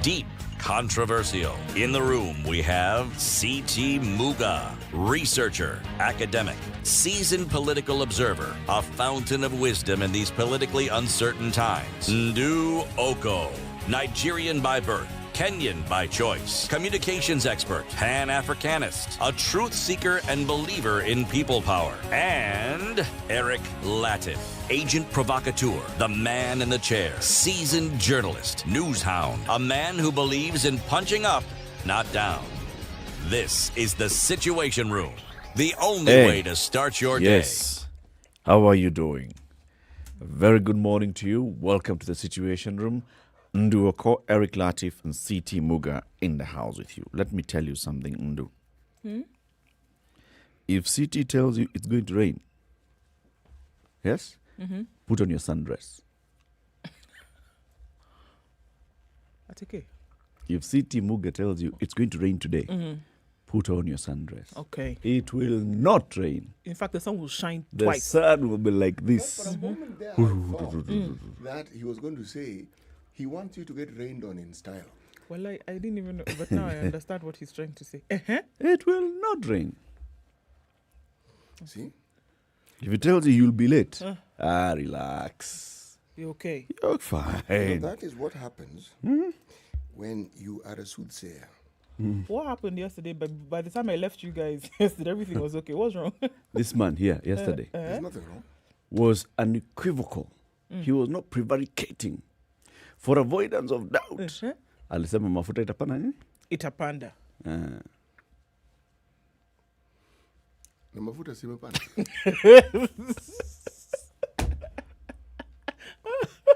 deep, controversial. In the room, we have C.T. Muga, researcher, academic, seasoned political observer, a fountain of wisdom in these politically uncertain times. Ndu Oko, Nigerian by birth, Kenyan by choice, communications expert, Pan-Africanist, a truth seeker and believer in people power, and Eric Latif, agent provocateur, the man in the chair, seasoned journalist, news hound, a man who believes in punching up, not down. This is the Situation Room, the only way to start your day. Yes. How are you doing? A very good morning to you. Welcome to the Situation Room. Ndu Oko, Eric Latif, and C.T. Muga in the house with you. Let me tell you something, Ndu. If C.T. tells you it's going to rain, yes? Put on your sundress. That's okay. If C.T. Muga tells you it's going to rain today, put on your sundress. Okay. It will not rain. In fact, the sun will shine The twice. sun will be like this. For a moment there, I thought that he was going to say he wants you to get rained on in style. Well, I didn't even know, but now I understand what he's trying to say. It will not rain. See? If he tells you you'll be late, relax. You okay? You're So fine. that is what happens when you are a soothsayer. What happened yesterday? But by the time I left you guys yesterday, everything was okay. What's wrong? This man here yesterday There's nothing wrong. was unequivocal. He was not prevaricating. For avoidance of doubt, alisema mafuta itapanda nini? Itapanda. Na mafuta si imepanda.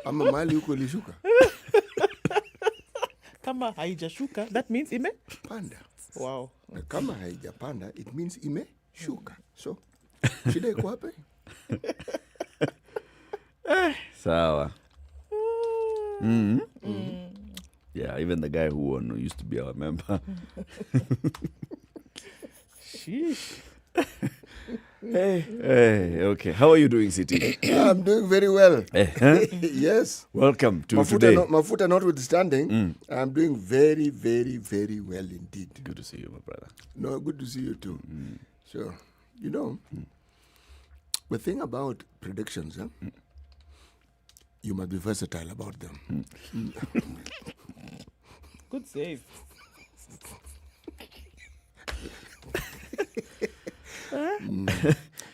Ama mali huko ilishuka. Kama haijashuka, that means Panda. Wow. Na kama haijapanda, it means imeshuka. So, shida iko wapi? Sawa. Yeah, even the guy who won used to be our member. Sheesh. Hey, okay. How are you doing, City? I'm doing very well. Yes. Welcome to today. Mafuta notwithstanding, I'm doing very, very, very well indeed. Good to see you, my brother. No, good to see you too. So, you know, the thing about predictions, you must be versatile about them. Good save.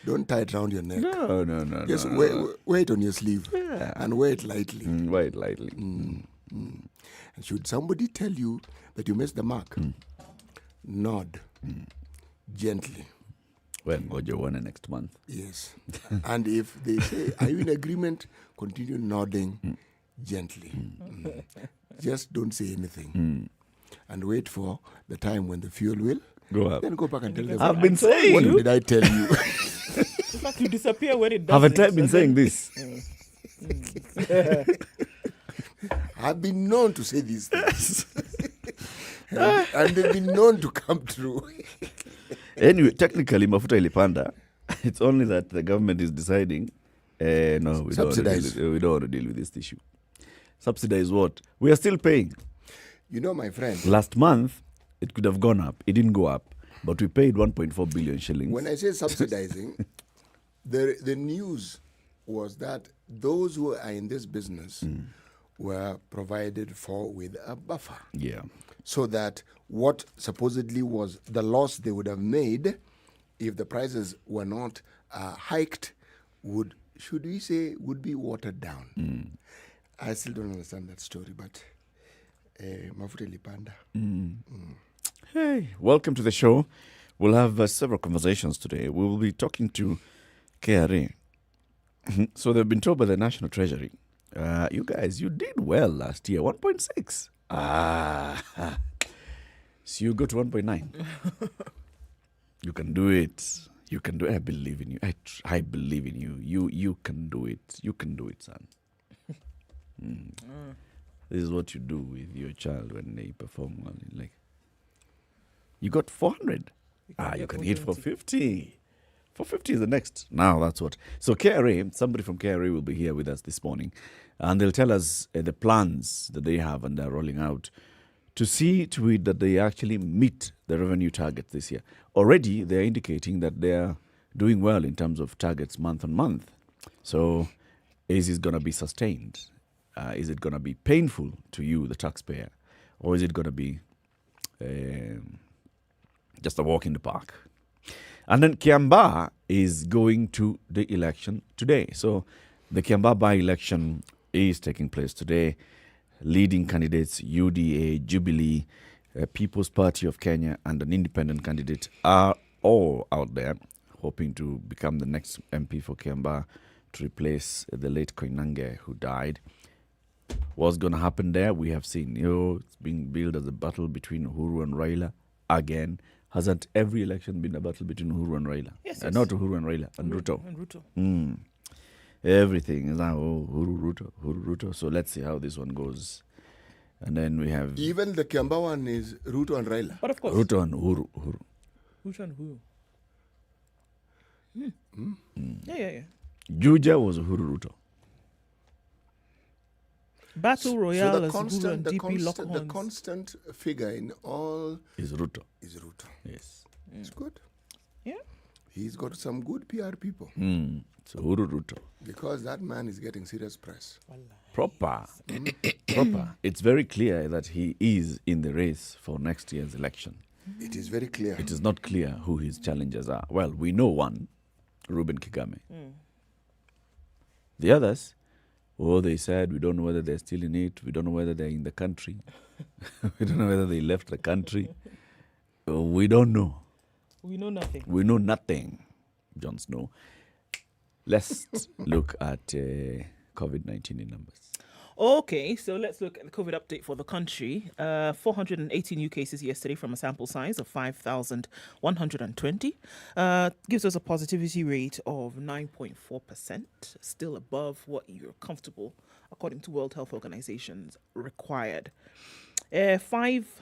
Don't tie it around your neck. No. Just wear it on your sleeve and wear it lightly. Wear it lightly. And should somebody tell you that you missed the mark, nod gently. Well, ngoja uone next month. Yes. And if they say, are you in agreement? Continue nodding gently. Just don't say anything. And wait for the time when the fuel will Go up. then go back and tell them. I've been saying. What did I tell you? In fact, you disappear when it does. Haven't I been saying this? I've been known to say these things. and they've been known to come true. Anyway, technically, mafuta ilipanda. It's only that the government is deciding, no, we Subsidize. don't want to deal with this issue. Subsidize what? We are still paying. You know, my friend, Last month, it could have gone up. It didn't go up. But we paid 1.4 billion shillings. when I say subsidizing, the news was that those who are in this business were provided for with a buffer. Yeah. So that what supposedly was the loss they would have made if the prices were not hiked would be watered down. I still don't understand that story, but mafuta ilipanda. Hey, welcome to the show. We'll have several conversations today. We will be talking to KRA. So they've been told by the National Treasury, you guys, you did well last year, 1.6. So you go to 1.9. You can do it. You can do it. I believe in you. I believe in you. You can do it. You can do it, son. This is what you do with your child when they perform well. Like, you got 400. You can hit for 50. 450 is the next. Now that's what. So KRA, somebody from KRA will be here with us this morning. And they'll tell us the plans that they have and they're rolling out to see to it that they actually meet the revenue target this year. Already, they're indicating that they're doing well in terms of targets month on month. So, is it going to be sustained? Is it going to be painful to you, the taxpayer? Or is it going to be just a walk in the park? And then Kiambaa is going to the election today. So the Kiambaa by-election is taking place today. Leading candidates, UDA, Jubilee, People's Party of Kenya, and an independent candidate are all out there hoping to become the next MP for Kiambaa to replace the late Koinange who died. What's going to happen there? We have seen, it's being billed as a battle between Uhuru and Raila again. Hasn't every election been a battle between Uhuru and Raila? Yes. Not Uhuru and Raila, and Ruto. And Ruto. Everything is now Uhuru, Ruto. So let's see how this one goes. And then we have... Even the Kiambaa one is Ruto and Raila. But of course. Ruto and Uhuru. Ruto and Uhuru. Yeah. Juja was Uhuru Ruto. Battle Royale So as Uhuru and DP the lock-ons. constant figure in all Is Ruto. is Ruto. Yes. It's good. Yeah. He's got some good PR people So Uhuru Ruto. because that man is getting serious press. Proper. It's very clear that he is in the race for next year's election. It is very clear. It is not clear who his challengers are. Well, we know one, Reuben Kigame. The others, they said, we don't know whether they're still in it. We don't know whether they're in the country. We don't know whether they left the country. We don't know. We know nothing. We know nothing, Jon Snow. Let's look at COVID-19 in numbers. Okay, so let's look at the COVID update for the country. 480 new cases yesterday from a sample size of 5,120. Gives us a positivity rate of 9.4%, still above what you're comfortable, according to World Health Organization's required. 5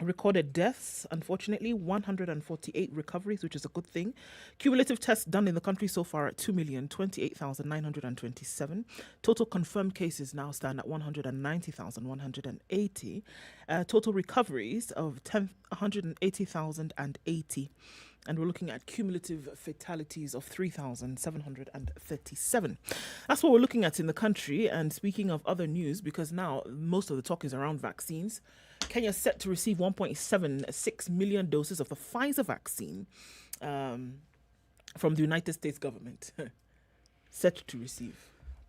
recorded deaths, unfortunately, 148 recoveries, which is a good thing. Cumulative tests done in the country so far at 2,028,927. Total confirmed cases now stand at 190,180. Total recoveries of 180,080. And we're looking at cumulative fatalities of 3,737. That's what we're looking at in the country. And speaking of other news, because now most of the talk is around vaccines, Kenya is set to receive 1.76 million doses of the Pfizer vaccine from the United States government. Set to receive.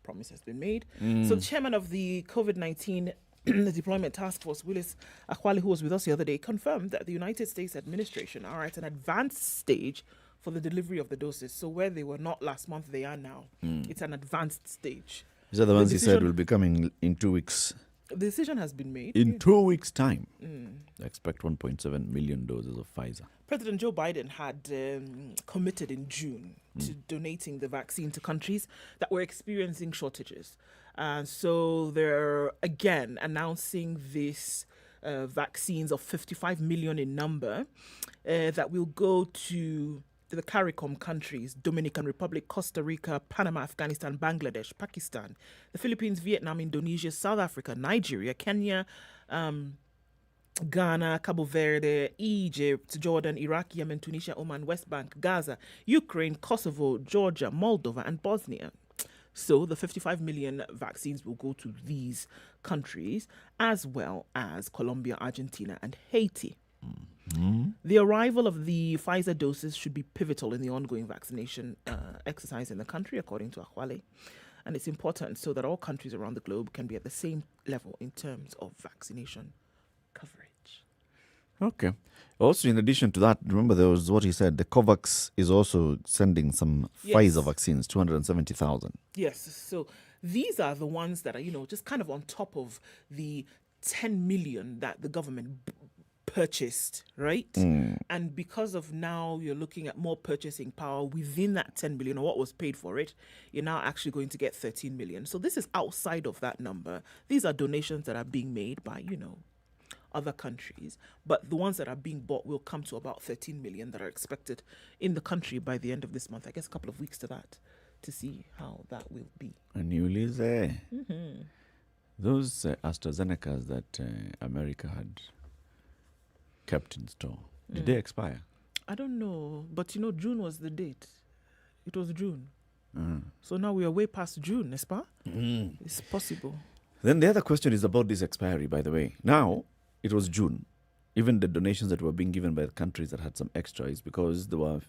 Promise has been made. So the chairman of the COVID-19 the Deployment Task Force, Willis Akwali, who was with us the other day, confirmed that the United States administration are at an advanced stage for the delivery of the doses. So where they were not last month, they are now. It's an advanced stage. These are the ones he said will be coming in 2 weeks. The decision has been made. In 2 weeks' time, I expect 1.7 million doses of Pfizer. President Joe Biden had committed in June to donating the vaccine to countries that were experiencing shortages. So they're again announcing this vaccines of 55 million in number that will go to the CARICOM countries: Dominican Republic, Costa Rica, Panama, Afghanistan, Bangladesh, Pakistan, the Philippines, Vietnam, Indonesia, South Africa, Nigeria, Kenya, Ghana, Cabo Verde, Egypt, Jordan, Iraq, Yemen, Tunisia, Oman, West Bank, Gaza, Ukraine, Kosovo, Georgia, Moldova, and Bosnia. So the 55 million vaccines will go to these countries, as well as Colombia, Argentina, and Haiti. The arrival of the Pfizer doses should be pivotal in the ongoing vaccination exercise in the country, according to Akwale. And it's important so that all countries around the globe can be at the same level in terms of vaccination coverage. Okay. Also, in addition to that, remember there was what he said, the COVAX is also sending some Pfizer vaccines, 270,000. Yes. So these are the ones that are, just kind of on top of the 10 million that the government purchased, right? And because of now you're looking at more purchasing power within that 10 billion, or what was paid for it, you're now actually going to get 13 million. So this is outside of that number. These are donations that are being made by, other countries, but the ones that are being bought will come to about 13 million that are expected in the country by the end of this month. I guess a couple of weeks to that to see how that will be. A new Lizzie. Those AstraZenecas that America had kept in store, did they expire? I don't know, but June was the date. It was June. Uh, So now we are way past June, n'est-ce pas? It's possible. Then the other question is about this expiry, by the way. Now, it was June. Even the donations that were being given by the countries that had some extra is because they were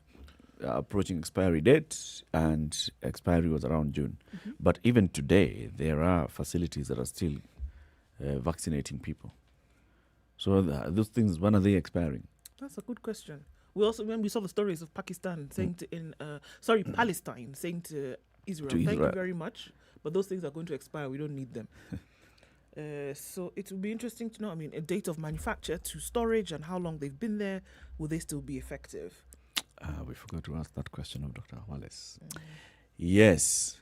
approaching expiry date, and expiry was around June. But even today, there are facilities that are still vaccinating people. So those things, when are they expiring? That's a good question. When we saw the stories of Pakistan saying Palestine saying to Israel, thank you Israel. very much, but those things are going to expire. We don't need them. So it will be interesting to know, a date of manufacture to storage and how long they've been there. Will they still be effective? We forgot to ask that question of Dr. Wallace. Yes.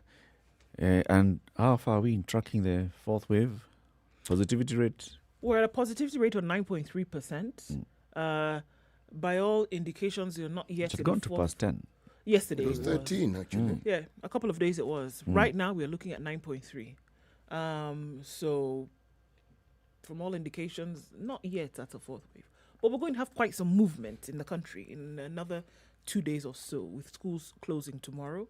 And how far are we in tracking the fourth wave? Positivity rate? We're at a positivity rate of 9.3%. By all indications, you're not yet It had in gone the to fourth. past 10. Yesterday It was 13, actually. Yeah, a couple of days it was. Right now, we are looking at 9.3. So, from all indications, not yet at a fourth wave. But we're going to have quite some movement in the country in another 2 days or so, with schools closing tomorrow.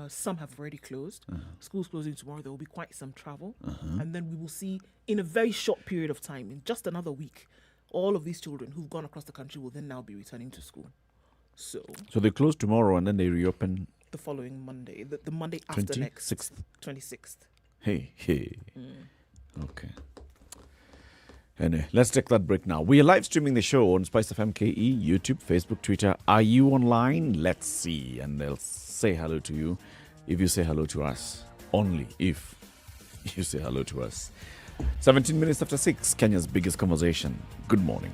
Some have already closed. Schools closing tomorrow, there will be quite some travel. And then we will see, in a very short period of time, in just another week, all of these children who've gone across the country will then now be returning to school. So they close tomorrow and then they reopen the following Monday, the Monday after next, 26th. Hey. Okay. Anyway, let's take that break now. We are live streaming the show on SpiceFM KE, YouTube, Facebook, Twitter. Are you online? Let's see. And they'll say hello to you if you say hello to us. Only if you say hello to us. 17 minutes after 6, Kenya's biggest conversation. Good morning.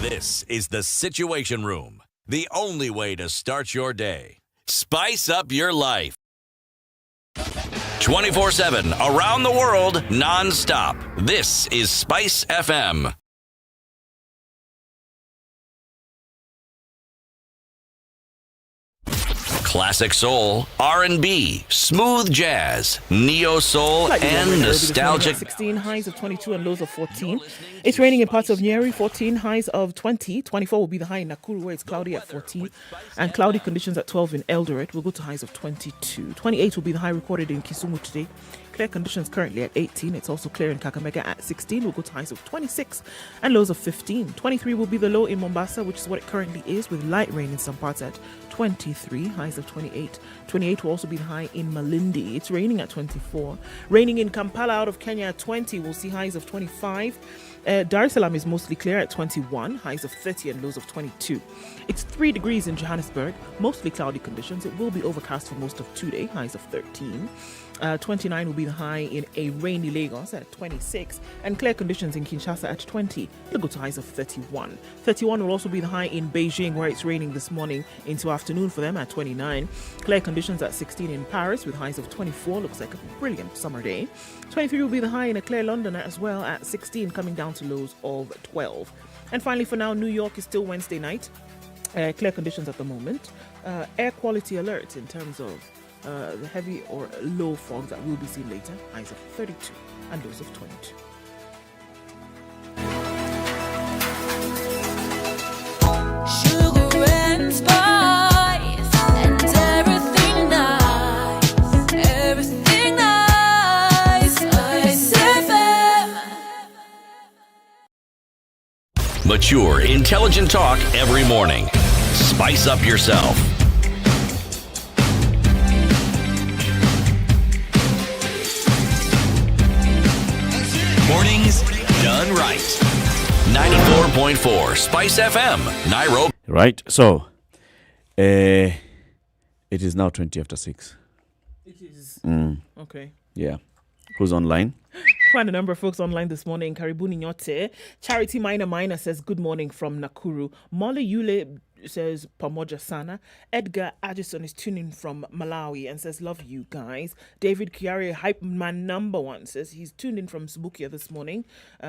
This is the Situation Room, the only way to start your day. Spice up your life. 24/7, around the world, non-stop. This is Spice FM. Classic soul, R&B, smooth jazz, neo soul, Slightly and warmer in Nairobi this morning at nostalgic. 16, highs of 22 and lows of 14. It's raining in parts of Nyeri, 14, highs of 20. 24 will be the high in Nakuru, where it's cloudy at 14. And cloudy conditions at 12 in Eldoret. We'll go to highs of 22. 28 will be the high recorded in Kisumu today. Clear conditions currently at 18. It's also clear in Kakamega at 16. We'll go to highs of 26 and lows of 15. 23 will be the low in Mombasa, which is what it currently is, with light rain in some parts at 23, highs of 28. 28 will also be the high in Malindi. It's raining at 24. Raining in Kampala out of Kenya at 20. We'll see highs of 25. Dar es Salaam is mostly clear at 21, highs of 30 and lows of 22. It's 3 degrees in Johannesburg, mostly cloudy conditions. It will be overcast for most of today, highs of 13. 29 will be the high in a rainy Lagos at 26, and clear conditions in Kinshasa at 20. It'll go to highs of 31. 31 will also be the high in Beijing, where it's raining this morning into afternoon for them at 29. Clear conditions at 16 in Paris with highs of 24. Looks like a brilliant summer day. 23 will be the high in a clear London as well at 16, coming down to lows of 12. And finally, for now, New York is still Wednesday night. Clear conditions at the moment. Air quality alert in terms of the heavy or low fog that we'll be seeing later, highs of 32 and lows of 22. Sugar and spice and everything nice, SpiceFM. Mature, intelligent talk every morning. Spice up yourself. Mornings done right. 94.4 Spice FM, Nairobi. Right, so it is now 20 after 6. It is. Okay. Yeah. Who's online? Quite a number of folks online this morning. Karibuni nyote. Charity Minor says, good morning from Nakuru. Molly Yule says, pamoja sana. Edgar Adison is tuning from Malawi and says, love you guys. David Kiari, Hype Man #1, says he's tuned in from Subukia this morning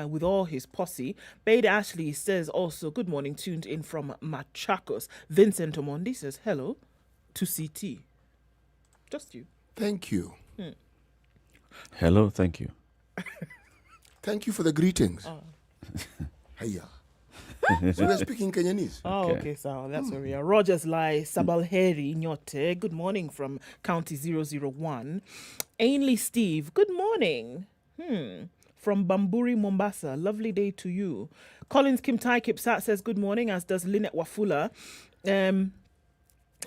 with all his posse. Bade Ashley says also, good morning, tuned in from Machakos. Vincent Omondi says, hello to CT. Just you. Thank you. Hello, thank you. Thank you for the greetings. Oh. Hiya. So we're speaking Kenyanese. Oh, okay, so that's where we are. Rogers Lai Sabalheri Nyote. Good morning from County 001. Ainley Steve. Good morning. From Bamburi, Mombasa. Lovely day to you. Collins Kimtai Kipsat says good morning, as does Lynette Wafula.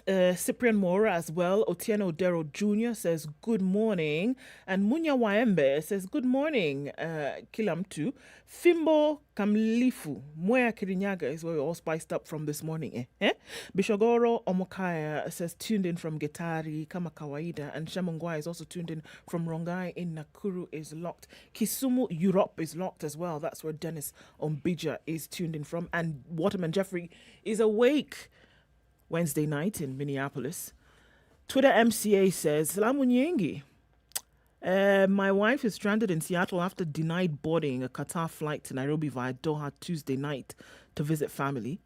Cyprian Mora as well. Otieno Dero Jr. says good morning. And Munya Waembe says good morning. Kilamtu. Fimbo Kamlifu. Moya Kirinyaga is where we're all spiced up from this morning. Bishogoro Omokaya says tuned in from Getari, Kama Kawaida. And Shamongwa is also tuned in from Rongai in Nakuru is locked. Kisumu, Europe is locked as well. That's where Dennis Ombija is tuned in from. And Waterman Jeffrey is awake Wednesday night in Minneapolis. Twitter MCA says, Salamu Nyengi. My wife is stranded in Seattle after denied boarding a Qatar flight to Nairobi via Doha Tuesday night to visit family.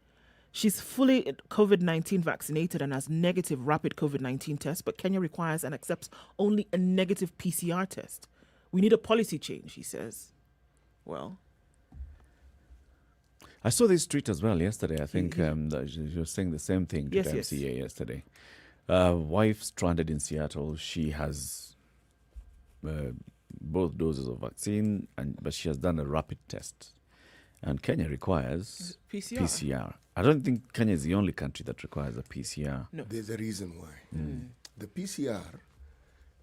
She's fully COVID-19 vaccinated and has negative rapid COVID-19 test, but Kenya requires and accepts only a negative PCR test. We need a policy change, he says. Well, I saw this tweet as well yesterday. I think she was saying the same thing to Yes, the yes. MCA yesterday. Wife stranded in Seattle. She has both doses of vaccine, but she has done a rapid test. And Kenya requires PCR. I don't think Kenya is the only country that requires a PCR. No. There's a reason why. The PCR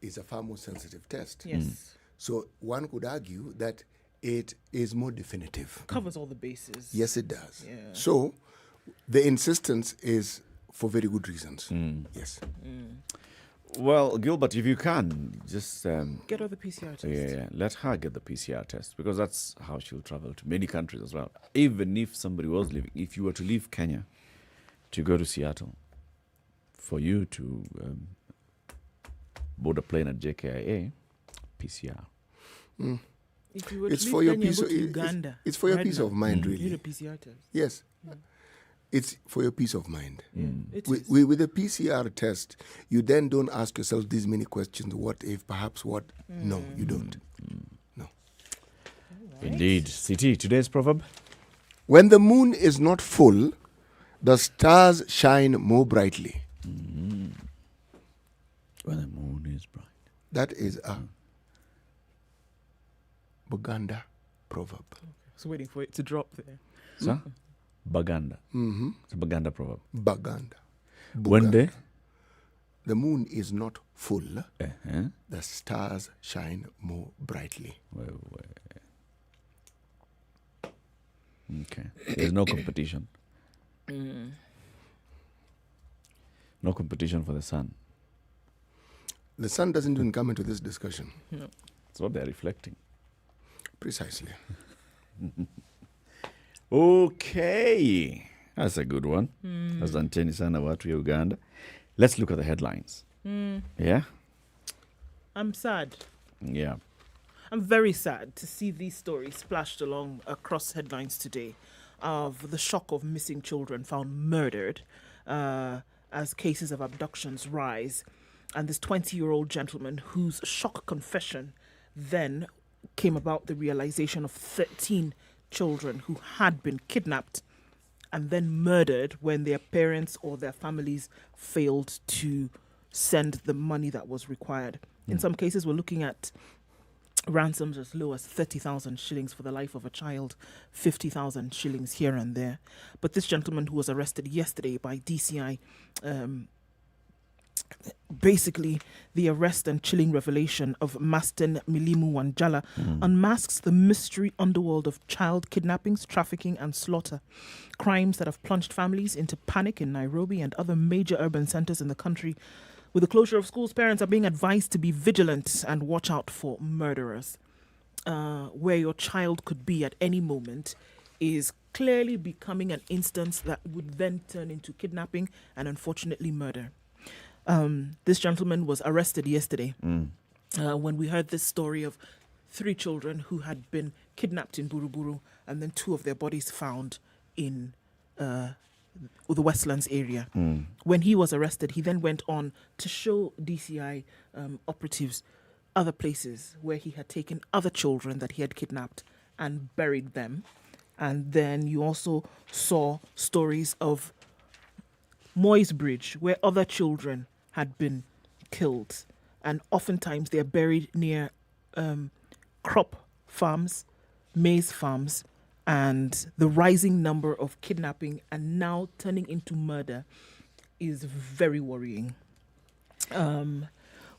is a far more sensitive test. Yes. So one could argue that it is more definitive. Covers all the bases. Yes, it does. Yeah. So the insistence is for very good reasons. Yes. Well, Gilbert, if you can, just Get all the PCR tests. yeah, let her get the PCR test, because that's how she'll travel to many countries as well. Even if somebody was leaving, if you were to leave Kenya to go to Seattle, for you to board a plane at JKIA, PCR. If you were to It's leave for your Kenya, peace. go to Uganda. It's for your right peace now. of mind, You need a really. PCR test. Yes. It's for your peace of mind. It With, is. with a PCR test, you then don't ask yourself these many questions. What if, perhaps what? No, you don't. No. Indeed. CT, today's proverb? When the moon is not full, the stars shine more brightly. When the moon is bright. That is a Buganda proverb. So waiting for it to drop there. So, Baganda. It's a Baganda proverb. Baganda. When the moon is not full, uh-huh. the stars shine more brightly. Okay. There's no competition. No competition for the sun. The sun doesn't even come into this discussion. That's what they're reflecting. Precisely. Okay. That's a good one. Asanteni sana watu ya Uganda. Let's look at the headlines. Yeah? I'm sad. Yeah. I'm very sad to see these stories splashed along across headlines today of the shock of missing children found murdered as cases of abductions rise. And this 20-year-old gentleman whose shock confession then came about the realization of 13 children who had been kidnapped and then murdered when their parents or their families failed to send the money that was required. In some cases, we're looking at ransoms as low as 30,000 shillings for the life of a child, 50,000 shillings here and there. But this gentleman who was arrested yesterday by DCI, basically the arrest and chilling revelation of Mastin Milimu Wanjala unmasks the mystery underworld of child kidnappings, trafficking and slaughter, crimes that have plunged families into panic in Nairobi and other major urban centers in the country. With the closure of schools, parents are being advised to be vigilant and watch out for murderers. Where your child could be at any moment is clearly becoming an instance that would then turn into kidnapping and unfortunately murder. This gentleman was arrested yesterday when we heard this story of 3 children who had been kidnapped in Buruburu and then 2 of their bodies found in the Westlands area. When he was arrested, he then went on to show DCI operatives other places where he had taken other children that he had kidnapped and buried them. And then you also saw stories of Moy's Bridge, where other children had been killed. And oftentimes they're buried near crop farms, maize farms, and the rising number of kidnapping and now turning into murder is very worrying.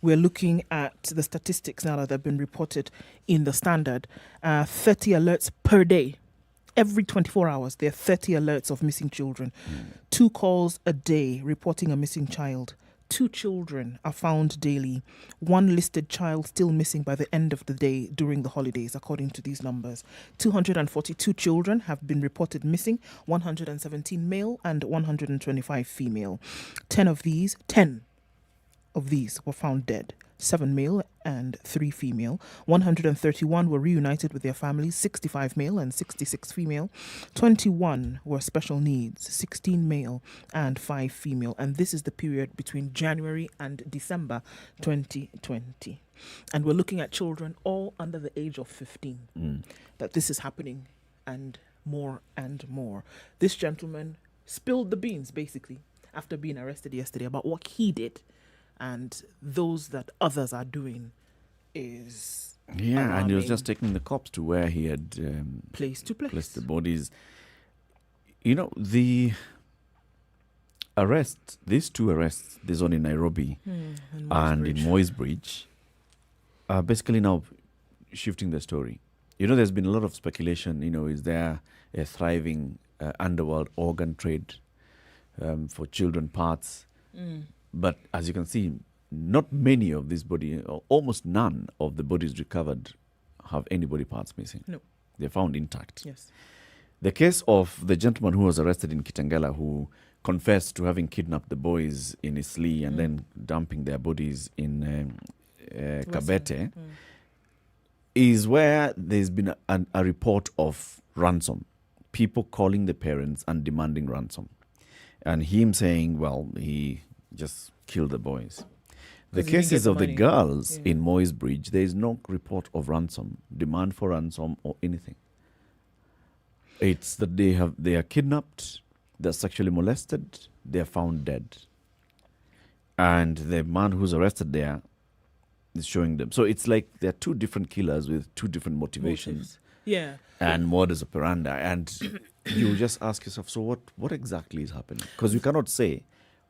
We're looking at the statistics now that have been reported in the Standard. 30 alerts per day. Every 24 hours, there are 30 alerts of missing children. 2 calls a day reporting a missing child. 2 children are found daily. 1 listed child still missing by the end of the day during the holidays, according to these numbers. 242 children have been reported missing, 117 male and 125 female. 10 of these were found dead. 7 male and 3 female. 131 were reunited with their families, 65 male and 66 female. 21 were special needs, 16 male and 5 female. And this is the period between January and December 2020. And we're looking at children all under the age of 15. That this is happening and more and more. This gentleman spilled the beans, basically, after being arrested yesterday about what he did. And those that others are doing is And he was alarming. just taking the cops to where he had Place to place. placed the bodies. You know, the arrests, these 2 arrests, this one in Nairobi and in Moy's Bridge, are basically now shifting the story. You know, there's been a lot of speculation, is there a thriving underworld organ trade for children parts? But as you can see, not many of these bodies, or almost none of the bodies recovered have any body parts missing. No. They're found intact. Yes. The case of the gentleman who was arrested in Kitengela, who confessed to having kidnapped the boys in Isli and then dumping their bodies in Kabete, is where there's been a report of ransom. People calling the parents and demanding ransom. And him saying, well, he just killed the boys. The 'Cause he didn't cases get the of the money. girls Yeah. in Moy's Bridge, there is no report of ransom, demand for ransom or anything. It's that they are kidnapped, they're sexually molested, they're found dead. And the man who's arrested there is showing them. So it's like there are 2 different killers with 2 different motivations. Motives. Yeah. And modus operandi. And you just ask yourself, so what exactly is happening? Because you cannot say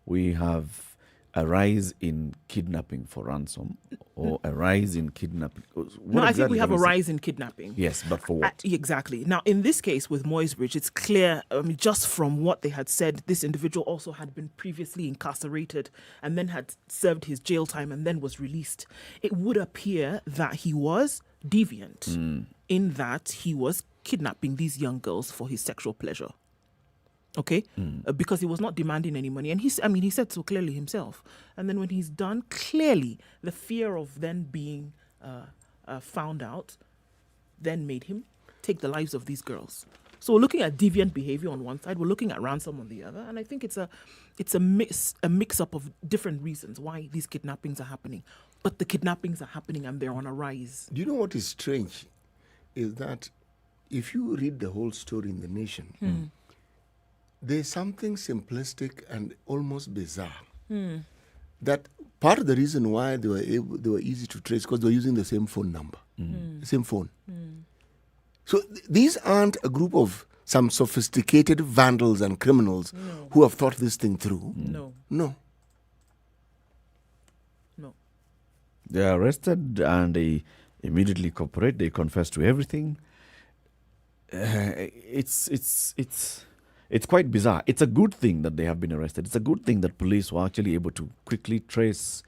we have a rise in kidnapping for ransom or a rise in kidnapping. No, I think we have a rise in kidnapping. Yes, but for what? Exactly. Now, in this case with Moy's Bridge, it's clear, just from what they had said, this individual also had been previously incarcerated and then had served his jail time and then was released. It would appear that he was deviant in that he was kidnapping these young girls for his sexual pleasure. Okay, because he was not demanding any money, and he said so clearly himself. And then when he's done, clearly the fear of then being found out then made him take the lives of these girls. So we're looking at deviant behavior on one side, we're looking at ransom on the other, and I think it's a mix up of different reasons why these kidnappings are happening. But the kidnappings are happening and they're on a rise. Do you know what is strange? Is that if you read the whole story in The Nation, there's something simplistic and almost bizarre. That part of the reason why they were easy to trace because they were using the same phone number, the same phone. So these aren't a group of some sophisticated vandals and criminals who have thought this thing through. No. They are arrested and they immediately cooperate. They confess to everything. It's quite bizarre. It's a good thing that they have been arrested. It's a good thing that police were actually able to quickly trace,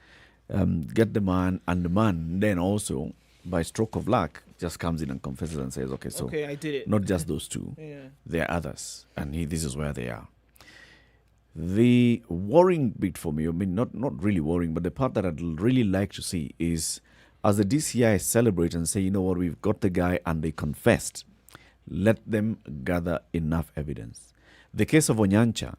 get the man, and the man then also, by stroke of luck, just comes in and confesses and says, okay, I did it. not just those 2. Yeah. There are others, and this is where they are. The worrying bit for me, I mean, not really worrying, but the part that I'd really like to see is as the DCI celebrate and say, you know what, we've got the guy and they confessed, let them gather enough evidence. The case of Onyancha,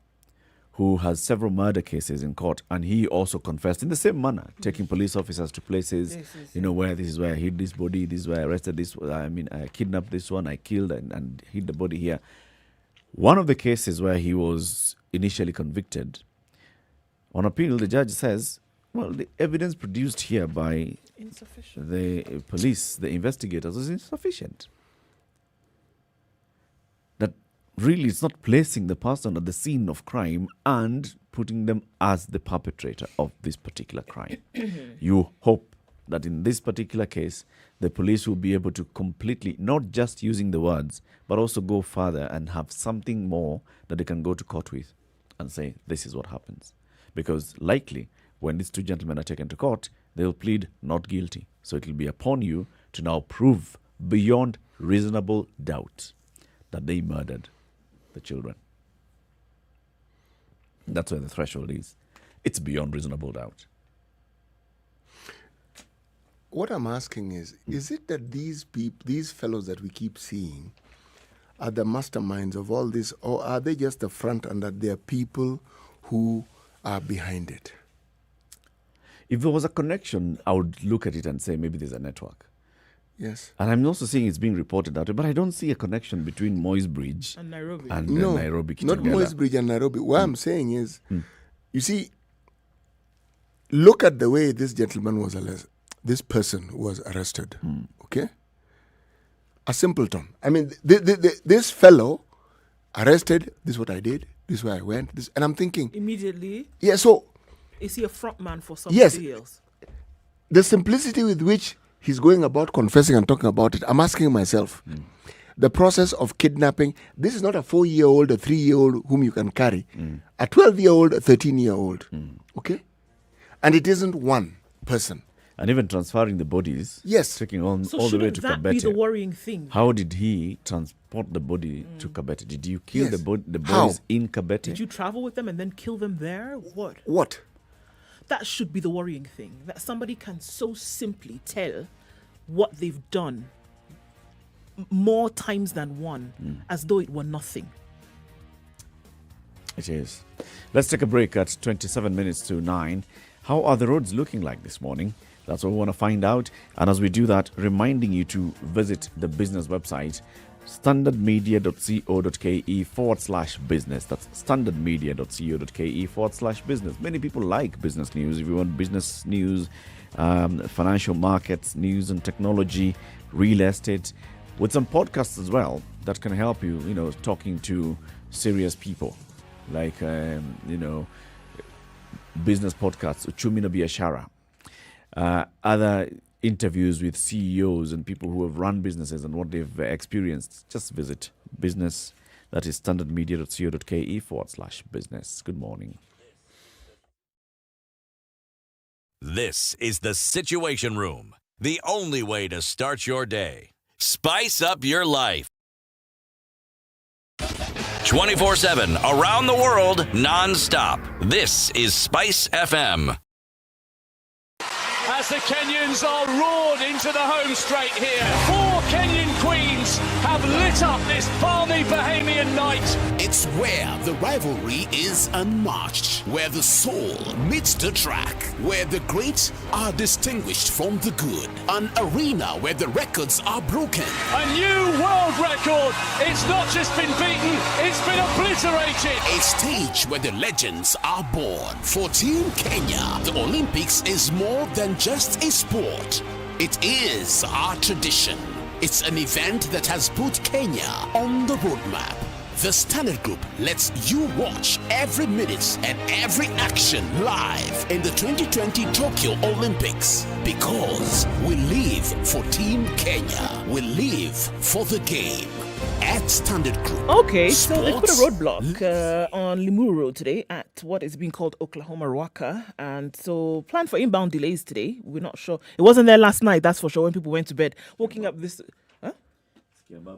who has several murder cases in court, and he also confessed in the same manner, taking police officers to places, where this is where I hid this body, this is where I arrested this, I kidnapped this one, I killed and hid the body here. One of the cases where he was initially convicted, on appeal, the judge says, well, the evidence produced here by the police, the investigators, is insufficient. That really it's not placing the person at the scene of crime and putting them as the perpetrator of this particular crime. You hope that in this particular case, the police will be able to completely, not just using the words, but also go further and have something more that they can go to court with and say, this is what happens. Because likely, when these two gentlemen are taken to court, they'll plead not guilty. So it will be upon you to now prove beyond reasonable doubt that they murdered the children. That's where the threshold is. It's beyond reasonable doubt. What I'm asking is it that these fellows that we keep seeing are the masterminds of all this, or are they just the front and that there are people who are behind it? If there was a connection, I would look at it and say maybe there's a network. Yes. And I'm also seeing it's being reported that way, but I don't see a connection between Moy's Bridge And Nairobi. and No, Nairobi. not together. Moy's Bridge and Nairobi. What I'm saying is, you see, look at the way this gentleman was arrested. This person was arrested. Okay? A simpleton. I mean, this fellow arrested, this is what I did, this is where I went, and I'm thinking, Immediately, yeah, so, is he a front man for somebody yes, else? the simplicity with which he's going about confessing and talking about it, I'm asking myself, the process of kidnapping, this is not a 4-year-old, a 3-year-old whom you can carry, a 12-year-old, a 13-year-old, okay? And it isn't one person. And even transferring the bodies, Yes. taking on So all the way shouldn't to that be the Kabete. worrying thing? How did he transport the body to Kabete? Did you kill Yes. the How? bodies in Kabete? Did you travel with them and then kill them there? What? That should be the worrying thing. That somebody can so simply tell what they've done more times than one, as though it were nothing. It is. Let's take a break at 27 minutes to 9. How are the roads looking like this morning? That's what we want to find out. And as we do that, reminding you to visit the business website, standardmedia.co.ke/business. That's standardmedia.co.ke/business. Many people like business news. If you want business news, financial markets, news and technology, real estate, with some podcasts as well that can help you, talking to serious people. Like, business podcasts, Uchumi na Biashara. Other interviews with CEOs and people who have run businesses and what they've experienced. Just visit business. That is standardmedia.co.ke/business. Good morning. This is the Situation Room, the only way to start your day. Spice up your life. 24/7, around the world, non-stop. This is Spice FM. As the Kenyans are roared into the home straight here. 4 Kenyan queens have lit up this balmy Bahamian night. It's where the rivalry is unmatched, where the soul meets the track, where the great are distinguished from the good. An arena where the records are broken. A new world record. It's not just been beaten, it's been obliterated. A stage where the legends are born. For Team Kenya, the Olympics is more than just a sport. It is our tradition. It's an event that has put Kenya on the roadmap. The Standard Group lets you watch every minute and every action live in the 2020 Tokyo Olympics, because we live for Team Kenya. We live for the game. At Standard Group. Okay, so they put a Sports roadblock on Limuru Road today at what is being called Oklahoma Ruaka, and so plan for inbound delays today. We're not sure. It wasn't there last night, that's for sure, when people went to bed. Waking up this... Huh?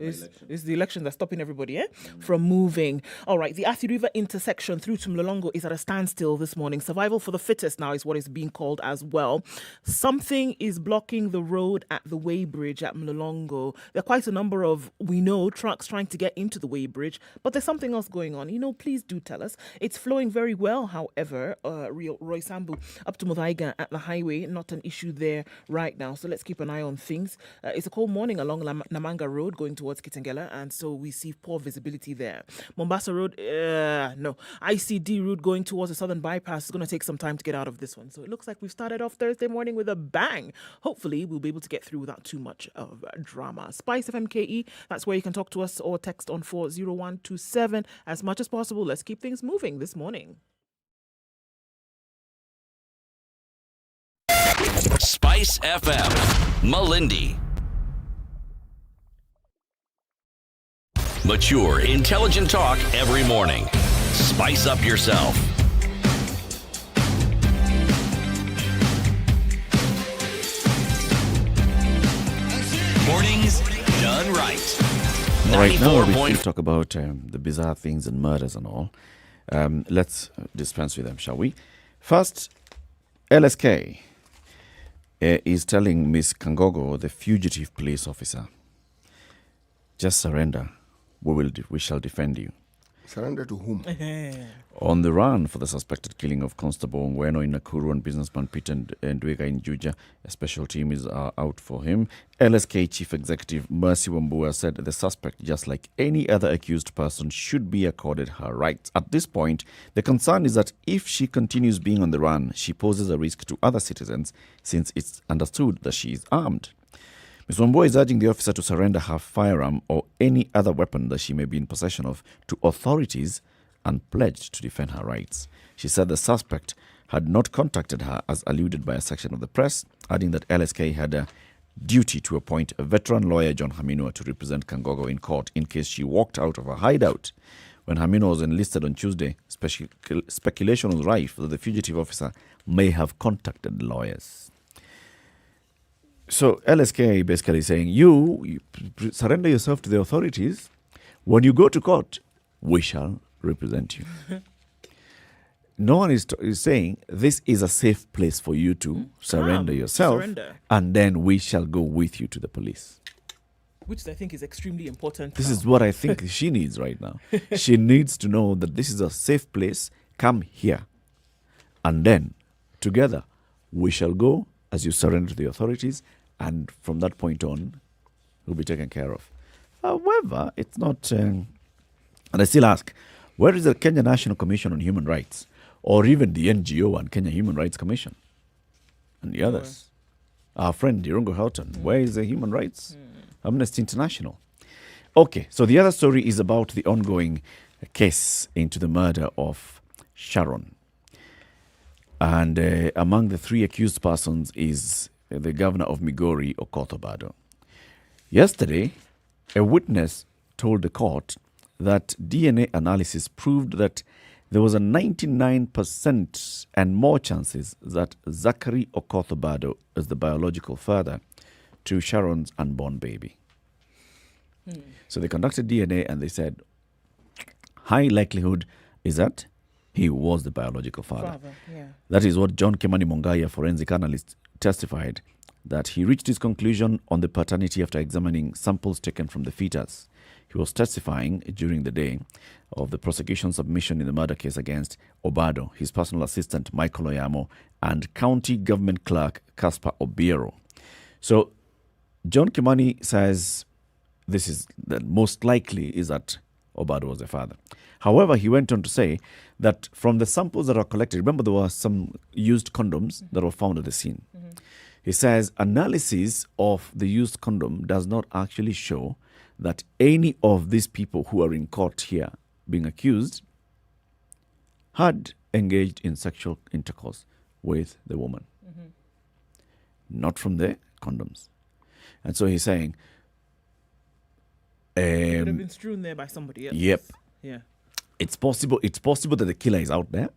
It's the election that's stopping everybody from moving. All right, the Athi River intersection through to Mlolongo is at a standstill this morning. Survival for the fittest now is what is being called as well. Something is blocking the road at the Weybridge at Mlolongo. There are quite a number of, we know, trucks trying to get into the Weybridge, but there's something else going on. Please do tell us. It's flowing very well, however, Roy Sambu, up to Muthaiga at the highway, not an issue there right now. So let's keep an eye on things. It's a cold morning along Namanga Road going towards Kitengela, and so we see poor visibility there. Mombasa Road, no. ICD route going towards the southern bypass is going to take some time to get out of this one. So it looks like we've started off Thursday morning with a bang. Hopefully, we'll be able to get through without too much of drama. SpiceFM KE, that's where you can talk to us or text on 40127 as much as possible. Let's keep things moving this morning. Spice FM, Malindi. Mature, intelligent talk every morning. Spice up yourself. Mornings done right. All right, now 94 we talk about the bizarre things and murders and all. Let's dispense with them, shall we? First, LSK is telling Miss Kangogo, the fugitive police officer, just surrender. We shall defend you. Surrender to whom? On the run for the suspected killing of Constable Ngweno in Nakuru and businessman Peter Ndwega in Juja, a special team is out for him. LSK Chief Executive Mercy Wambua said the suspect, just like any other accused person, should be accorded her rights. At this point, the concern is that if she continues being on the run, she poses a risk to other citizens since it's understood that she is armed. Ms. Wambua is urging the officer to surrender her firearm or any other weapon that she may be in possession of to authorities and pledged to defend her rights. She said the suspect had not contacted her as alluded by a section of the press, adding that LSK had a duty to appoint a veteran lawyer, John Haminua, to represent Kangogo in court in case she walked out of her hideout. When Haminua was enlisted on Tuesday, speculation was rife that the fugitive officer may have contacted lawyers. So LSK basically saying, you surrender yourself to the authorities. When you go to court, we shall represent you. No one is saying this is a safe place for you to surrender yourself, and then we shall go with you to the police. Which I think is extremely important. This is what I think she needs right now. She needs to know that this is a safe place. Come here. And then, together, we shall go as you surrender to the authorities, and from that point on, will be taken care of. However, it's not... and I still ask, where is the Kenya National Commission on Human Rights? Or even the NGO and Kenya Human Rights Commission? And the others? Our friend Irungo Houghton, where is the Human Rights? Amnesty International. Okay, so the other story is about the ongoing case into the murder of Sharon. And among the three accused persons is the governor of Migori, Okoth Obado. Yesterday, a witness told the court that DNA analysis proved that there was a 99% and more chances that Zachary Okoth Obado is the biological father to Sharon's unborn baby. So they conducted DNA and they said, high likelihood is that he was the biological father. That is what John Kimani Mongaya, forensic analyst, testified, that he reached his conclusion on the paternity after examining samples taken from the fetus. He was testifying during the day of the prosecution's submission in the murder case against Obado, his personal assistant Michael Oyamo, and county government clerk Caspar Obiero. So John Kimani says this is that most likely is that Obado was the father. However, he went on to say that from the samples that are collected, remember there were some used condoms that were found at the scene. He says analysis of the used condom does not actually show that any of these people who are in court here being accused had engaged in sexual intercourse with the woman. Not from the condoms. And so he's saying... it could have been strewn there by somebody else. Yep. Yeah. It's possible that the killer is out there,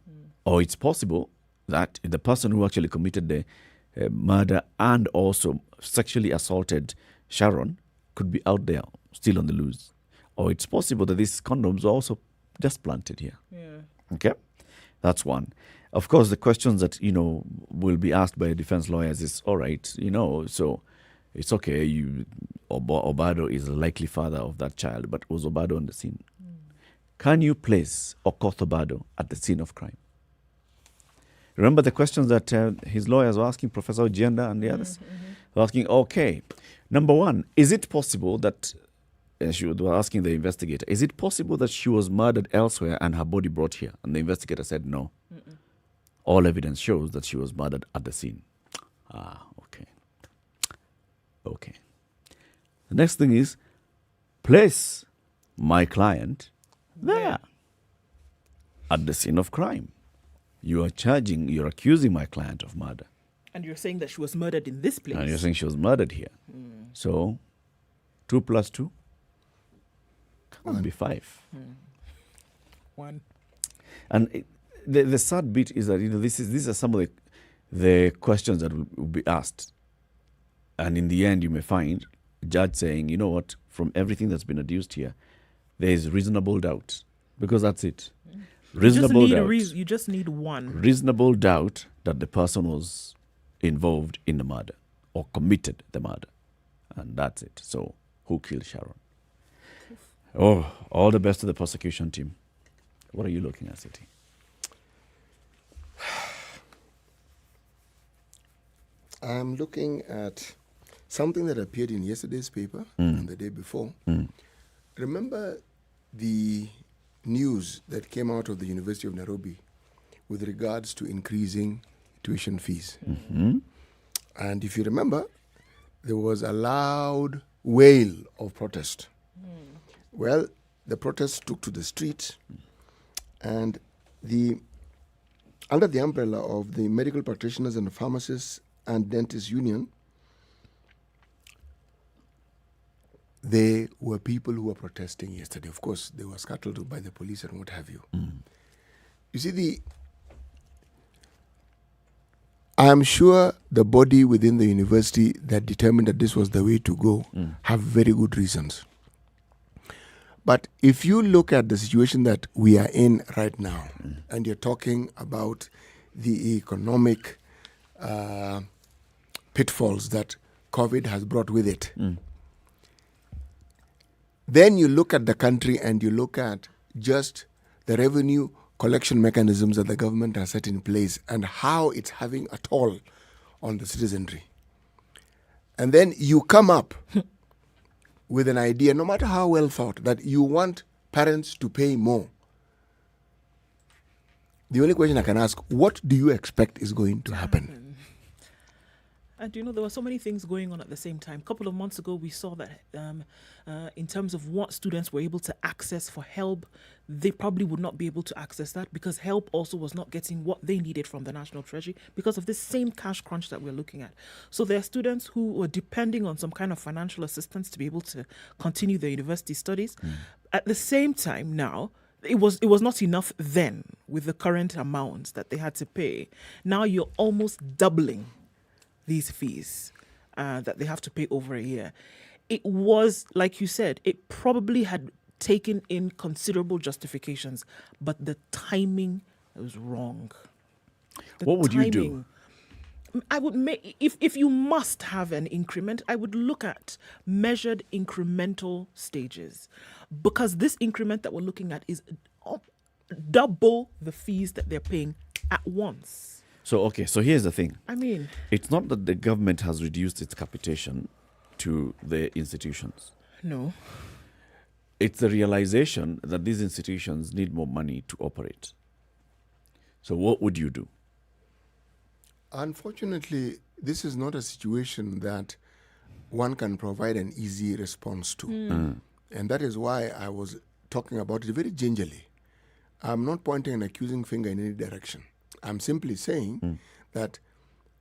or it's possible that the person who actually committed the murder and also sexually assaulted Sharon could be out there still on the loose. Or it's possible that these condoms are also just planted here. Yeah. Okay? That's one. Of course, the questions that, will be asked by defense lawyers is, all right, so it's okay, Obado is a likely father of that child, but was Obado on the scene? Can you place Okoth Obado at the scene of crime? Remember the questions that his lawyers were asking, Professor Ojienda and the others? They were asking, okay, number one, is it possible that, they were asking the investigator, is it possible that she was murdered elsewhere and her body brought here? And the investigator said no. All evidence shows that she was murdered at the scene. Okay. Okay. The next thing is, place my client there at the scene of crime. You're accusing my client of murder. And you're saying that she was murdered in this place. And you're saying she was murdered here. So, 2 plus 2 would be 5. 1. And the sad bit is that, these are some of the questions that will be asked. And in the end, you may find a judge saying, you know what, from everything that's been adduced here, there is reasonable doubt. Because that's it. Reasonable doubt. You just need one. Reasonable doubt that the person was involved in the murder or committed the murder. And that's it. So, who killed Sharon? Oh, all the best to the prosecution team. What are you looking at, City? I'm looking at something that appeared in yesterday's paper and the day before. Remember the news that came out of the University of Nairobi with regards to increasing tuition fees? And if you remember, there was a loud wail of protest. Well, the protest took to the streets, and under the umbrella of the Medical Practitioners and Pharmacists and Dentists Union, there were people who were protesting yesterday. Of course, they were scuttled by the police and what have you. You see, I am sure the body within the university that determined that this was the way to go have very good reasons. But if you look at the situation that we are in right now, and you're talking about the economic pitfalls that COVID has brought with it, then you look at the country and you look at just the revenue collection mechanisms that the government has set in place and how it's having a toll on the citizenry. And then you come up with an idea, no matter how well thought, that you want parents to pay more. The only question I can ask, what do you expect is going to happen? And there were so many things going on at the same time. A couple of months ago, we saw that in terms of what students were able to access for help, they probably would not be able to access that because help also was not getting what they needed from the National Treasury because of this same cash crunch that we're looking at. So there are students who were depending on some kind of financial assistance to be able to continue their university studies. At the same time now, it was not enough then with the current amounts that they had to pay. Now you're almost doubling these fees that they have to pay over a year. It was, like you said, it probably had taken in considerable justifications, but the timing was wrong. What would you do? I would make, if you must have an increment, I would look at measured incremental stages, because this increment that we're looking at is double the fees that they're paying at once. So here's the thing. I mean, it's not that the government has reduced its capitation to the institutions. No. It's the realization that these institutions need more money to operate. So what would you do? Unfortunately, this is not a situation that one can provide an easy response to. And that is why I was talking about it very gingerly. I'm not pointing an accusing finger in any direction. I'm simply saying that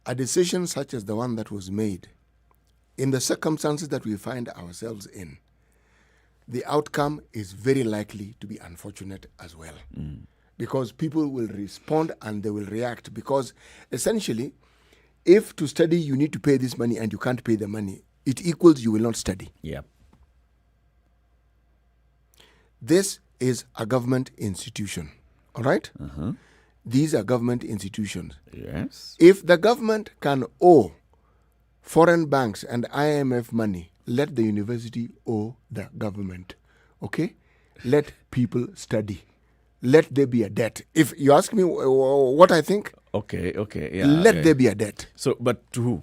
a decision such as the one that was made, in the circumstances that we find ourselves in, the outcome is very likely to be unfortunate as well. Because people will respond and they will react. Because essentially, if to study you need to pay this money and you can't pay the money, it equals you will not study. Yeah. This is a government institution. All right? These are government institutions. Yes. If the government can owe foreign banks and IMF money, let the university owe the government. Okay? Let people study. Let there be a debt. If you ask me what I think, Okay. Yeah. let there be a debt. So, but to who?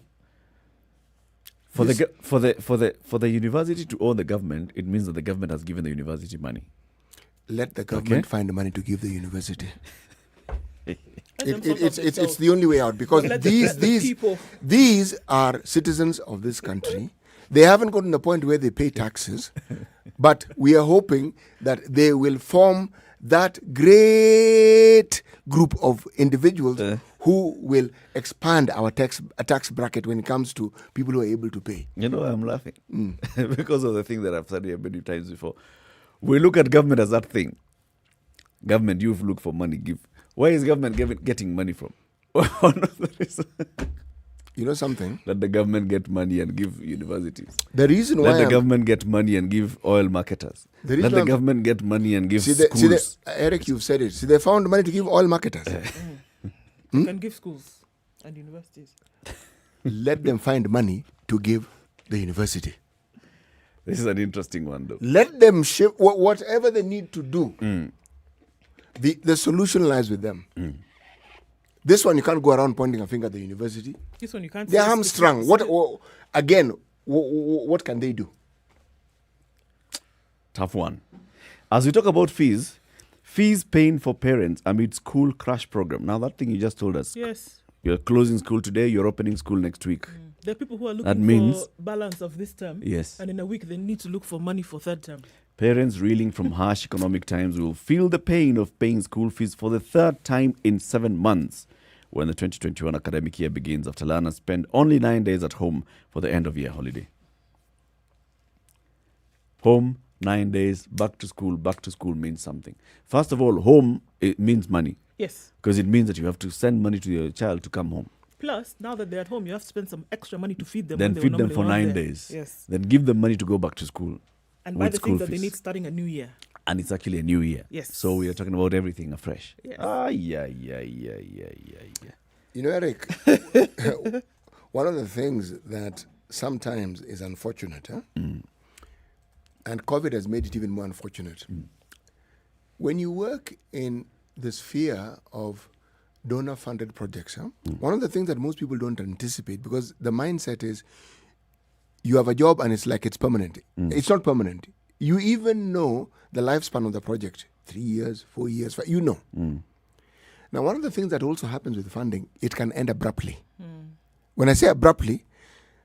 For the university to own the government, it means that the government has given the university money. Let the government Okay. find the money to give the university. Let them sort out It's themselves. the only way out, because Let the people. these are citizens of this country. They haven't gotten the point where they pay taxes, but we are hoping that they will form that great group of individuals who will expand our tax bracket when it comes to people who are able to pay. You know, I'm laughing because of the thing that I've said here many times before. We look at government as that thing. Government, you look for money, give. Where is government getting money from? One of the reasons You know something? that the government get money and give universities. The reason why Let the I'm- government get money and give oil marketers. The Let reason the I'm- government get money and give see, schools. Eric, you've said it. See, they found money to give oil marketers. They can give schools and universities. Let them find money to give the university. This is an interesting one, though. Let them shift whatever they need to do. The solution lies with them. This one, you can't go around pointing a finger at the university. This one you can't. They're say it's- hamstrung. it's- What can they do? Tough one. As we talk about fees paying for parents amid school crash program. Now, that thing you just told us. Yes. You're closing school today, you're opening school next week. There are people who are That looking means- for balance of this term. Yes. And in a week, they need to look for money for third term. Parents reeling from harsh economic times will feel the pain of paying school fees for the third time in 7 months when the 2021 academic year begins after learners spend only 9 days at home for the end of year holiday. Home, 9 days, back to school means something. First of all, home, it means money Yes. because it means that you have to send money to your child to come home. Plus, now that they're at home, you have to spend some extra money to feed them. Then when they feed were them normally for not 9 there. days. Yes. Then give them money to go back to school. And buy with the school things that they fees. need starting a new year. And it's actually a new year. Yes. So we are talking about everything afresh. Yes. Yeah. You know, Eric, one of the things that sometimes is unfortunate, and COVID has made it even more unfortunate. When you work in the sphere of donor-funded projects, one of the things that most people don't anticipate, because the mindset is you have a job and it's like it's permanent. It's not permanent. You even know the lifespan of the project, 3 years, 4 years, you know. Now, one of the things that also happens with funding, it can end abruptly. When I say abruptly,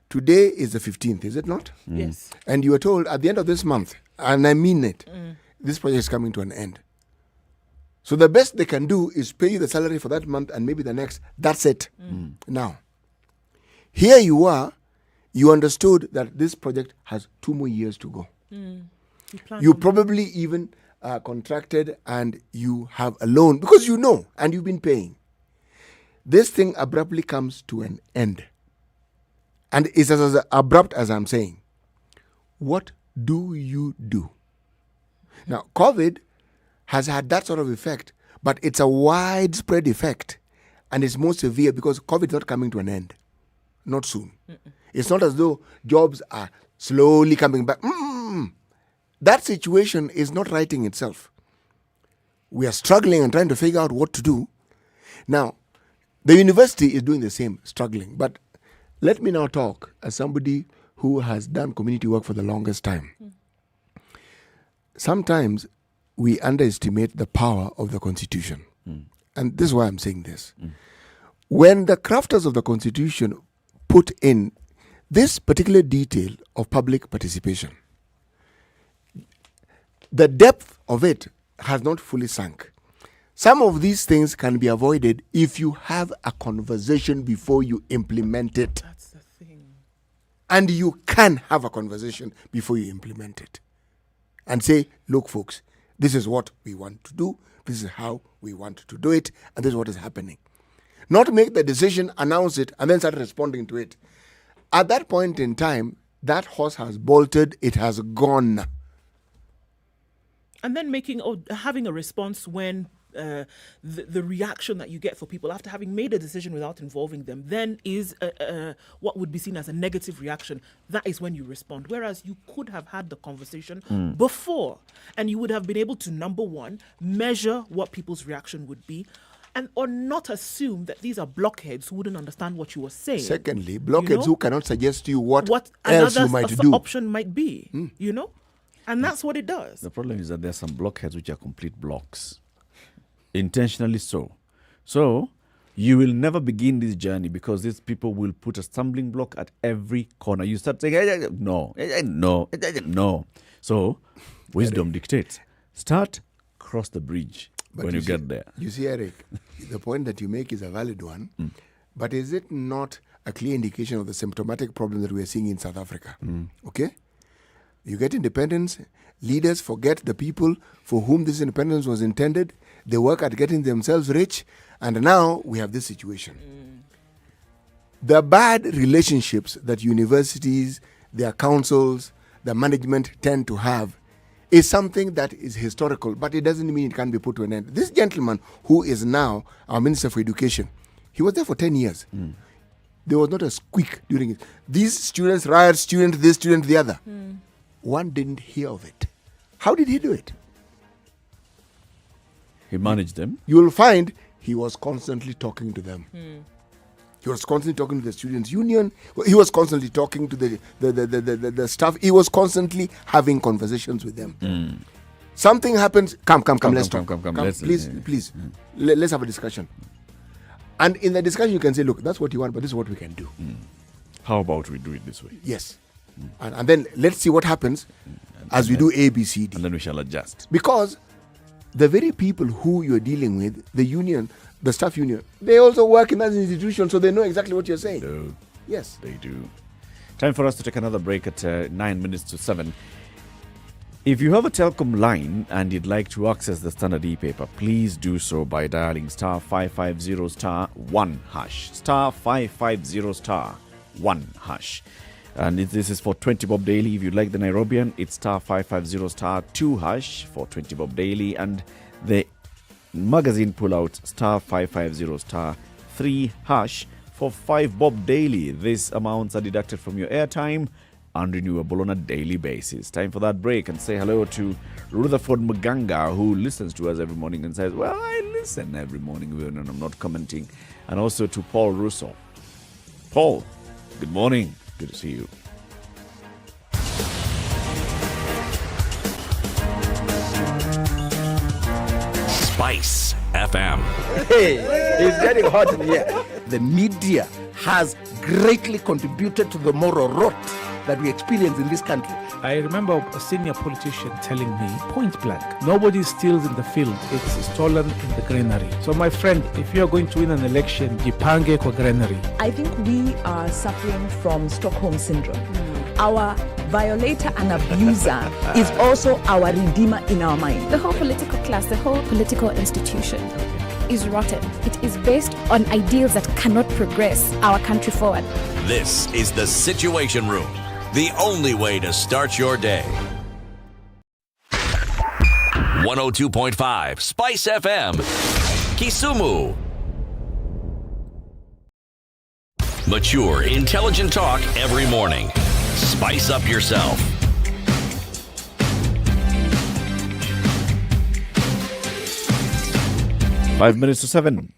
today is the 15th, is it not? Yes. And you are told at the end of this month, and I mean it, this project is coming to an end. So the best they can do is pay you the salary for that month and maybe the next. That's it. Now, here you are, you understood that this project has 2 more years to go. planned You on- probably even contracted and you have a loan because you know and you've been paying. This thing abruptly comes to an end. And it's as abrupt as I'm saying. What do you do? Now, COVID has had that sort of effect, but it's a widespread effect. And it's more severe because COVID is not coming to an end. Not soon. It's not as though jobs are slowly coming back. That situation is not righting itself. We are struggling and trying to figure out what to do. Now, the university is doing the same, struggling. But let me now talk as somebody who has done community work for the longest time. Sometimes we underestimate the power of the Constitution. And this is why I'm saying this. When the crafters of the Constitution put in this particular detail of public participation, the depth of it has not fully sunk. Some of these things can be avoided if you have a conversation before you implement it. That's the thing. And you can have a conversation before you implement it. And say, look, folks, this is what we want to do. This is how we want to do it. And this is what is happening. Not make the decision, announce it, and then start responding to it. At that point in time, that horse has bolted. It has gone. And then having a response when the reaction that you get for people after having made a decision without involving them then is what would be seen as a negative reaction. That is when you respond. Whereas you could have had the conversation before, and you would have been able to, number one, measure what people's reaction would be, or not assume that these are blockheads who wouldn't understand what you were saying. Secondly, blockheads who cannot suggest to you what else another you might do. option might be, And that's what it does. The problem is that there are some blockheads which are complete blocks. Intentionally so. So, you will never begin this journey because these people will put a stumbling block at every corner. You start saying, no. So, wisdom dictates. Start, cross the bridge when you get there. You see, Eric, the point that you make is a valid one, but is it not a clear indication of the symptomatic problem that we are seeing in South Africa? Okay? You get independence, leaders forget the people for whom this independence was intended. They work at getting themselves rich, and now we have this situation. The bad relationships that universities, their councils, the management tend to have is something that is historical, but it doesn't mean it can't be put to an end. This gentleman, who is now our Minister for Education, he was there for 10 years. There was not a squeak during it. These students riot, student this, student the other. One didn't hear of it. How did he do it? He managed them. You will find he was constantly talking to them. He was constantly talking to the students' union. He was constantly talking to the staff. He was constantly having conversations with them. Something happens. Come. Let's talk. Please. Let's have a discussion. And in the discussion, you can say, look, that's what you want, but this is what we can do. How about we do it this way? Yes. And then let's see what happens as we do A, B, C, D. And then we shall adjust. Because the very people who you're dealing with, the union, the staff union, they also work in that institution, so they know exactly what you're saying. No, yes. They do. Time for us to take another break at 9 minutes to 7. If you have a telecom line and you'd like to access the Standard e-paper, please do so by dialing star 550 star 1 hash. Star 550 star 1 hash. And this is for 20 bob daily. If you like the Nairobian, it's star 550 star 2 hash for 20 bob daily. And the magazine pullout star 550 star 3 hash for 5 bob daily. These amounts are deducted from your airtime and renewable on a daily basis. Time for that break and say hello to Rutherford Muganga, who listens to us every morning and says, well, I listen every morning when I'm not commenting. And also to Paul Russo. Paul, good morning. Good to see you. SpiceFM. Hey, it's getting hot in here. The media has greatly contributed to the moral rot that we experience in this country. I remember a senior politician telling me, point blank, nobody steals in the field, it's stolen in the granary. So my friend, if you're going to win an election, jipange kwa granary. I think we are suffering from Stockholm syndrome. Our violator and abuser is also our redeemer in our mind. The whole political class, the whole political institution is rotten. It is based on ideals that cannot progress our country forward. This is the Situation Room, the only way to start your day. 102.5 Spice FM, Kisumu. Mature, intelligent talk every morning. Spice up yourself. Five minutes to 7.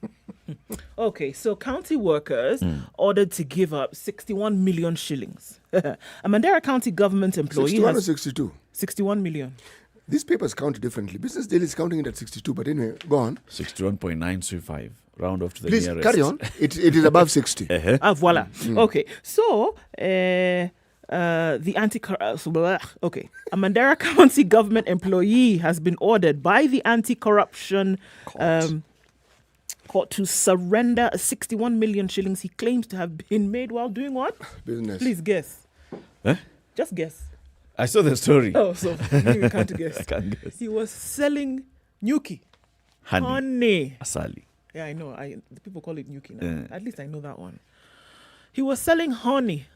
Okay, so county workers ordered to give up 61 million shillings. A Mandera County government employee 61 has or 62? 61 million. These papers count differently. Business Daily is counting it at 62, but anyway, go on. 61.925. Round off to the Please, nearest. carry on. It is above 60. Voila. Okay, so the okay, a Mandera County government employee has been ordered by the anti-corruption court to surrender 61 million shillings he claims to have been made while doing what? Business. Please guess. Huh? Just guess. I saw the story. Oh, so you can't guess. I can't guess. He was selling nyuki. Honey. Asali. Yeah, I know. The people call it nyuki now. At least I know that one. He was selling honey,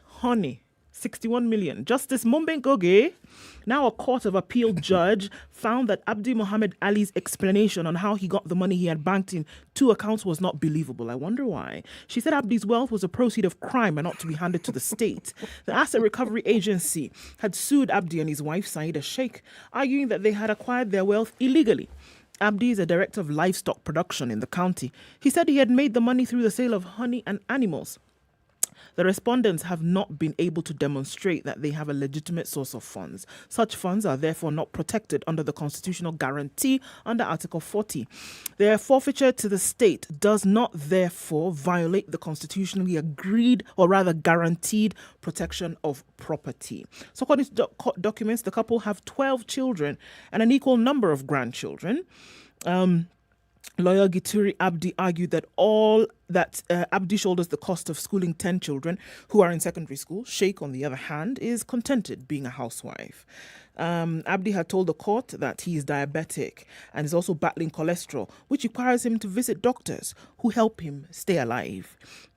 61 million. Justice Mumbengoge, now a Court of Appeal judge, found that Abdi Mohammed Ali's explanation on how he got the money he had banked in 2 accounts was not believable. I wonder why. She said Abdi's wealth was a proceed of crime and not to be handed to the state. The Asset Recovery Agency had sued Abdi and his wife, Saida Sheikh, arguing that they had acquired their wealth illegally. Abdi is a director of livestock production in the county. He said he had made the money through the sale of honey and animals. The respondents have not been able to demonstrate that they have a legitimate source of funds. Such funds are therefore not protected under the constitutional guarantee under Article 40. Their forfeiture to the state does not therefore violate the constitutionally agreed or rather guaranteed protection of property. So according to documents, the couple have 12 children and an equal number of grandchildren. Lawyer Gituri Abdi argued that Abdi shoulders the cost of schooling 10 children who are in secondary school. Sheikh, on the other hand, is contented being a housewife. Abdi had told the court that he is diabetic and is also battling cholesterol, which requires him to visit doctors who help him stay alive.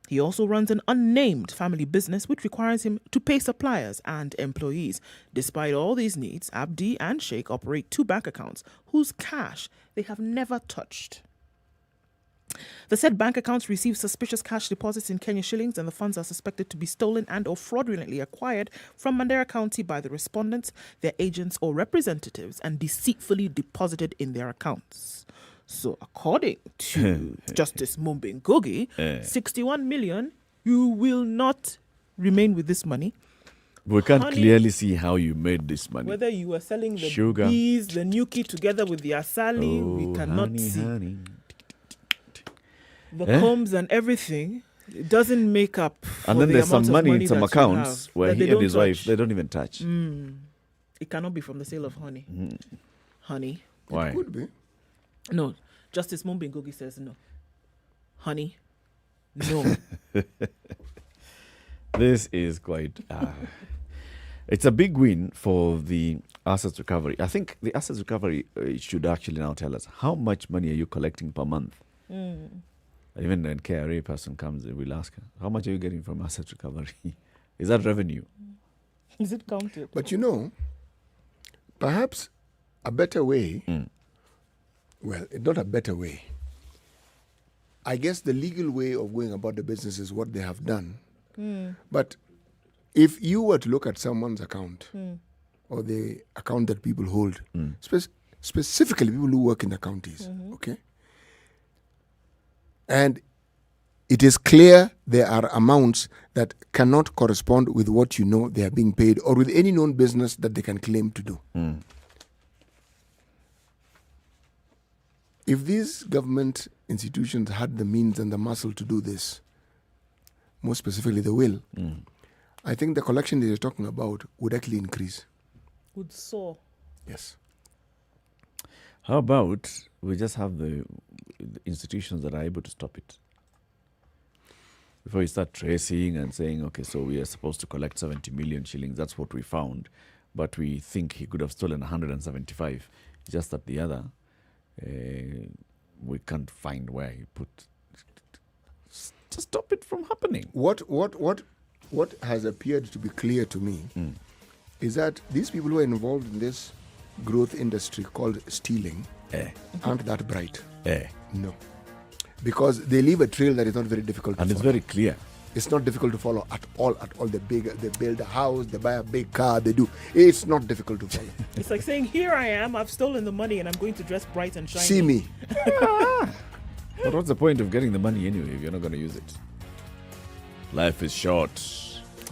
He also runs an unnamed family business which requires him to pay suppliers and employees. Despite all these needs, Abdi and Sheikh operate 2 bank accounts whose cash they have never touched. The said bank accounts receive suspicious cash deposits in Kenya shillings, and the funds are suspected to be stolen and or fraudulently acquired from Mandera County by the respondents, their agents or representatives, and deceitfully deposited in their accounts. So according to Justice Mumbengogi, 61 million, you will not remain with this money. We can't clearly see how you made this money. Whether you were selling the Sugar. bees, the Nyuki together with the asali, we cannot see. Honey. The combs and everything, it doesn't make up for And then the there's some amount of money in some that you accounts have where that he they and don't his wife, touch. they don't even touch. It cannot be from the sale of honey. Honey. Why? Could be. No. Justice Mumbengogi says no. Honey. No. This is quite... it's a big win for the assets recovery. I think the assets recovery should actually now tell us how much money are you collecting per month? Even when KRA person comes, we'll ask her, how much are you getting from asset recovery? Is that revenue? Is it counted? But you know, perhaps a better way, well, not a better way. I guess the legal way of going about the business is what they have done. But if you were to look at someone's account or the account that people hold, specifically people who work in the counties, okay? And it is clear there are amounts that cannot correspond with what you know they are being paid or with any known business that they can claim to do. If these government institutions had the means and the muscle to do this, more specifically the will, I think the collection that you're talking about would actually increase. Would soar. Yes. How about we just have the institutions that are able to stop it? Before you start tracing and saying, okay, so we are supposed to collect 70 million shillings, that's what we found, but we think he could have stolen 175. Just that the other, we can't find where he put. Just stop it from happening. What has appeared to be clear to me is that these people who are involved in this growth industry called stealing aren't that bright. No. Because they leave a trail that is not very difficult to follow. And it's very clear. It's not difficult to follow at all. They build a house, they buy a big car, they do. It's not difficult to follow. It's like saying, here I am, I've stolen the money and I'm going to dress bright and shiny. See me. But what's the point of getting the money anyway if you're not going to use it? Life is short.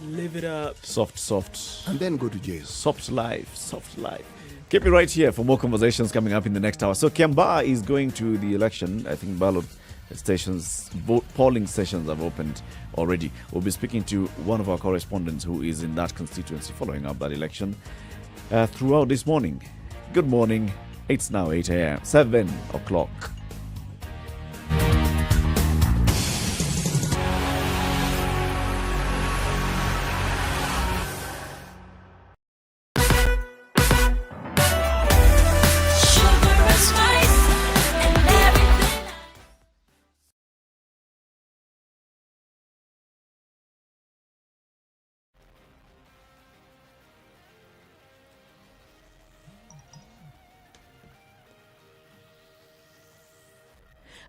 Live it up. Soft. And then go to jail. Soft life. Keep it right here for more conversations coming up in the next hour. So Kiambaa is going to the election. I think ballot stations, polling sessions have opened already. We'll be speaking to one of our correspondents who is in that constituency following up that election throughout this morning. Good morning. It's now 8 a.m. 7 o'clock.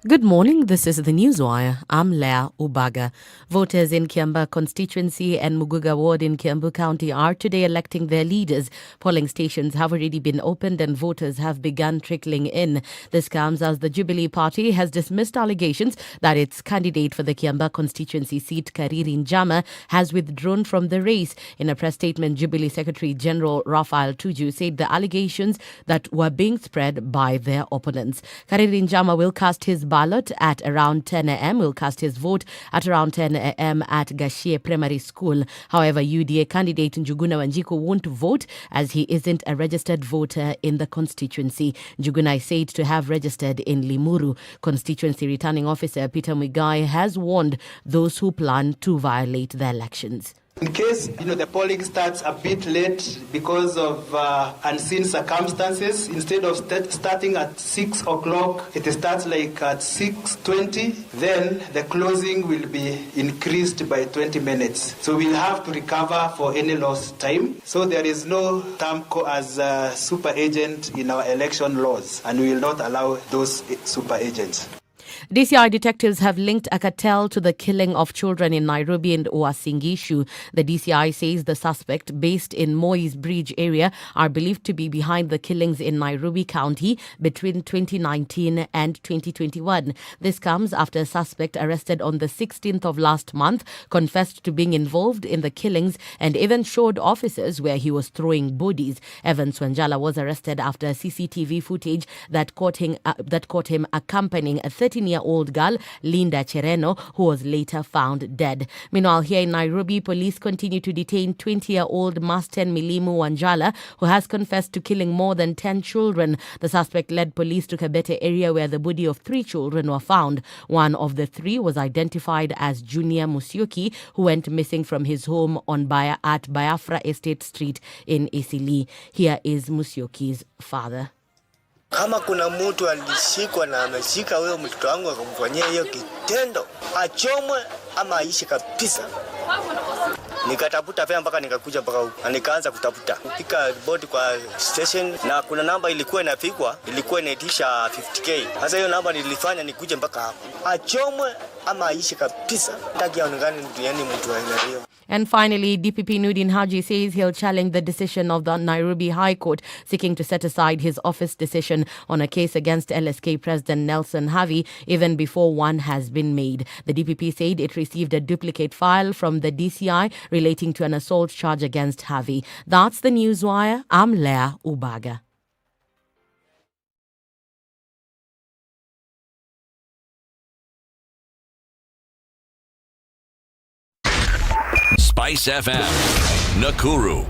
Good morning, this is the Newswire. I'm Leah Ubaga. Voters in Kiamba constituency and Muguga ward in Kiambu County are today electing their leaders. Polling stations have already been opened and voters have begun trickling in. This comes as the Jubilee Party has dismissed allegations that its candidate for the Kiamba constituency seat, Kariri Njama, has withdrawn from the race. In a press statement, Jubilee Secretary General Raphael Tuju said the allegations that were being spread by their opponents. Kariri Njama will cast his ballot at around 10 a.m. will cast his vote at around 10 a.m. at Gashie Primary School. However, UDA candidate Njuguna Wanjiku won't vote as he isn't a registered voter in the constituency. Njuguna is said to have registered in Limuru. Constituency returning officer Peter Mwigai has warned those who plan to violate the elections. In case, the polling starts a bit late because of unseen circumstances, instead of starting at 6 o'clock, it starts like at 6:20, then the closing will be increased by 20 minutes. So we'll have to recover for any lost time. So there is no term as a super agent in our election laws, and we will not allow those super agents. DCI detectives have linked a cartel to the killing of children in Nairobi and Uasin-Gishu. The DCI says the suspect, based in Moi's Bridge area, are believed to be behind the killings in Nairobi County between 2019 and 2021. This comes after a suspect arrested on the 16th of last month confessed to being involved in the killings and even showed officers where he was throwing bodies. Evans Wanjala was arrested after CCTV footage that caught him accompanying a 13-year-old girl, Linda Chereno, who was later found dead. Meanwhile, here in Nairobi, police continue to detain 20-year-old Masten Milimu Wanjala, who has confessed to killing more than 10 children. The suspect led police to Kabete area where the body of 3 children were found. One of the 3 was identified as Junior Musyoki, who went missing from his home at Biafra Estate Street in Isili. Here is Musyoki's father. Kama kuna mtu alishikwa na ameshika huyo mtoto wangu akamfanyia hiyo kitendo, achomwe ama aishi kabisa. Nikatafuta pia mpaka nikakuja mpaka huko. Nikaanza kutafuta. Kupika report kwa station na kuna namba ilikuwa inapigwa, ilikuwa inaitisha 50k. Sasa hiyo namba nilifanya nikuje mpaka hapo. Achomwe ama aishi kabisa. Taki aonekane mtu yani mtu aina hiyo. And finally, DPP Nudin Haji says he'll challenge the decision of the Nairobi High Court seeking to set aside his office decision on a case against LSK President Nelson Havi even before one has been made. The DPP said it received a duplicate file from the DCI relating to an assault charge against Havi. That's the Newswire. I'm Leah Ubaga. SpiceFM, Nakuru.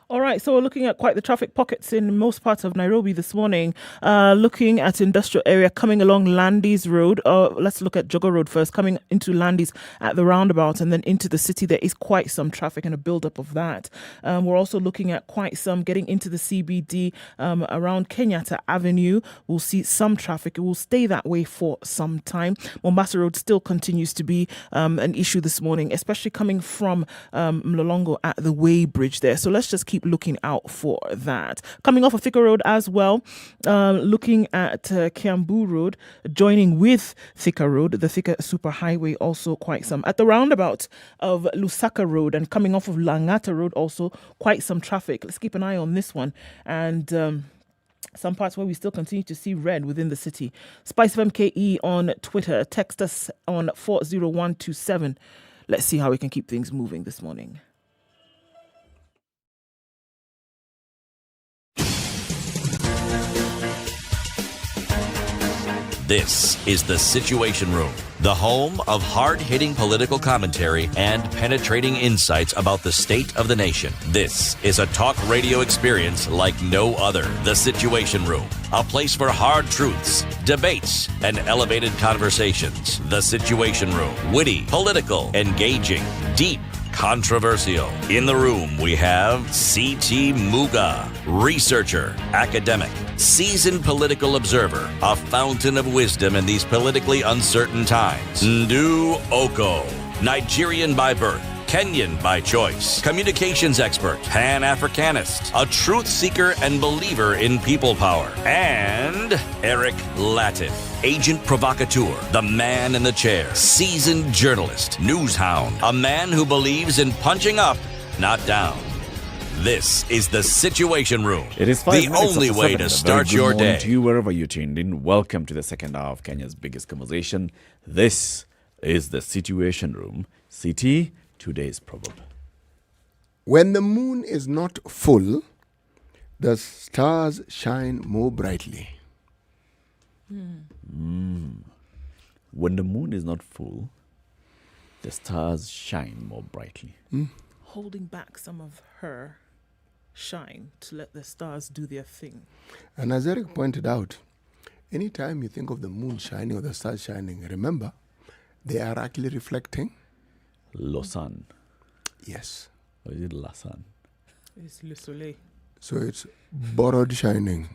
All right, so we're looking at quite the traffic pockets in most parts of Nairobi this morning. Looking at industrial area coming along Landis Road. Let's look at Jogger Road first. Coming into Landis at the roundabout and then into the city, there is quite some traffic and a build-up of that. We're also looking at quite some getting into the CBD around Kenyatta Avenue. We'll see some traffic. It will stay that way for some time. Mombasa Road still continues to be an issue this morning, especially coming from Mlolongo at the Way Bridge there. So let's just keep looking out for that. Coming off of Thika Road as well, looking at Kiambu Road, joining with Thika Road, the Thika Superhighway also quite some. At the roundabout of Lusaka Road and coming off of Langata Road also quite some traffic. Let's keep an eye on this one. And some parts where we still continue to see red within the city. SpiceFM KE on Twitter. Text us on 40127. Let's see how we can keep things moving this morning. This is The Situation Room, the home of hard-hitting political commentary and penetrating insights about the state of the nation. This is a talk radio experience like no other. The Situation Room, a place for hard truths, debates, and elevated conversations. The Situation Room, witty, political, engaging, deep, controversial. In the room, we have C.T. Muga, researcher, academic, seasoned political observer, a fountain of wisdom in these politically uncertain times. Ndu Oko, Nigerian by birth, Kenyan by choice, communications expert, Pan-Africanist, a truth seeker and believer in people power, and Eric Latif, agent provocateur, the man in the chair, seasoned journalist, news hound, a man who believes in punching up, not down. This is the Situation Room. It is the only way to start your day. To you, wherever you tuned in, welcome to the second hour of Kenya's biggest conversation. This is the Situation Room. CT, today's proverb. When the moon is not full, the stars shine more brightly. When the moon is not full, the stars shine more brightly. Holding back some of her shine to let the stars do their thing. And as Eric pointed out, anytime you think of the moon shining or the stars shining, remember, they are actually reflecting Lausanne. Yes. Or is it Lausanne? It's Le Soleil. So it's borrowed shining.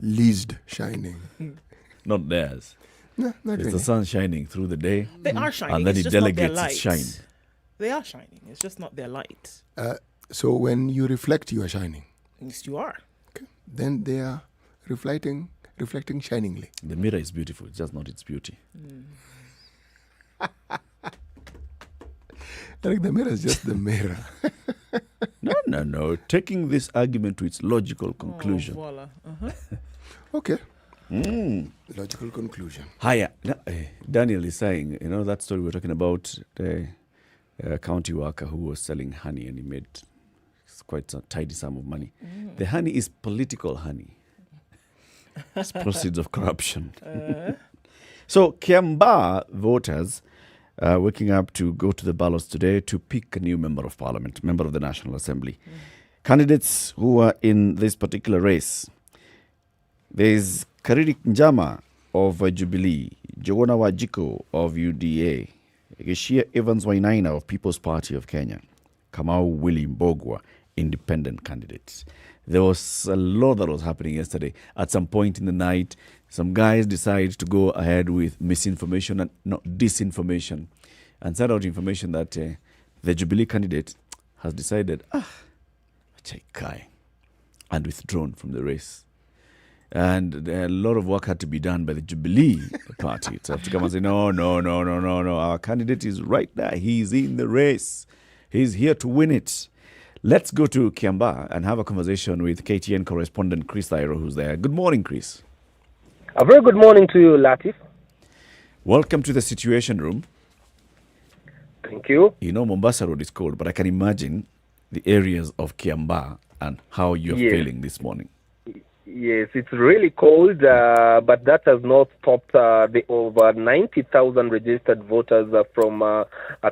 Leased shining. Not theirs. No, not it's really. the sun shining through the day. They are shining. And then it's it just not their delegates its light. shine. They are shining. It's just not their light. So when you reflect, you are shining. Yes, you are. Okay. Then they are reflecting shiningly. The mirror is beautiful, it's just not its beauty. Eric, the mirror is just the mirror. No. Taking this argument to its logical conclusion. Voila. Okay. Logical conclusion. Hiya. Daniel is saying, that story we were talking about, the county worker who was selling honey and he made quite a tidy sum of money. The honey is political honey. It's proceeds of corruption. So Kiambaa voters waking up to go to the ballots today to pick a new member of parliament, member of the National Assembly. Candidates who are in this particular race. There's Kariri Njama of Jubilee, Jogona Wajiko of UDA, Geshia Evans Wainaina of People's Party of Kenya, Kamau Willie Mbogwa, independent candidates. There was a lot that was happening yesterday. At some point in the night, some guys decided to go ahead with misinformation and not disinformation and send out information that the Jubilee candidate has decided, Chaikai, and withdrawn from the race. And a lot of work had to be done by the Jubilee party to have to come and say, no, our candidate is right there. He's in the race. He's here to win it. Let's go to Kiambaa and have a conversation with KTN correspondent Chris Thairo, who's there. Good morning, Chris. A very good morning to you, Latif. Welcome to the Situation Room. Thank you. Mombasa Road is cold, but I can imagine the areas of Kiambaa and how you're feeling this morning. Yes, it's really cold, but that has not stopped the over 90,000 registered voters from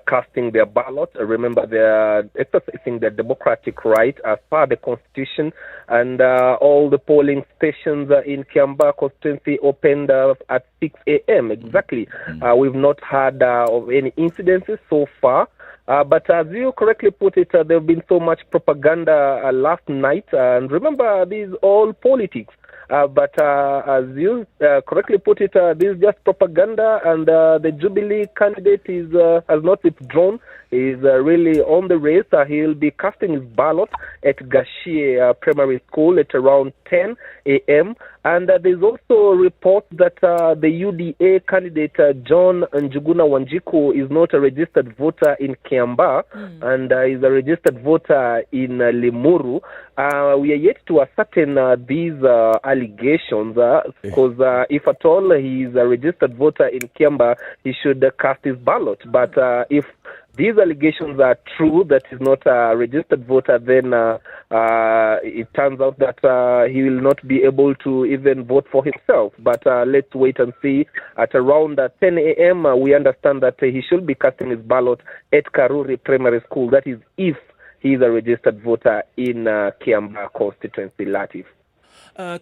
casting their ballot. Remember, they're exercising their democratic right as per the Constitution, and all the polling stations in Kiambaa constituency opened at 6 a.m. exactly. We've not had of any incidences so far. But as you correctly put it, there have been so much propaganda last night. And remember, these all politics. But as you correctly put it, this is just propaganda. And the Jubilee candidate has not withdrawn. He's really on the race. He'll be casting his ballot at Gashie Primary School at around 10 a.m. And there's also reports that the UDA candidate, John Njuguna Wanjiku, is not a registered voter in Kiambaa and is a registered voter in Limuru. We are yet to ascertain these allegations because if at all he is a registered voter in Kiambaa, he should cast his ballot. But if these allegations are true, that he's not a registered voter, then it turns out that he will not be able to even vote for himself. But let's wait and see. At around 10 a.m., we understand that he should be casting his ballot at Karuri Primary School. That is if he is a registered voter in Kiambaa constituency, Latif.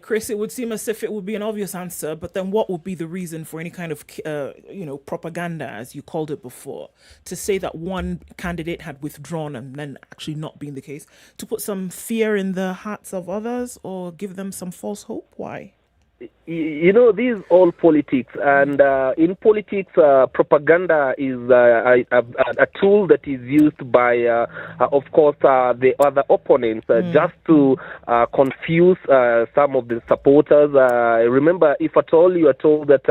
Chris, it would seem as if it would be an obvious answer, but then what would be the reason for any kind of, propaganda, as you called it before, to say that one candidate had withdrawn and then actually not being the case, to put some fear in the hearts of others or give them some false hope? Why? This is all politics, and in politics, propaganda is a tool that is used by, of course, the other opponents, just to confuse some of the supporters. Remember, if at all you are told that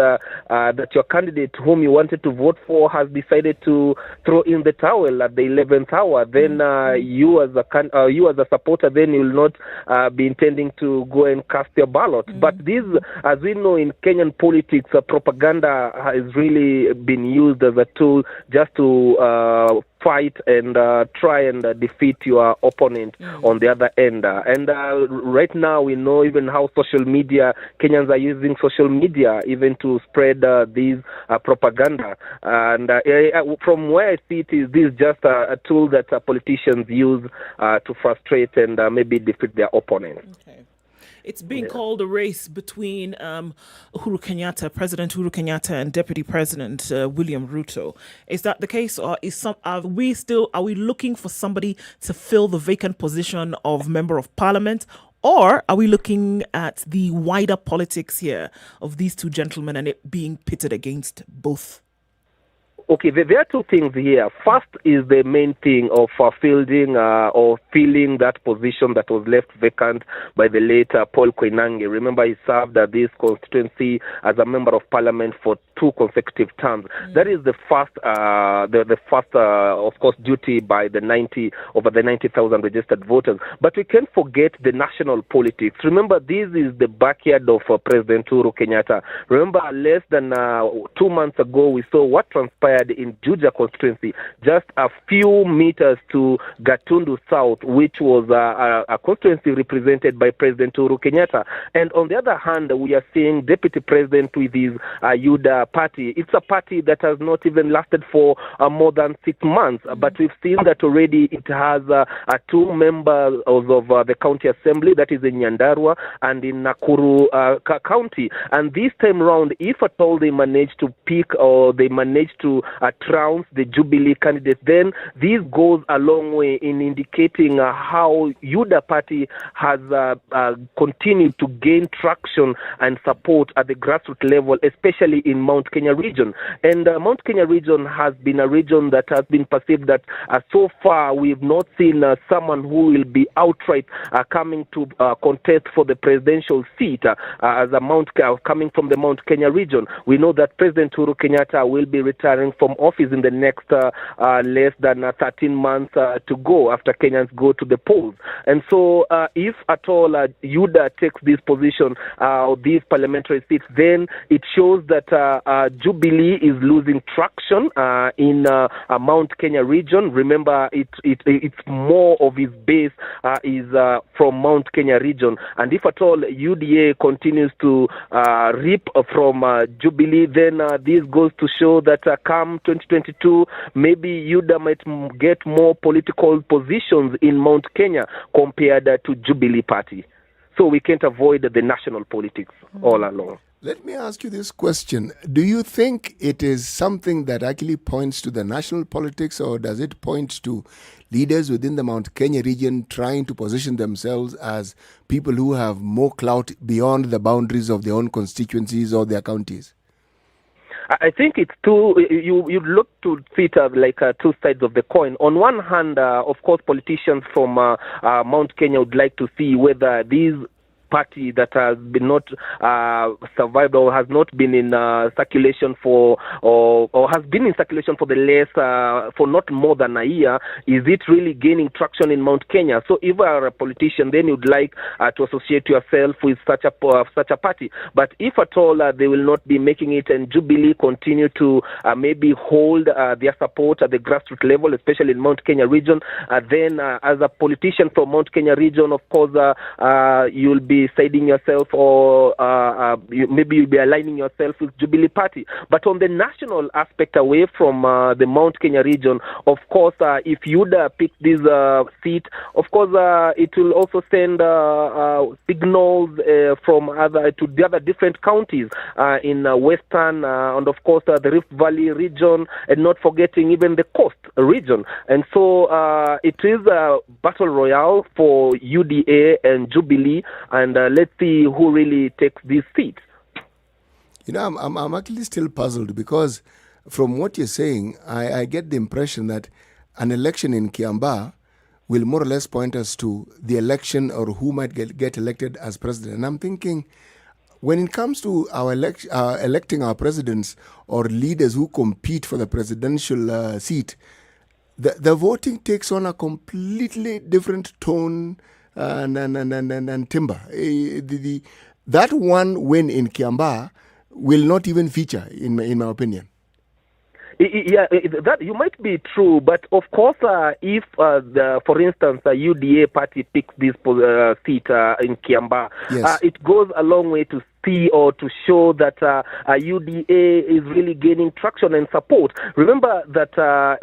that your candidate whom you wanted to vote for has decided to throw in the towel at the 11th hour, then you as a supporter, then you will not be intending to go and cast your ballot. But this, as we know in Kenyan politics, propaganda has really been used as a tool just to fight and try and defeat your opponent on the other end. And right now we know even how social media, Kenyans are using social media even to spread these propaganda. And from where I see it, this is just a tool that politicians use to frustrate and maybe defeat their opponents. Okay. It's being called a race between President Uhuru Kenyatta, and Deputy President William Ruto. Is that the case, or are we looking for somebody to fill the vacant position of Member of Parliament, or are we looking at the wider politics here of these two gentlemen and it being pitted against both? Okay, there are two things here. First is the main thing of filling that position that was left vacant by the late Paul Koinange. Remember, he served this constituency as a member of parliament for 2 consecutive terms. That is the first, of course, duty by the 90,000 registered voters. But we can't forget the national politics. Remember, this is the backyard of President Uhuru Kenyatta. Remember, less than 2 months ago, we saw what transpired in Juja constituency, just a few meters to Gatundu South, which was a constituency represented by President Uhuru Kenyatta. And on the other hand, we are seeing Deputy President with his UDA party. It's a party that has not even lasted for more than 6 months, but we've seen that already it has 2 members of the county assembly, that is in Nyandarua and in Nakuru county. And this time around, if at all they manage to pick or they manage to trounce the Jubilee candidate, then this goes a long way in indicating how UDA party has continued to gain traction and support at the grassroots level, especially in Mount Kenya region. And Mount Kenya region has been a region that has been perceived that so far we've not seen someone who will be outright coming to contest for the presidential seat as coming from the Mount Kenya region. We know that President Uhuru Kenyatta will be retiring from office in the next less than 13 months to go after Kenyans go to the polls. And so if at all UDA takes this position, these parliamentary seats, then it shows that Jubilee is losing traction in Mount Kenya region. Remember, it's more of its base is from Mount Kenya region. And if at all UDA continues to reap from Jubilee, then this goes to show that come 2022, maybe UDA might get more political positions in Mount Kenya compared to Jubilee Party. So we can't avoid the national politics all along. Let me ask you this question. Do you think it is something that actually points to the national politics, or does it point to leaders within the Mount Kenya region trying to position themselves as people who have more clout beyond the boundaries of their own constituencies or their counties? I think it's you look to see it like 2 sides of the coin. On one hand, of course, politicians from Mount Kenya would like to see whether these party that has been not survived or has not been in circulation for or has been in circulation for the less for not more than a year, is it really gaining traction in Mount Kenya? So if you are a politician, then you'd like to associate yourself with such a party. But if at all they will not be making it, and Jubilee continue to maybe hold their support at the grassroots level, especially in Mount Kenya region, then as a politician from Mount Kenya region, of course, you'll be siding yourself, or maybe you'll be aligning yourself with Jubilee Party. But on the national aspect, away from the Mount Kenya region, of course, if UDA pick this seat, of course, it will also send signals from the other different counties in Western and of course the Rift Valley region, and not forgetting even the Coast region. And so it is a battle royale for UDA and Jubilee, and let's see who really takes these seats. I'm actually still puzzled because from what you're saying, I get the impression that an election in Kiambaa will more or less point us to the election or who might get elected as president. And I'm thinking, when it comes to our electing our presidents or leaders who compete for the presidential seat, the voting takes on a completely different tone and timbre. That one win in Kiambaa will not even feature, in my opinion. Yeah, that you might be true, but of course, if, for instance, the UDA party picks this seat in Kiambaa, Yes. it goes a long way to see or to show that UDA is really gaining traction and support. Remember that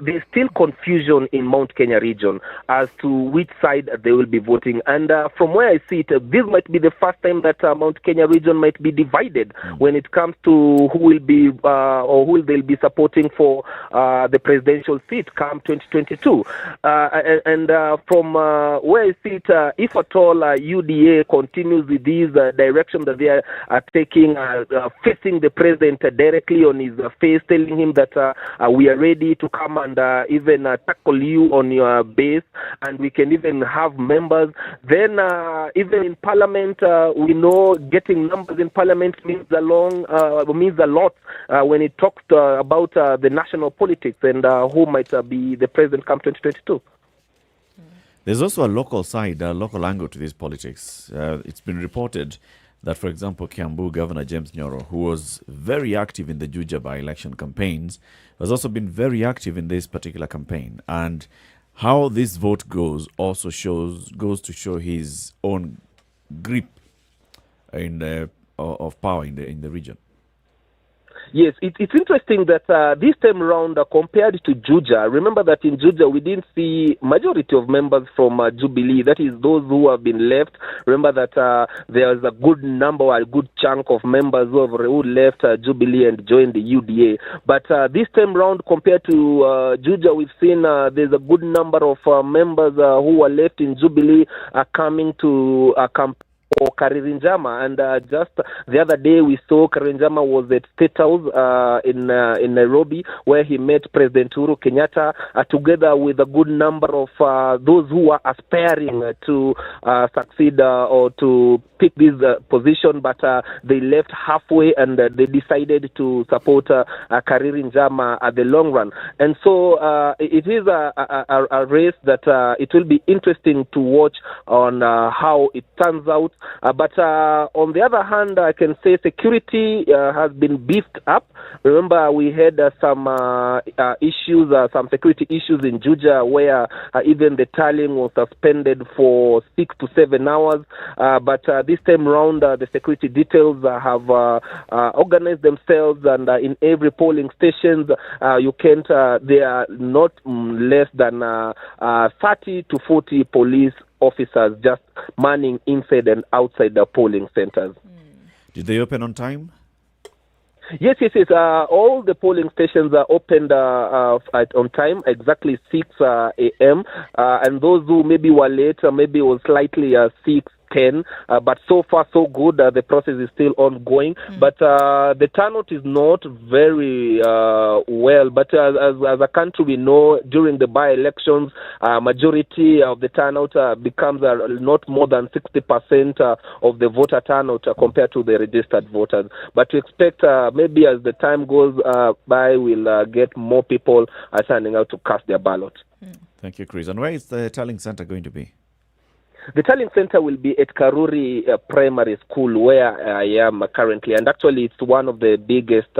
there's still confusion in Mount Kenya region as to which side they will be voting. And from where I see it, this might be the first time that Mount Kenya region might be divided when it comes to who will be or who they'll be supporting for the presidential seat come 2022. And from where I see it, if at all UDA continues with this direction that they are taking, facing the president directly on his face, telling him that we are ready to come and even tackle you on your base, and we can even have members. Then even in parliament, we know getting numbers in parliament means a lot when it talks about the national politics and who might be the president come 2022. There's also a local side, a local angle to this politics. It's been reported that, for example, Kiambu Governor James Nyoro, who was very active in the Juja by-election campaigns, has also been very active in this particular campaign. And how this vote goes also goes to show his own grip of power in the region. Yes, it's interesting that this time around, compared to Juja, remember that in Juja we didn't see majority of members from Jubilee, that is those who have been left. Remember that there's a good number, a good chunk of members who left Jubilee and joined the UDA. But this time around, compared to Juja, we've seen there's a good number of members who are left in Jubilee coming to campaign for Karirinjama, and just the other day we saw Karirinjama was at State House in Nairobi, where he met President Uhuru Kenyatta together with a good number of those who are aspiring to succeed or to pick this position, but they left halfway and they decided to support Karirinjama at the long run. And so it is a race that it will be interesting to watch on how it turns out. But on the other hand, I can say security has been beefed up. Remember, we had some issues, some security issues in Juja, where even the tallying was suspended for 6 to 7 hours. But this time around, the security details have organized themselves, and in every polling stations, you can't. There are not less than 30 to 40 police officers just manning inside and outside the polling centers. Did they open on time? Yes. All the polling stations are opened on time, exactly 6 a.m. And those who maybe were late, maybe it was slightly 6:10, but so far so good. The process is still ongoing, but the turnout is not very well. But as a country, we know during the by-elections, majority of the turnout becomes not more than 60% of the voter turnout compared to the registered voters. But we expect maybe as the time goes by, we'll get more people turning out to cast their ballot. Thank you, Chris. And where is the tallying center going to be? The tallying center will be at Karuri Primary School, where I am currently. And actually, it's one of the biggest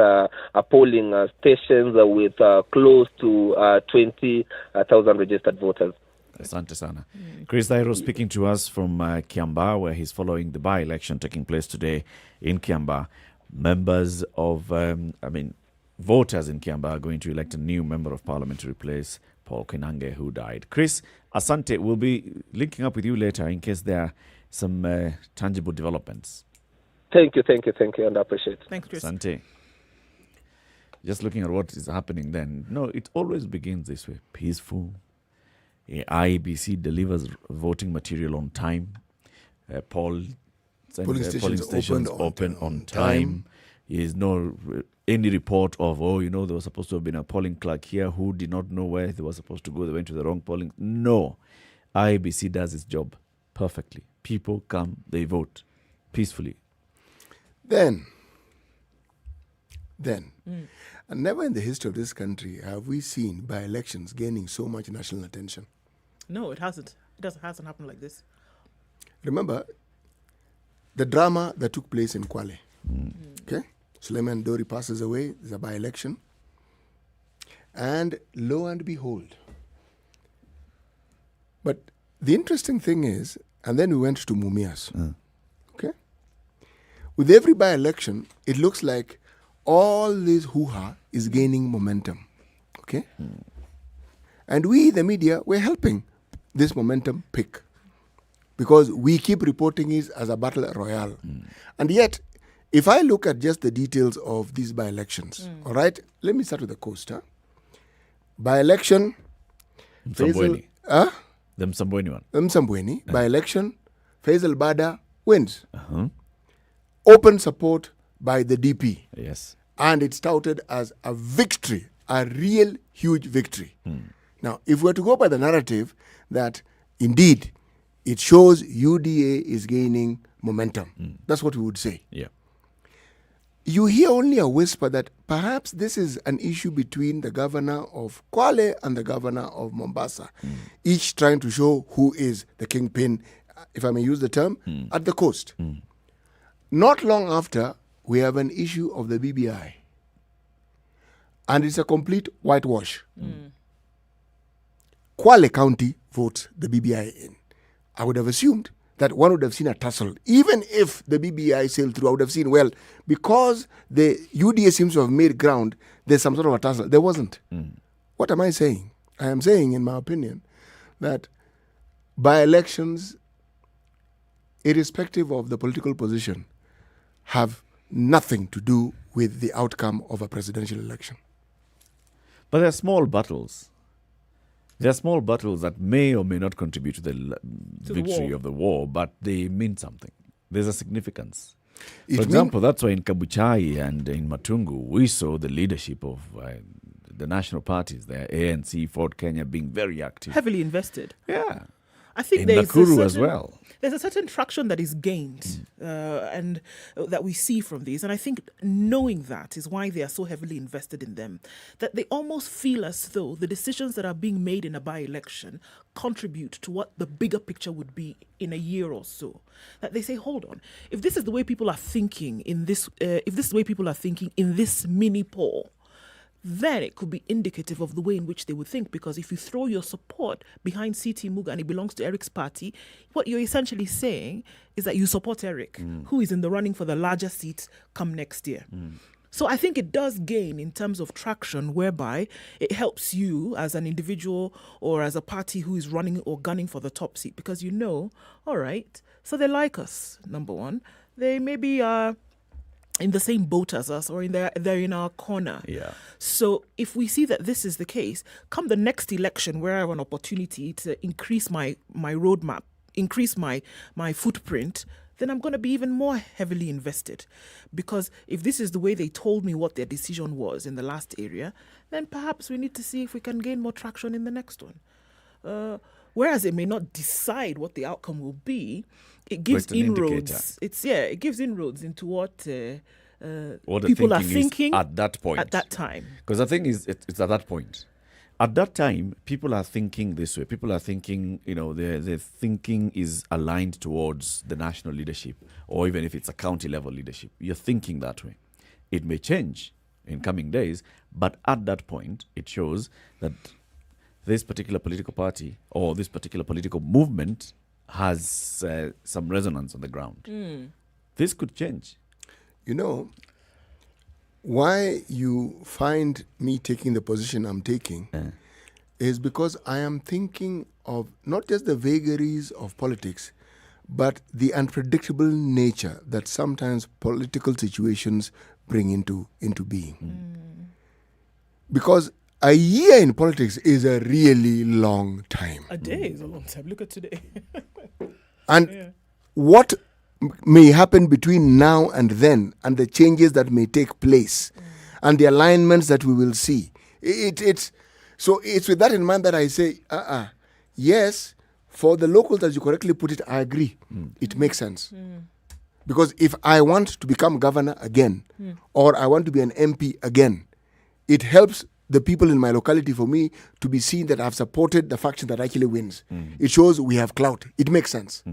polling stations with close to 20,000 registered voters. Asante sana. Chris Dairo speaking to us from Kiambaa, where he's following the by-election taking place today in Kiambaa. Members of, voters in Kiambaa are going to elect a new member of parliament to replace Paul Kinange, who died. Chris, asante. We'll be linking up with you later in case there are some tangible developments. Thank you, and I appreciate it. Thanks, Chris. Asante. Just looking at what is happening then. No, it always begins this way. Peaceful. IEBC delivers voting material on time. Polling stations open on time. is no any report of, there was supposed to have been a polling clerk here who did not know where they were supposed to go. They went to the wrong polling. No. IEBC does its job perfectly. People come, they vote peacefully. Then, and never in the history of this country have we seen by-elections gaining so much national attention. No, it hasn't. Hasn't happened like this. Remember the drama that took place in Kwale. Okay? Suleiman Dori passes away, there's a by-election. And lo and behold. But the interesting thing is, and then we went to Mumias. Okay? With every by-election, it looks like all this hoo-ha is gaining momentum. Okay? And we, the media, we're helping this momentum pick. Because we keep reporting it as a battle royale. And yet, if I look at just the details of these by-elections, all right, let me start with the coast. By-election, Msambweni. The Msambweni one. Msambweni, by-election, Faisal Bada wins. Open support by the DP. Yes. And it's touted as a victory, a real huge victory. Now, if we're to go by the narrative that indeed it shows UDA is gaining momentum, that's what we would say. Yeah. You hear only a whisper that perhaps this is an issue between the governor of Kwale and the governor of Mombasa, each trying to show who is the kingpin, if I may use the term, at the coast. Not long after, we have an issue of the BBI. And it's a complete whitewash. Kwale County votes the BBI in. I would have assumed that one would have seen a tussle. Even if the BBI sailed through, I would have seen, well, because the UDA seems to have made ground, there's some sort of a tussle. There wasn't. What am I saying? I am saying, in my opinion, that by-elections, irrespective of the political position, have nothing to do with the outcome of a presidential election. But there are small battles. There are small battles that may or may not contribute to the victory of the war, but they mean something. There's a significance. For example, that's why in Kabuchai and in Matungu, we saw the leadership of the national parties there, ANC, Ford Kenya, being very active. Heavily invested. Yeah. I think in there's Nakuru as well. There's a certain traction that is gained and that we see from these. And I think knowing that is why they are so heavily invested in them, that they almost feel as though the decisions that are being made in a by-election contribute to what the bigger picture would be in a year or so. That they say, hold on, if this is the way people are thinking in this, in this mini poll, then it could be indicative of the way in which they would think. Because if you throw your support behind CT Muga and it belongs to Eric's party, what you're essentially saying is that you support Eric, who is in the running for the larger seats come next year. So I think it does gain in terms of traction, whereby it helps you as an individual or as a party who is running or gunning for the top seat, because you know, all right, so they like us, number one. They maybe are in the same boat as us, or they're in our corner. Yeah. So if we see that this is the case, come the next election where I have an opportunity to increase my roadmap, increase my footprint, then I'm going to be even more heavily invested. Because if this is the way they told me what their decision was in the last area, then perhaps we need to see if we can gain more traction in the next one. Whereas it may not decide what the outcome will be, it gives inroads. It gives inroads into what people are thinking at that point. At that time. Because the thing is, it's at that point. At that time, people are thinking this way. People are thinking, their thinking is aligned towards the national leadership, or even if it's a county level leadership. You're thinking that way. It may change in coming days, but at that point, it shows that this particular political party or this particular political movement has some resonance on the ground. This could change. Why you find me taking the position I'm taking is because I am thinking of not just the vagaries of politics, but the unpredictable nature that sometimes political situations bring into being. Because a year in politics is a really long time. A day is a long time. Look at today. And what may happen between now and then, and the changes that may take place, and the alignments that we will see. So it's with that in mind that I say, yes, for the locals, as you correctly put it, I agree. It makes sense. Because if I want to become governor again, or I want to be an MP again, it helps the people in my locality for me to be seen that I've supported the faction that actually wins. It shows we have clout. It makes sense.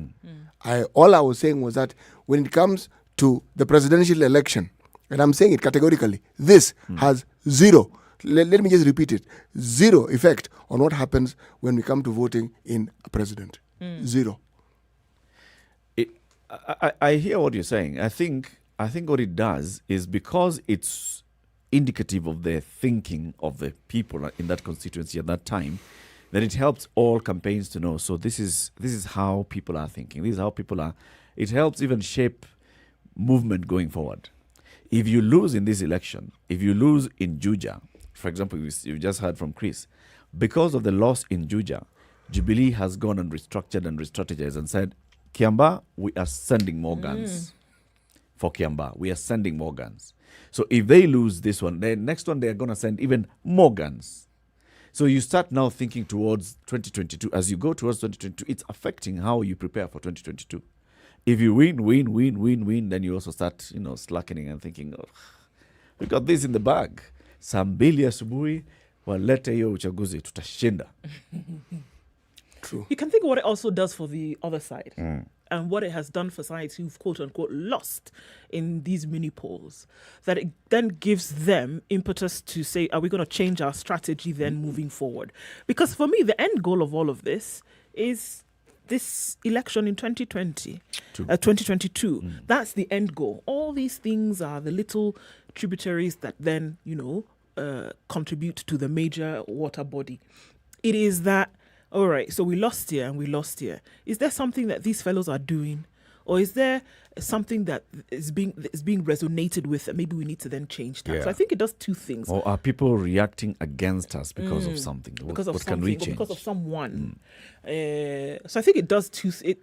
All I was saying was that when it comes to the presidential election, and I'm saying it categorically, this has zero, let me just repeat it, zero effect on what happens when we come to voting in a president. Zero. I hear what you're saying. I think what it does is, because it's indicative of the thinking of the people in that constituency at that time, then it helps all campaigns to know. So this is how people are thinking. This is how people are. It helps even shape movement going forward. If you lose in this election, if you lose in Juja, for example, you just heard from Chris, because of the loss in Juja, Jubilee has gone and restructured and re-strategized and said, Kiamba, we are sending more guns. For Kiamba, we are sending more guns. So if they lose this one, then next one they are going to send even more guns. So you start now thinking towards 2022. As you go towards 2022, it's affecting how you prepare for 2022. If you win, then you also start, slackening and thinking, oh, we got this in the bag. Saa mbili asubuhi walete hiyo uchaguzi, tutashinda. True. You can think of what it also does for the other side, and what it has done for sides who've quote unquote lost in these mini polls. That it then gives them impetus to say, are we going to change our strategy then moving forward? Because for me, the end goal of all of this is this election in 2022. That's the end goal. All these things are the little tributaries that then, contribute to the major water body. It is that, all right, so we lost here and we lost here. Is there something that these fellows are doing? Or is there something that is being resonated with that maybe we need to then change that? Yeah. So I think it does two things. Or are people reacting against us because of something? Because what of can something, we or change? because of someone. So I think it does it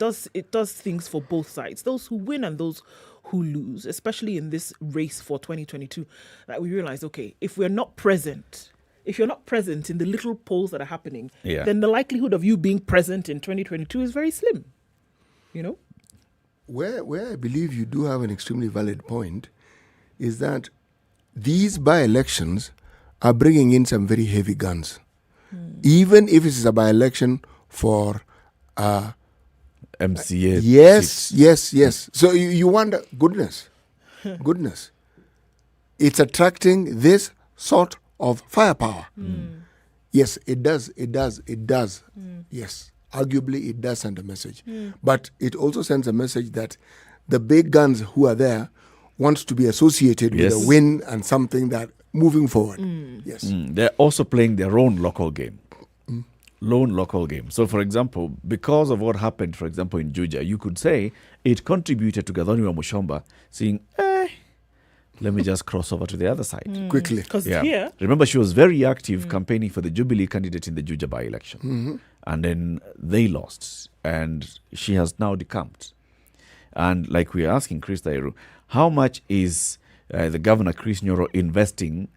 does things for both sides, those who win and those who lose, especially in this race for 2022. That we realize, okay, if you're not present in the little polls that are happening, then the likelihood of you being present in 2022 is very slim. Where I believe you do have an extremely valid point is that these by-elections are bringing in some very heavy guns. Even if it is a by-election for MCA. Yes. So you wonder, goodness. It's attracting this sort of firepower. Yes, it does. Yes, arguably it does send a message. But it also sends a message that the big guns who are there want to be associated with a win and something that moving forward. Yes. They're also playing their own local game. Lone local game. So, for example, because of what happened, for example, in Juja, you could say it contributed to Gathoni Mushomba saying, let me just cross over to the other side. Quickly. Because here... Remember, she was very active campaigning for the Jubilee candidate in the Juja by-election. And then they lost. And she has now decamped. And like we're asking Chris Tairu, how much is the governor, Chris Nyoro, investing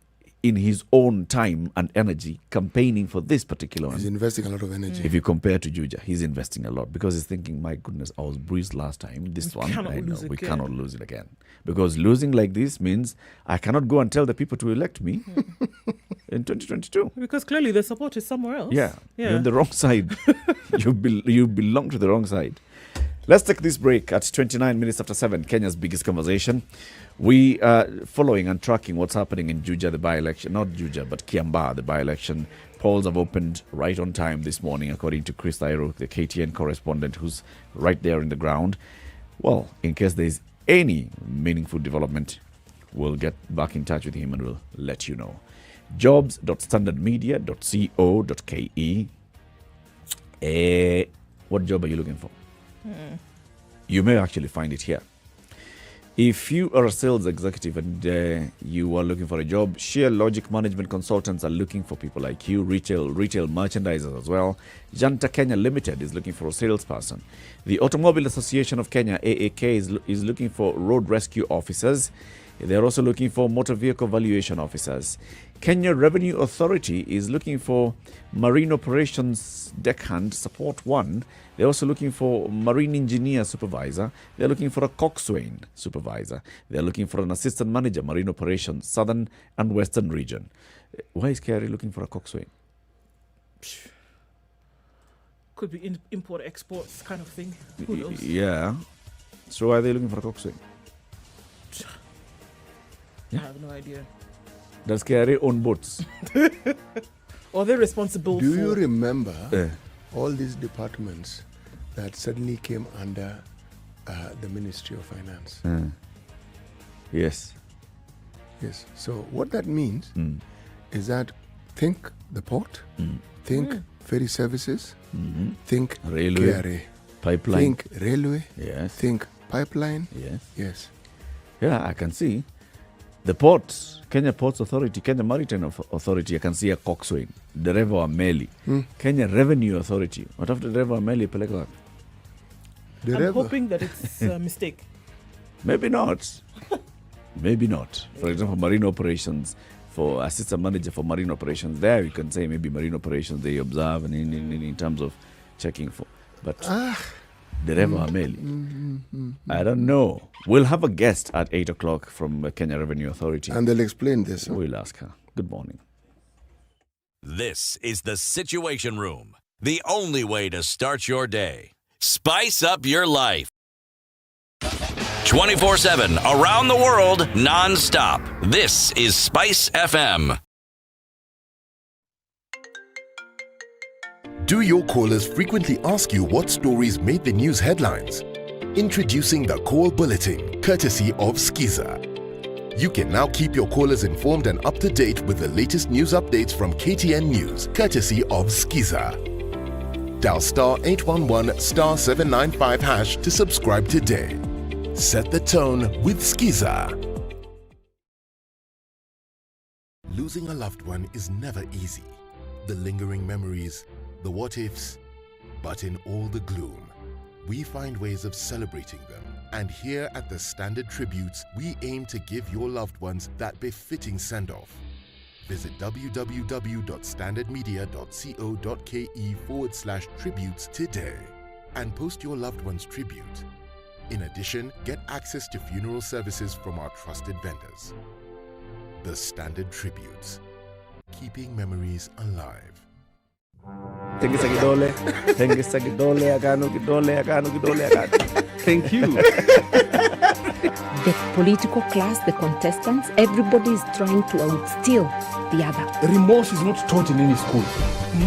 in his own time and energy campaigning for this particular one? He's investing a lot of energy. If you compare to Juja, he's investing a lot because he's thinking, my goodness, I was bruised last time. This one, I know we cannot lose it again. Because losing like this means I cannot go and tell the people to elect me in 2022. Because clearly the support is somewhere else. Yeah. You're on the wrong side. You belong to the wrong side. Let's take this break at 29 minutes after 7, Kenya's biggest conversation. We are following and tracking what's happening in Juja, the by-election. Not Juja, but Kiamba, the by-election. Polls have opened right on time this morning, according to Chris Tairu, the KTN correspondent, who's right there in the ground. Well, in case there's any meaningful development, we'll get back in touch with him and we'll let you know. jobs.standardmedia.co.ke. What job are you looking for? You may actually find it here. If you are a sales executive and you are looking for a job, Sheer Logic Management Consultants are looking for people like you, retail merchandisers as well. Janta Kenya Limited is looking for a salesperson. The Automobile Association of Kenya, AAK, is looking for road rescue officers. They're also looking for motor vehicle valuation officers. Kenya Revenue Authority is looking for marine operations deckhand support 1. They're also looking for marine engineer supervisor. They're looking for a coxswain supervisor. They're looking for an assistant manager, marine operations, southern and western region. Why is KRA looking for a coxswain? Could be import-exports kind of thing. Who knows? Yeah. So why are they looking for a coxswain? I have no idea. Does KRA own boats? Or they're responsible Do for... you remember all these departments that suddenly came under the Ministry of Finance? Yes. Yes. So what that means is that think the port, think ferry services, think railway, KRA, pipeline, think railway, yes, think pipeline, yes. Yeah, I can see. The ports, Kenya Ports Authority, Kenya Maritime Authority, I can see a coxswain, dereva wa meli. Kenya Revenue Authority, watafuta dereva wa meli peleka wapi? I'm hoping that it's a mistake. Maybe not. Maybe not. For example, marine operations, for assistant manager for marine operations, there you can say maybe marine operations, they observe and in terms of checking for. But dereva wa meli, I don't know. We'll have a guest at 8 o'clock from Kenya Revenue Authority. And they'll explain this. We'll ask her. Good morning. This is the Situation Room, the only way to start your day. Spice up your life. 24/7, around the world, non-stop. This is SpiceFM. Do your callers frequently ask you what stories made the news headlines? Introducing the Call Bulletin, courtesy of Skiza. You can now keep your callers informed and up to date with the latest news updates from KTN News, courtesy of Skiza. Dial star 811 star 795 hash to subscribe today. Set the tone with Skiza. Losing a loved one is never easy. The lingering memories, the what-ifs, but in all the gloom, we find ways of celebrating them. And here at the Standard Tributes, we aim to give your loved ones that befitting send-off. Visit www.standardmedia.co.ke/tributes today and post your loved one's tribute. In addition, get access to funeral services from our trusted vendors. The Standard Tributes, keeping memories alive. Thank you. The political class, the contestants, everybody is trying to outsteal the other. Remorse is not taught in any school.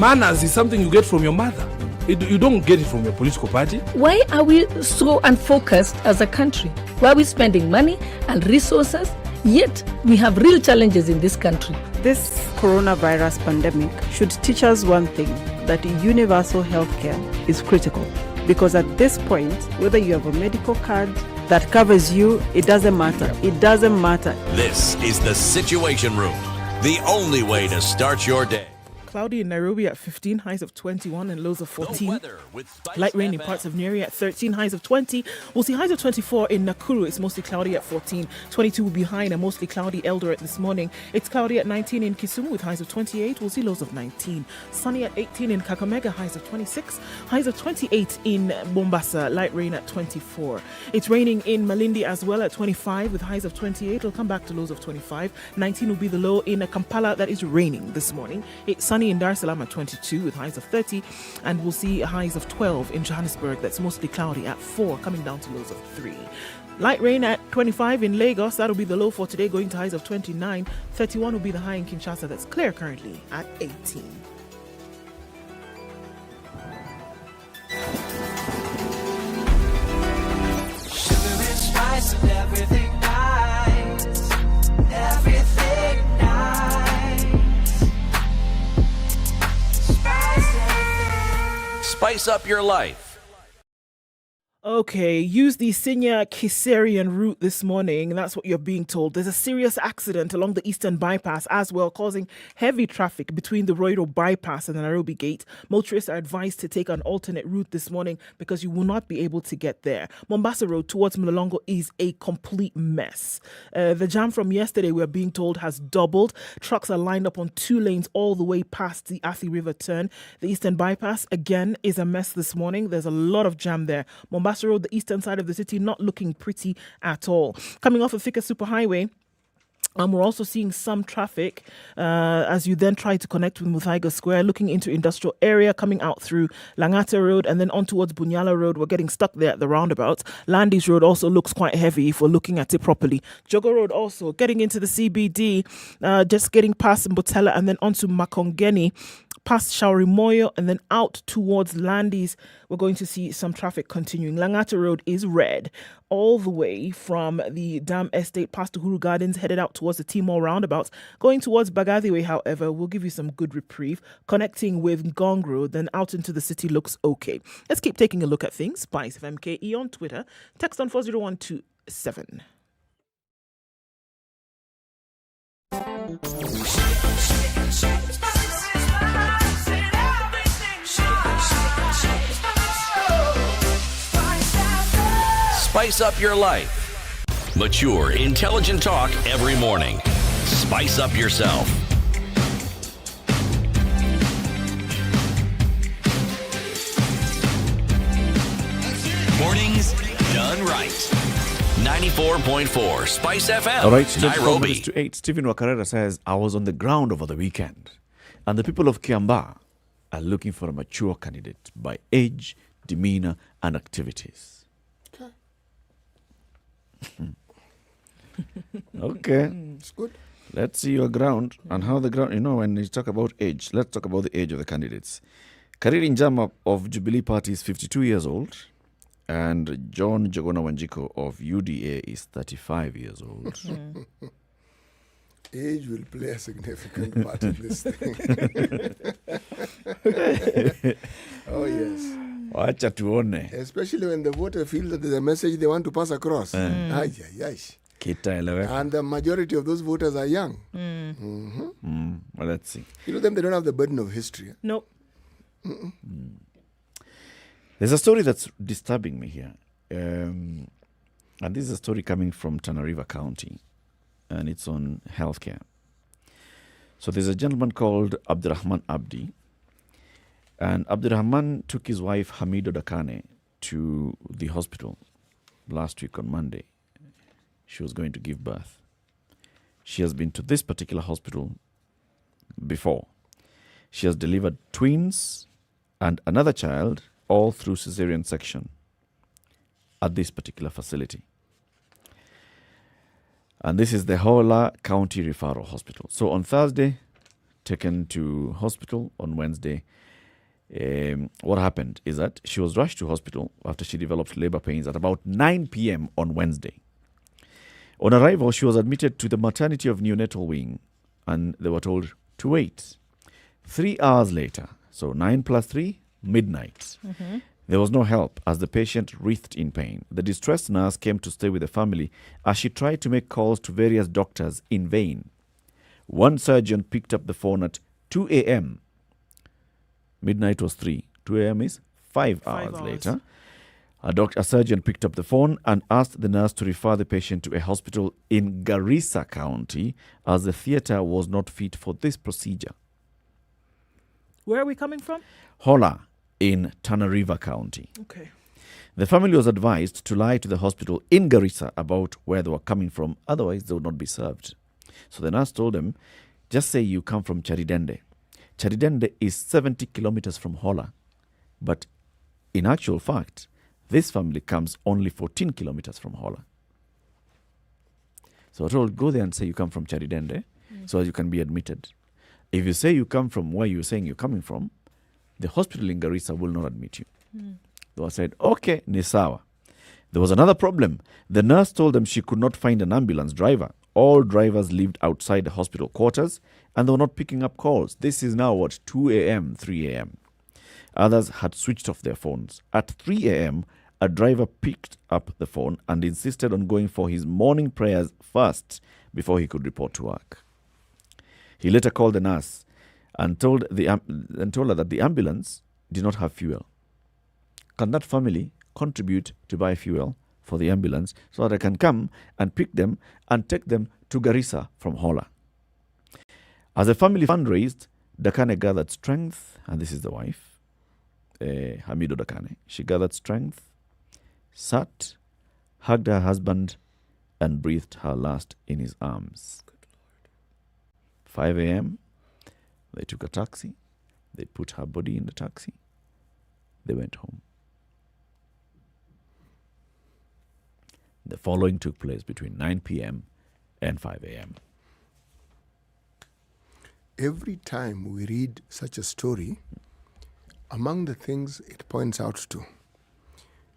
Manners is something you get from your mother. You don't get it from your political party. Why are we so unfocused as a country? Why are we spending money and resources, yet we have real challenges in this country? This coronavirus pandemic should teach us one thing, that universal healthcare is critical. Because at this point, whether you have a medical card that covers you, it doesn't matter. It doesn't matter. This is the Situation Room, the only way to start your day. Cloudy in Nairobi at 15, highs of 21 and lows of 14. Light rain in parts of Nyeri at 13, highs of 20. We'll see highs of 24 in Nakuru. It's mostly cloudy at 14. 22 will be high and mostly cloudy Eldoret this morning. It's cloudy at 19 in Kisumu with highs of 28. We'll see lows of 19. Sunny at 18 in Kakamega, highs of 26. Highs of 28 in Mombasa. Light rain at 24. It's raining in Malindi as well at 25 with highs of 28. It'll come back to lows of 25. 19 will be the low in Kampala. That is raining this morning. It's sunny in Dar es Salaam at 22 with highs of 30, and we'll see highs of 12 in Johannesburg. That's mostly cloudy at 4, coming down to lows of 3. Light rain at 25 in Lagos. That'll be the low for today, going to highs of 29. 31 will be the high in Kinshasa. That's clear currently at 18. Sugar and spice and everything nice. Everything nice. Spice up your life. Okay, use the Sinya Kiserian route this morning. That's what you're being told. There's a serious accident along the Eastern Bypass as well, causing heavy traffic between the Royal Bypass and the Nairobi Gate. Motorists are advised to take an alternate route this morning because you will not be able to get there. Mombasa Road towards Mlolongo is a complete mess. The jam from yesterday, we're being told, has doubled. Trucks are lined up on 2 lanes all the way past the Athi River turn. The Eastern Bypass, again, is a mess this morning. There's a lot of jam there. Mombasa Road, the eastern side of the city, not looking pretty at all. Coming off of Thika Superhighway, we're also seeing some traffic as you then try to connect with Muthaiga Square, looking into industrial area, coming out through Langata Road and then on towards Bunyala Road. We're getting stuck there at the roundabout. Landis Road also looks quite heavy if we're looking at it properly. Jogo Road also getting into the CBD, just getting past Mbotela and then onto Makongeni, past Shaurimoyo and then out towards Landis. We're going to see some traffic continuing. Langata Road is red all the way from the Dam Estate past Uhuru Gardens, headed out towards the Timor roundabouts. Going towards Bagathi Way, however, will give you some good reprieve. Connecting with Gong Road, then out into the city looks okay. Let's keep taking a look at things. SpiceFM KE on Twitter. Text on 40127. Spice up your life. Mature, intelligent talk every morning. Spice up yourself. Mornings done right. 94.4 Spice FM. All right, Nairobi. To 8. Stephen Wakarera says, I was on the ground over the weekend, and the people of Kiambaa are looking for a mature candidate by age, demeanor, and activities. Okay. It's good. Let's see your ground and how the ground, when you talk about age, let's talk about the age of the candidates. Kariri Njama of Jubilee Party is 52 years old, and John Jogona Wanjiko of UDA is 35 years old. Age will play a significant part in this thing. Oh, yes. Wacha tuone. Especially when the voter feels that there's a message they want to pass across. Well, the majority of those voters are young. Well, let's see. You know them, they don't have the burden of history. Nope. There's a story that's disturbing me here. And this is a story coming from Tana River County. And it's on healthcare. So there's a gentleman called Abdurrahman Abdi. And Abdurrahman took his wife Hamido Dakane to the hospital last week on Monday. She was going to give birth. She has been to this particular hospital before. She has delivered twins and another child all through cesarean section at this particular facility. And this is the Hola County Referral Hospital. So on Thursday, taken to hospital. On Wednesday, what happened is that she was rushed to hospital after she developed labor pains at about 9 p.m. on Wednesday. On arrival, she was admitted to the maternity of neonatal wing, and they were told to wait. 3 hours later, so 9 plus 3, midnight. There was no help as the patient writhed in pain. The distressed nurse came to stay with the family as she tried to make calls to various doctors in vain. One surgeon picked up the phone at 2 a.m. Midnight was 3. 2 a.m. is 5 hours later. A surgeon picked up the phone and asked the nurse to refer the patient to a hospital in Garissa County as the theatre was not fit for this procedure. Where are we coming from? Hola in Tana River County. Okay. The family was advised to lie to the hospital in Garissa about where they were coming from, otherwise they would not be served. So the nurse told them, just say you come from Charidende. Charidende is 70 kilometers from Hola, but in actual fact, this family comes only 14 kilometers from Hola. So I told, go there and say you come from Charidende, so you can be admitted. If you say you come from where you're saying you're coming from, the hospital in Garissa will not admit you. So I said, okay, ni sawa. There was another problem. The nurse told them she could not find an ambulance driver. All drivers lived outside the hospital quarters and they were not picking up calls. This is now at 2 a.m., 3 a.m. Others had switched off their phones. At 3 a.m., a driver picked up the phone and insisted on going for his morning prayers first before he could report to work. He later called the nurse and told her that the ambulance did not have fuel. Can that family contribute to buy fuel for the ambulance so that I can come and pick them and take them to Garissa from Hola? As the family fundraised, Dakane gathered strength, and this is the wife, Hamido Dakane. She gathered strength, sat, hugged her husband, and breathed her last in his arms. 5 a.m., they took a taxi. They put her body in the taxi. They went home. The following took place between 9 p.m. and 5 a.m. Every time we read such a story, among the things it points out to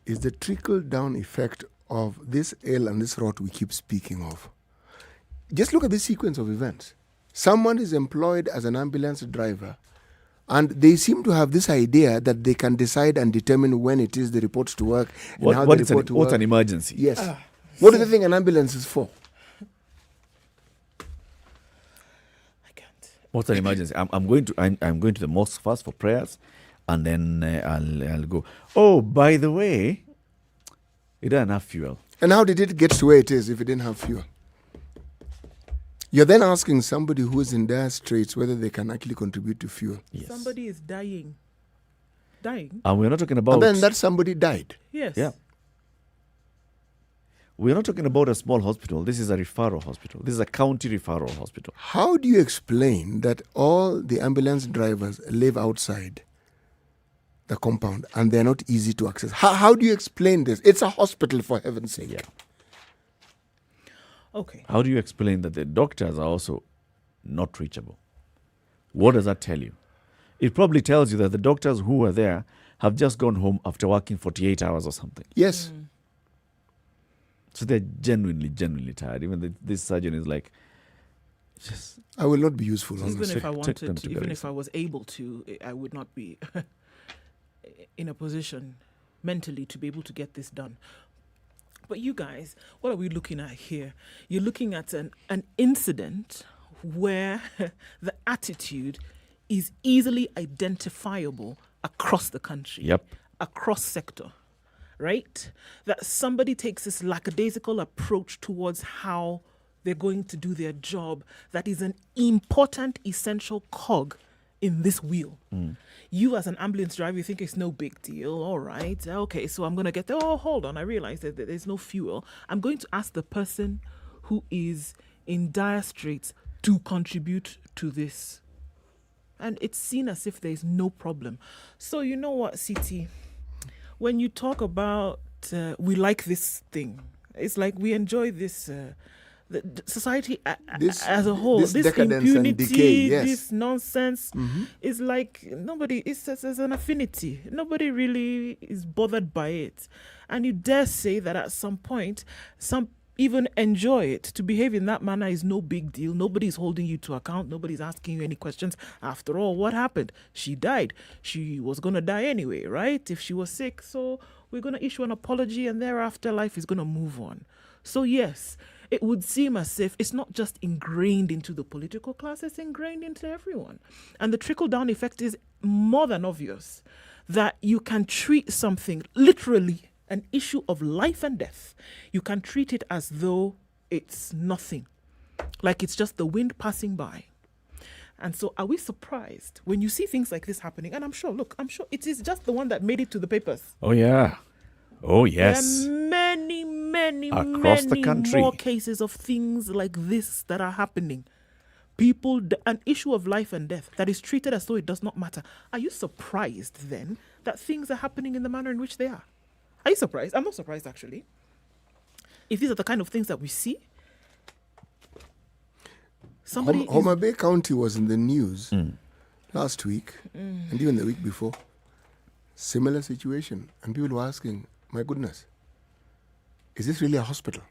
is the trickle-down effect of this ill and this rot we keep speaking of. Just look at this sequence of events. Someone is employed as an ambulance driver, and they seem to have this idea that they can decide and determine when it is they report to work and how they report to work. What's an emergency? Yes. What do they think an ambulance is for? What's an emergency? I'm going to the mosque first for prayers, and then I'll go. Oh, by the way, it doesn't have fuel. And how did it get to where it is if it didn't have fuel? You're then asking somebody who is in dire straits whether they can actually contribute to fuel. Yes. Somebody is dying. Dying? And we're not talking about... And then that somebody died. Yes. Yeah. We're not talking about a small hospital. This is a referral hospital. This is a county referral hospital. How do you explain that all the ambulance drivers live outside the compound and they're not easy to access? How do you explain this? It's a hospital, for heaven's sake. Yeah. Okay. How do you explain that the doctors are also not reachable? What does that tell you? It probably tells you that the doctors who were there have just gone home after working 48 hours or something. Yes. So they're genuinely tired. Even this surgeon is like, just... I will not be useful. Even if I wanted to, even Garissa. if I was able to, I would not be in a position mentally to be able to get this done. But you guys, what are we looking at here? You're looking at an incident where the attitude is easily identifiable across the country, Yep. across sector, right? That somebody takes this lackadaisical approach towards how they're going to do their job that is an important, essential cog in this wheel. You as an ambulance driver, you think it's no big deal. All right. Okay, so I'm going to get there. Oh, hold on. I realize that there's no fuel. I'm going to ask the person who is in dire straits to contribute to this. And it's seen as if there's no problem. So you know what, CT? When you talk about we like this thing, it's like we enjoy this... the society as a whole, this decadence and impunity, decay, yes. this nonsense, is like nobody. It's an affinity. Nobody really is bothered by it, and you dare say that at some point, some even enjoy it. To behave in that manner is no big deal. Nobody's holding you to account. Nobody's asking you any questions. After all, what happened? She died. She was gonna die anyway, right? If she was sick, so we're gonna issue an apology, and thereafter life is gonna move on. So yes. It would seem as if it's not just ingrained into the political class, it's ingrained into everyone. And the trickle-down effect is more than obvious, that you can treat something, literally an issue of life and death, you can treat it as though it's nothing, like it's just the wind passing by. And so are we surprised when you see things like this happening? And I'm sure it is just the one that made it to the papers. Oh, yeah. Oh, yes. There are many across the country more cases of things like this that are happening. People, an issue of life and death that is treated as though it does not matter. Are you surprised then that things are happening in the manner in which they are? Are you surprised? I'm not surprised, actually. If these are the kind of things that we see. Homa Bay County was in the news last week and even the week before. Similar situation. And people were asking, my goodness, is this really a hospital?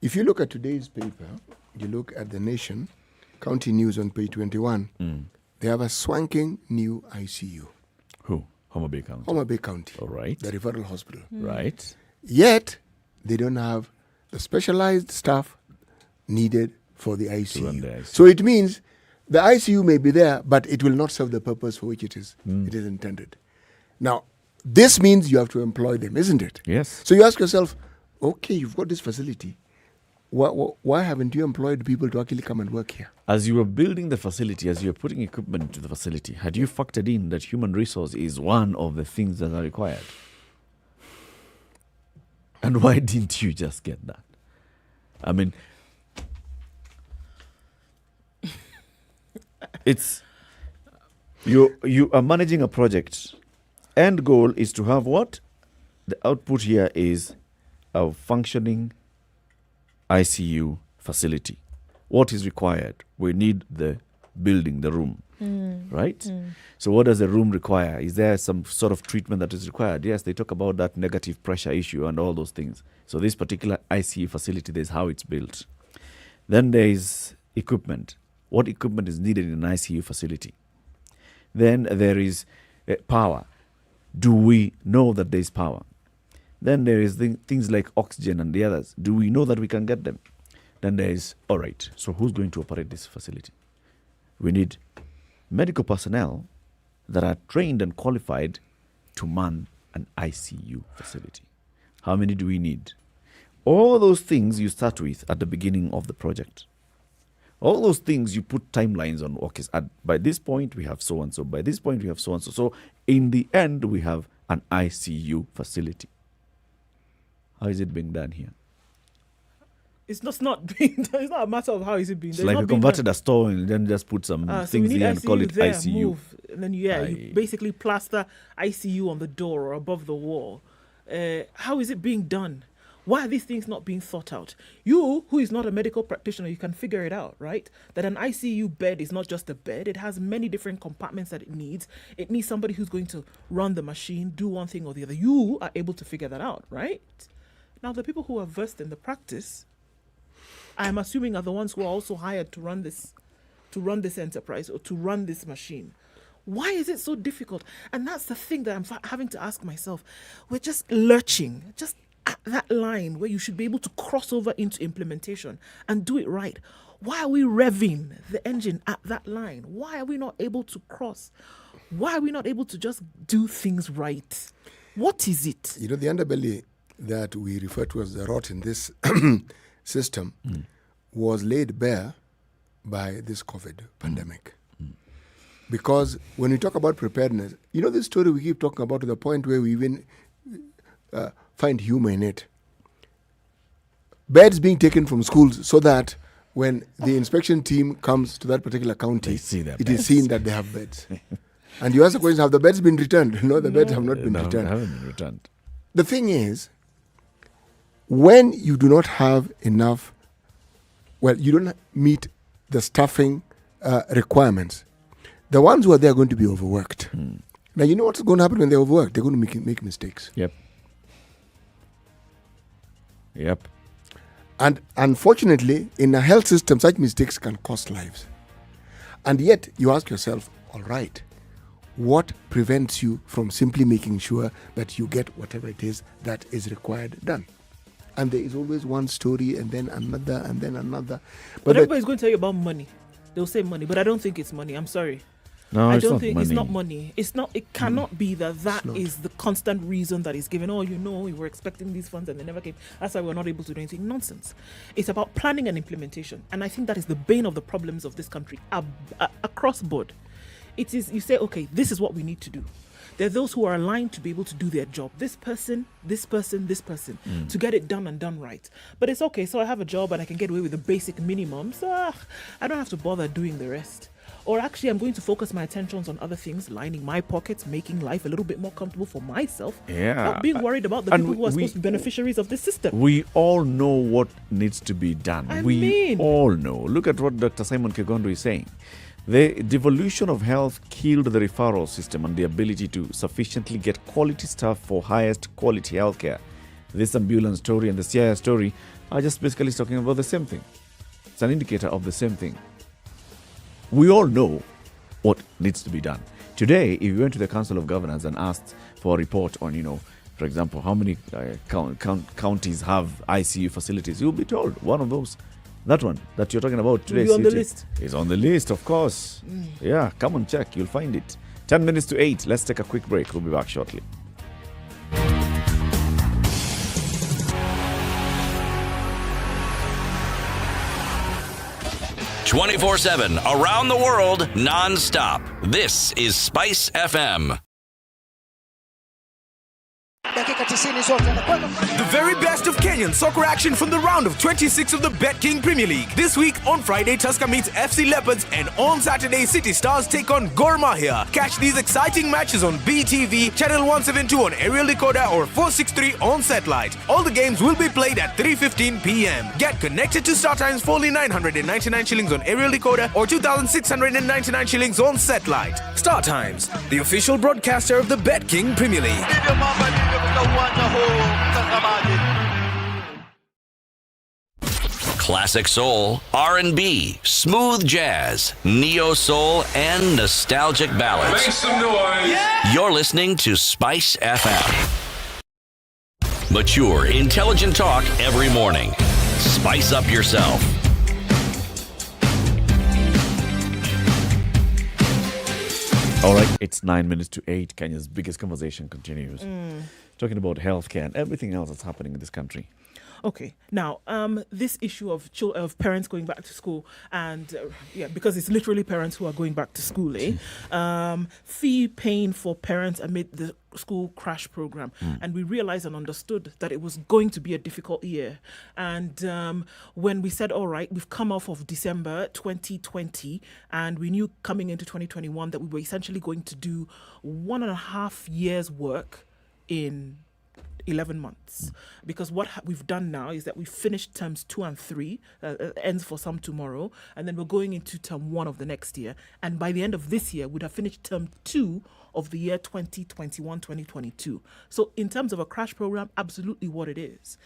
If you look at today's paper, you look at the Nation, County News on page 21, they have a swanking new ICU. Who? Homa Bay County. Homa Bay County. All right. The referral hospital. Right. Yet, they don't have the specialized staff needed for the ICU. So it means the ICU may be there, but it will not serve the purpose for which it is intended. Now, this means you have to employ them, isn't it? Yes. So you ask yourself, okay, you've got this facility. Why haven't you employed people to actually come and work here? As you were building the facility, as you were putting equipment into the facility, had you factored in that human resource is one of the things that are required? And why didn't you just get that? I mean, it's you are managing a project. End goal is to have what? The output here is a functioning ICU facility. What is required? We need the building, the room, right? So what does the room require? Is there some sort of treatment that is required? Yes, they talk about that negative pressure issue and all those things. So this particular ICU facility, there's how it's built. Then there is equipment. What equipment is needed in an ICU facility? Then there is power. Do we know that there is power? Then there is things like oxygen and the others. Do we know that we can get them? Then there is, all right, so who's going to operate this facility? We need medical personnel that are trained and qualified to man an ICU facility. How many do we need? All those things you start with at the beginning of the project. All those things you put timelines on. Okay, by this point we have so and so. By this point we have so and so. So in the end we have an ICU facility. How is it being done here? It's not being done. It's not a matter of how is it being done. It's like you converted a store and then just put some things here and call it there, ICU. Move. And then you basically plaster ICU on the door or above the wall. How is it being done? Why are these things not being thought out? You, who is not a medical practitioner, you can figure it out, right? That an ICU bed is not just a bed. It has many different compartments that it needs. It needs somebody who's going to run the machine, do one thing or the other. You are able to figure that out, right? Now, the people who are versed in the practice, I'm assuming, are the ones who are also hired to run this enterprise or to run this machine. Why is it so difficult? And that's the thing that I'm having to ask myself. We're just lurching, just at that line where you should be able to cross over into implementation and do it right. Why are we revving the engine at that line? Why are we not able to cross? Why are we not able to just do things right? What is it? You know, the underbelly that we refer to as the rot in this system was laid bare by this COVID pandemic. Because when we talk about preparedness, you know this story we keep talking about to the point where we even find humor in it. Beds being taken from schools so that when the inspection team comes to that particular county, it is seen that they have beds. And you ask the question, have the beds been returned? No, the beds have not been returned. They haven't been returned. The thing is, when you do not have enough, you don't meet the staffing requirements, the ones who are there are going to be overworked. Now, you know what's going to happen when they're overworked? They're going to make mistakes. Yep. And unfortunately, in a health system, such mistakes can cost lives. And yet, you ask yourself, all right, what prevents you from simply making sure that you get whatever it is that is required done? And there is always one story and then another and then another. But everybody's going to tell you about money. They'll say money, but I don't think it's money. I'm sorry. No, I don't think it's not money. It's not. It cannot be that is the constant reason that is given. Oh, we were expecting these funds and they never came. That's why we're not able to do anything. Nonsense. It's about planning and implementation, and I think that is the bane of the problems of this country across board. It is. You say, okay, this is what we need to do. There are those who are aligned to be able to do their job. This person, to get it done and done right. But it's okay. So I have a job and I can get away with the basic minimums. I don't have to bother doing the rest. Or actually, I'm going to focus my attentions on other things, lining my pockets, making life a little bit more comfortable for myself. Not being worried about the people who are supposed to be beneficiaries of this system. We all know what needs to be done. We all know. Look at what Dr. Simon Kegondo is saying. The devolution of health killed the referral system and the ability to sufficiently get quality staff for highest quality healthcare. This ambulance story and the CIS story are just basically talking about the same thing. It's an indicator of the same thing. We all know what needs to be done. Today, if you went to the Council of Governors and asked for a report on, for example, how many counties have ICU facilities, you'll be told one of those. That one that you're talking about today Will be on the list. is on the list, of course. Yeah, come and check. You'll find it. 10 minutes to 8. Let's take a quick break. We'll be back shortly. "24/7 around the world, non-stop. This is Spice FM. The very best of Kenyan soccer action from the round of 26 of the Bet King Premier League. This week on Friday, Tusker meets FC Leopards, and on Saturday, City Stars take on Gor Mahia. Catch these exciting matches on BTV, Channel 172 on aerial decoder, or 463 on satellite. All the games will be played at 3:15 p.m. Get connected to StarTimes for only 999 shillings on aerial decoder or 2,699 shillings on satellite. StarTimes, the official broadcaster of the Bet King Premier League. Classic soul, R&B, smooth jazz, neo soul, and nostalgic ballads. Make some noise. You're listening to Spice FM. Mature, intelligent talk every morning. Spice up yourself. All right, it's 9 minutes to 8. Kenya's biggest conversation continues. Talking about healthcare and everything else that's happening in this country. Okay, now this issue of parents going back to school, and because it's literally parents who are going back to school, fee paying for parents amid the school crash program, and we realized and understood that it was going to be a difficult year. And when we said, all right, we've come off of December 2020, and we knew coming into 2021 that we were essentially going to do 1.5 years work in 11 months, because what we've done now is that we've finished terms 2 and 3, ends for some tomorrow, and then we're going into term 1 of the next year, and by the end of this year we'd have finished term 2 of the year 2021-2022. So in terms of a crash program, absolutely what it is.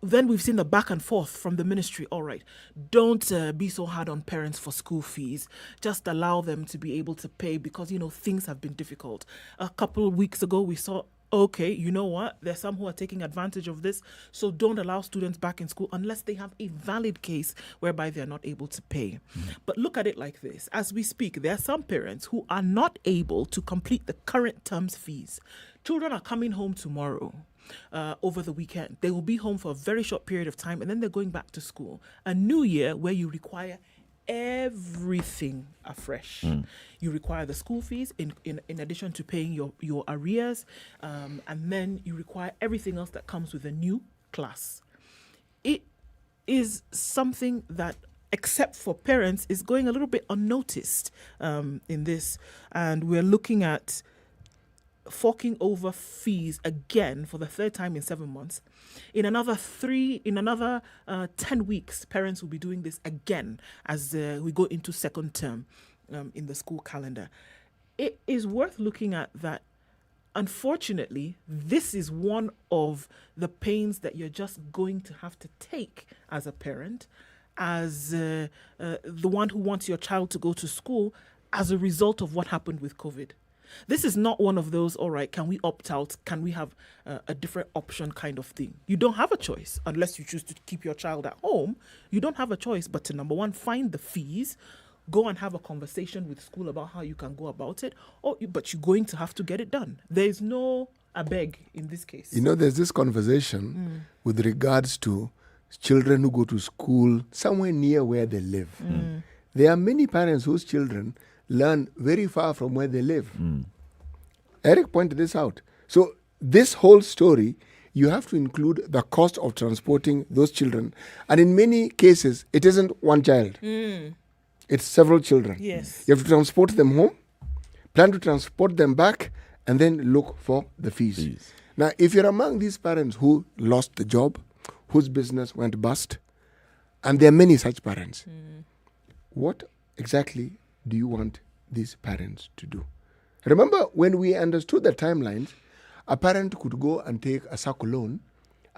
Then we've seen the back and forth from the ministry. All right, don't be so hard on parents for school fees. Just allow them to be able to pay, because, things have been difficult. A couple of weeks ago, we saw, okay, you know what? There's some who are taking advantage of this. So don't allow students back in school unless they have a valid case whereby they're not able to pay. But look at it like this. As we speak, there are some parents who are not able to complete the current term's fees. Children are coming home tomorrow. Over the weekend. They will be home for a very short period of time, and then they're going back to school. A new year where you require everything afresh. You require the school fees in addition to paying your arrears, and then you require everything else that comes with a new class. It is something that, except for parents, is going a little bit unnoticed in this, and we're looking at forking over fees again for the third time in 7 months. In another 10 weeks, parents will be doing this again as we go into second term in the school calendar. It is worth looking at that. Unfortunately, this is one of the pains that you're just going to have to take as a parent, as the one who wants your child to go to school as a result of what happened with COVID. This is not one of those, all right, can we opt out? Can we have a different option kind of thing? You don't have a choice unless you choose to keep your child at home. You don't have a choice but to, number one, find the fees, go and have a conversation with school about how you can go about it, but you're going to have to get it done. There is no a beg in this case. There's this conversation with regards to children who go to school somewhere near where they live. There are many parents whose children learn very far from where they live. Eric pointed this out. So this whole story, you have to include the cost of transporting those children. And in many cases, it isn't one child. It's several children. Yes. You have to transport them home, plan to transport them back, and then look for the fees. Now, if you're among these parents who lost the job, whose business went bust, and there are many such parents, what exactly do you want these parents to do? Remember, when we understood the timelines, a parent could go and take a SACCO loan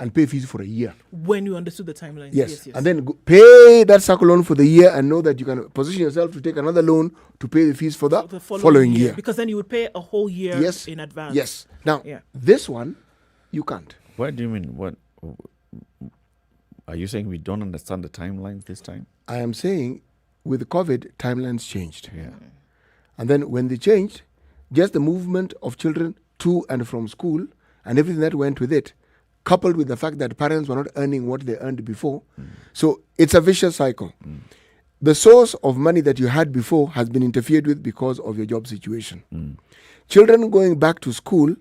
and pay fees for a year. When you understood the timeline. Yes. And then pay that SACCO loan for the year and know that you can position yourself to take another loan to pay the fees for the following year. Because then you would pay a whole year in advance. Yes. Now, this one, you can't. What do you mean? What are you saying? We don't understand the timelines this time? I am saying with COVID, timelines changed. Yeah. And then when they changed, just the movement of children to and from school and everything that went with it, coupled with the fact that parents were not earning what they earned before. So it's a vicious cycle. The source of money that you had before has been interfered with because of your job situation. Children going back to school,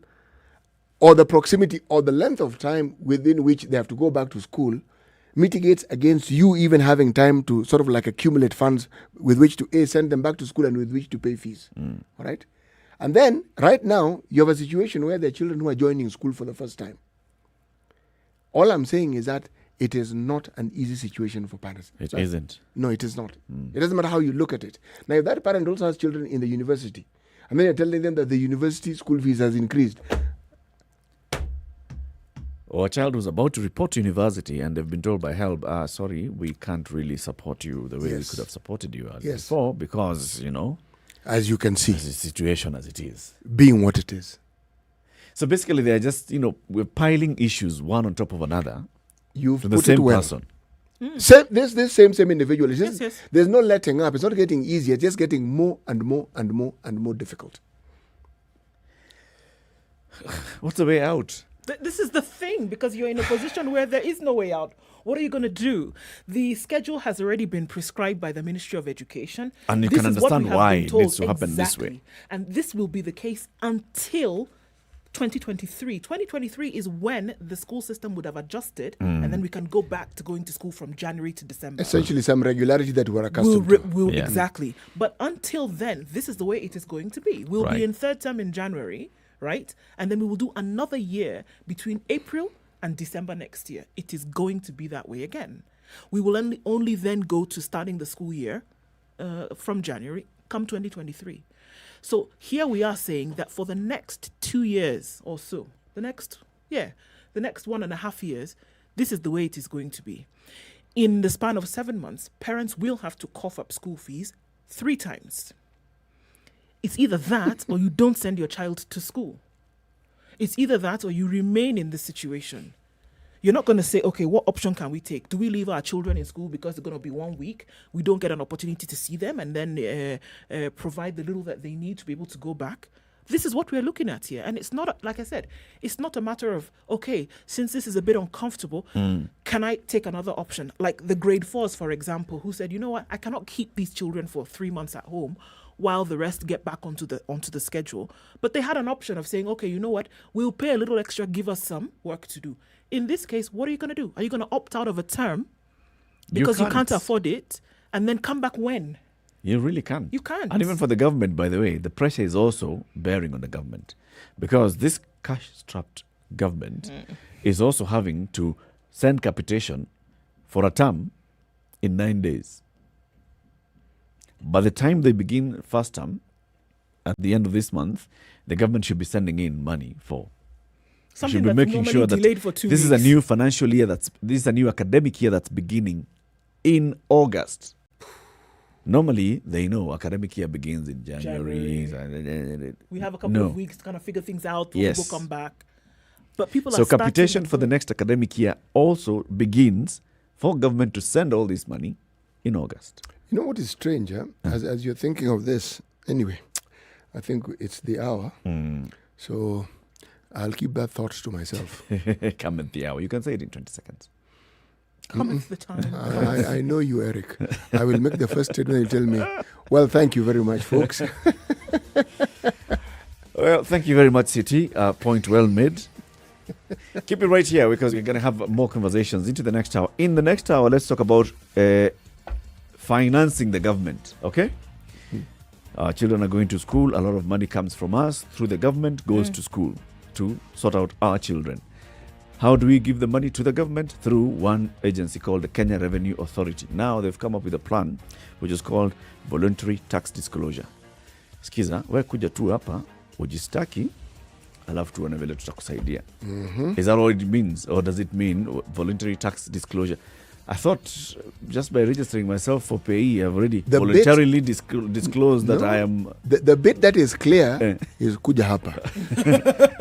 or the proximity or the length of time within which they have to go back to school, mitigates against you even having time to sort of like accumulate funds with which to send them back to school and with which to pay fees. All right? And then, right now, you have a situation where there are children who are joining school for the first time. All I'm saying is that it is not an easy situation for parents. It isn't. No, it is not. It doesn't matter how you look at it. Now, if that parent also has children in the university, and then you're telling them that the university school fees has increased, or a child who's about to report to university and they've been told by help, sorry, we can't really support you the way we could have supported you before because, you know, as you can see, the situation as it is. Being what it is. So basically they're just, you know, we're piling issues one on top of another. You've to the put same it well. person. This same individual. There's no letting up. It's not getting easier. It's just getting more and more and more and more difficult. What's the way out? This is the thing, because you're in a position where there is no way out. What are you going to do? The schedule has already been prescribed by the Ministry of Education. And you can understand why it needs to happen this way. And this will be the case until 2023. 2023 is when the school system would have adjusted, and then we can go back to going to school from January to December. Essentially, some regularity that we're accustomed to. Exactly. But until then, this is the way it is going to be. We'll be in third term in January, right? And then we will do another year between April and December next year. It is going to be that way again. We will only then go to starting the school year from January, come 2023. So here we are saying that for the next 2 years or so, the next 1.5 years, this is the way it is going to be. In the span of 7 months, parents will have to cough up school fees 3 times. It's either that or you don't send your child to school. It's either that or you remain in this situation. You're not going to say, okay, what option can we take? Do we leave our children in school because they're going to be 1 week? We don't get an opportunity to see them and then provide the little that they need to be able to go back. This is what we're looking at here. And it's not, like I said, it's not a matter of, okay, since this is a bit uncomfortable, can I take another option? Like the grade 4s, for example, who said, you know what, I cannot keep these children for 3 months at home while the rest get back onto the schedule. But they had an option of saying, okay, you know what, we'll pay a little extra, give us some work to do. In this case, what are you going to do? Are you going to opt out of a term because you can't afford it and then come back when? You really can't. You can't. And even for the government, by the way, the pressure is also bearing on the government because this cash-strapped government is also having to send capitation for a term in 9 days. By the time they begin first term, at the end of this month, the government should be sending in money for. Something should be that's making sure that delayed for 2 this weeks. is a new financial year. This is a new academic year that's beginning in August. Normally, they know academic year begins in January. We have a couple of weeks to kind of figure things out. People come back. But people so capitation for the next academic year also begins for government to send all this money in August. You know what is strange, as you're thinking of this, anyway, I think it's the hour. So I'll keep that thought to myself. Come at the hour. You can say it in 20 seconds. Come at the time. I know you, Eric. I will make the first statement and tell me, well, thank you very much, folks. Well, thank you very much, City. Point well made. Keep it right here because we're going to have more conversations into the next hour. In the next hour, let's talk about financing the government, okay? Our children are going to school. A lot of money comes from us through the government, goes to school to sort out our children. How do we give the money to the government? Through one agency called the Kenya Revenue Authority. Now they've come up with a plan which is called voluntary tax disclosure. Skiza, we kuja tu hapa, ujistaki, alafu tuone vile tutakusaidia. Is that what it means, or does it mean voluntary tax disclosure? I thought just by registering myself for payee, I've already voluntarily disclosed that I am... The bit that is clear is kuja hapa.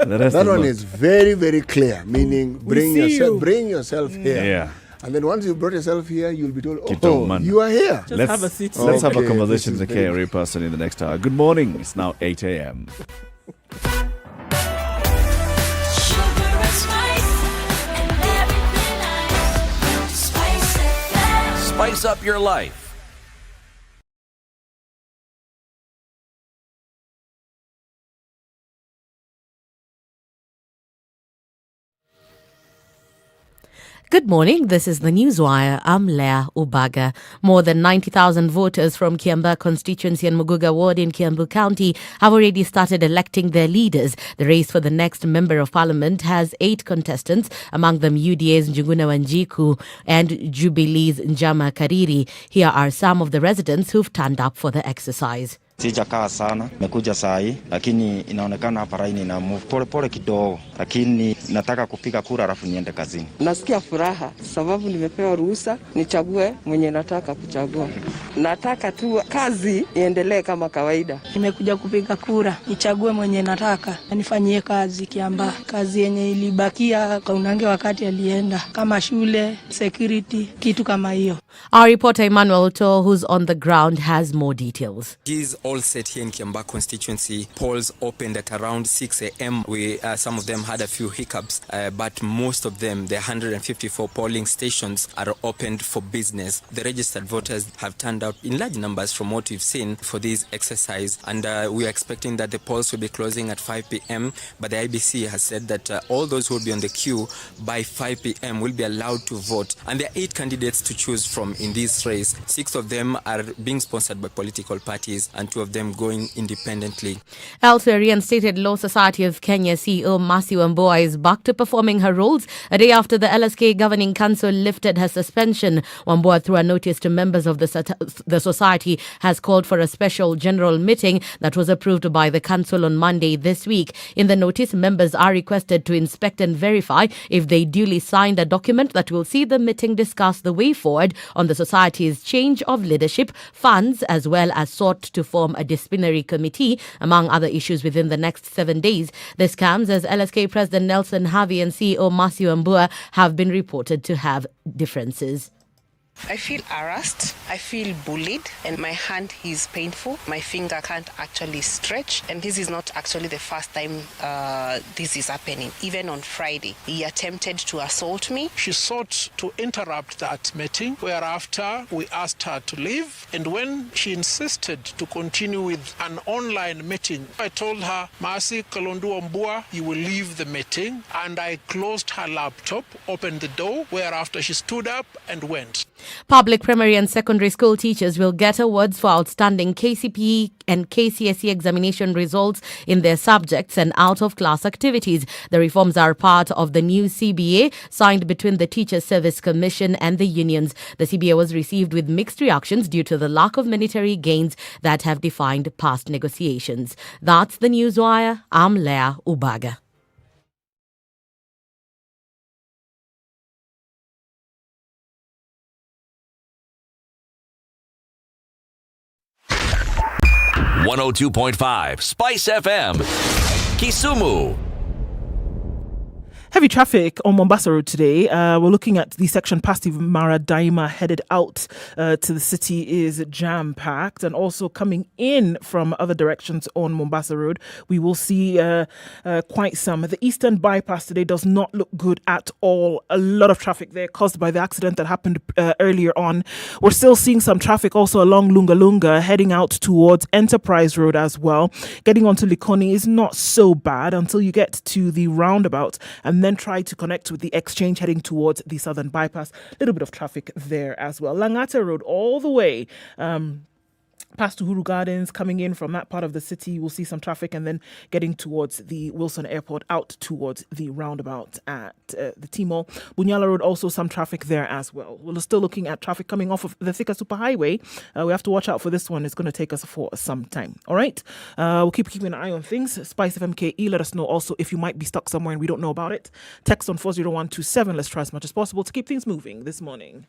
That one is very, very clear, meaning bring yourself here. Yeah. And then once you brought yourself here, you'll be told, you are here. Just have a seat. Let's have a conversation with the KRA person in the next hour. Good morning. It's now 8 a.m. Spice up your life. Good morning. This is the Newswire. I'm Leah Ubaga. More than 90,000 voters from Kiambaa constituency and Muguga ward in Kiambu County have already started electing their leaders. The race for the next Member of Parliament has 8 contestants, among them UDA's Njuguna Wanjiku and Jubilee's Njama Kariri. Here are some of the residents who've turned up for the exercise. Sijakaa sana, nimekuja saa hii, lakini inaonekana hapa raini na move pole kidogo, lakini nataka kupiga kura alafu niende kazini. Nasikia furaha sababu nimepewa ruhusa nichague mwenye nataka kuchagua. Nataka tu kazi iendelee kama kawaida. Nimekuja kupiga kura, nichague mwenye nataka, nifanyie kazi Kiambaa. Kazi yenye ilibakia kwa unange wakati alienda, kama shule, security, kitu kama hiyo. Our reporter Emmanuel To, who's on the ground, has more details. He's all set here in Kiambaa constituency. Polls opened at around 6 a.m. Some of them had a few hiccups, but most of them, the 154 polling stations, are opened for business. The registered voters have turned out in large numbers from what we've seen for this exercise, and we are expecting that the polls will be closing at 5 p.m. But the IBC has said that all those who will be on the queue by 5 p.m. will be allowed to vote. And there are 8 candidates to choose from in this race. 6 of them are being sponsored by political parties, and 2 of them going independently. Elsewhere, Reinstated Law Society of Kenya CEO Mercy Wambua is back to performing her roles a day after the LSK Governing Council lifted her suspension. Wambua, through a notice to members of the society, has called for a special general meeting that was approved by the council on Monday this week. In the notice, members are requested to inspect and verify if they duly signed a document that will see the meeting discuss the way forward on the society's change of leadership, funds, as well as sought to form a disciplinary committee, among other issues, within the next 7 days. This comes as LSK President Nelson Havi and CEO Mercy Wambua have been reported to have differences. I feel harassed, I feel bullied, and my hand is painful. My finger can't actually stretch, and this is not actually the first time this is happening. Even on Friday, he attempted to assault me. She sought to interrupt that meeting, whereafter we asked her to leave, and when she insisted to continue with an online meeting, I told her, Mercy Kalondu Wambua, you will leave the meeting, and I closed her laptop, opened the door, whereafter she stood up and went. Public primary and secondary school teachers will get awards for outstanding KCPE and KCSE examination results in their subjects and out-of-class activities. The reforms are part of the new CBA signed between the Teachers Service Commission and the unions. The CBA was received with mixed reactions due to the lack of monetary gains that have defined past negotiations. That's the Newswire. I'm Leah Ubaga. .5 Spice FM, Kisumu. Heavy traffic on Mombasa Road today. We're looking at the section past Mara Daima headed out to the city is jam-packed, and also coming in from other directions on Mombasa Road, we will see quite some. The eastern bypass today does not look good at all. A lot of traffic there caused by the accident that happened earlier on. We're still seeing some traffic also along Lunga Lunga heading out towards Enterprise Road as well. Getting onto Likoni is not so bad until you get to the roundabout and then try to connect with the exchange heading towards the southern bypass. A little bit of traffic there as well. Langata Road all the way past Uhuru Gardens, coming in from that part of the city. We'll see some traffic, and then getting towards the Wilson Airport, out towards the roundabout at the T-Mall. Bunyala Road, also some traffic there as well. We're still looking at traffic coming off of the Thika Superhighway. We have to watch out for this one. It's going to take us for some time. All right? We'll keeping an eye on things. SpiceFM KE, let us know also if you might be stuck somewhere and we don't know about it. Text on 40127. Let's try as much as possible to keep things moving this morning.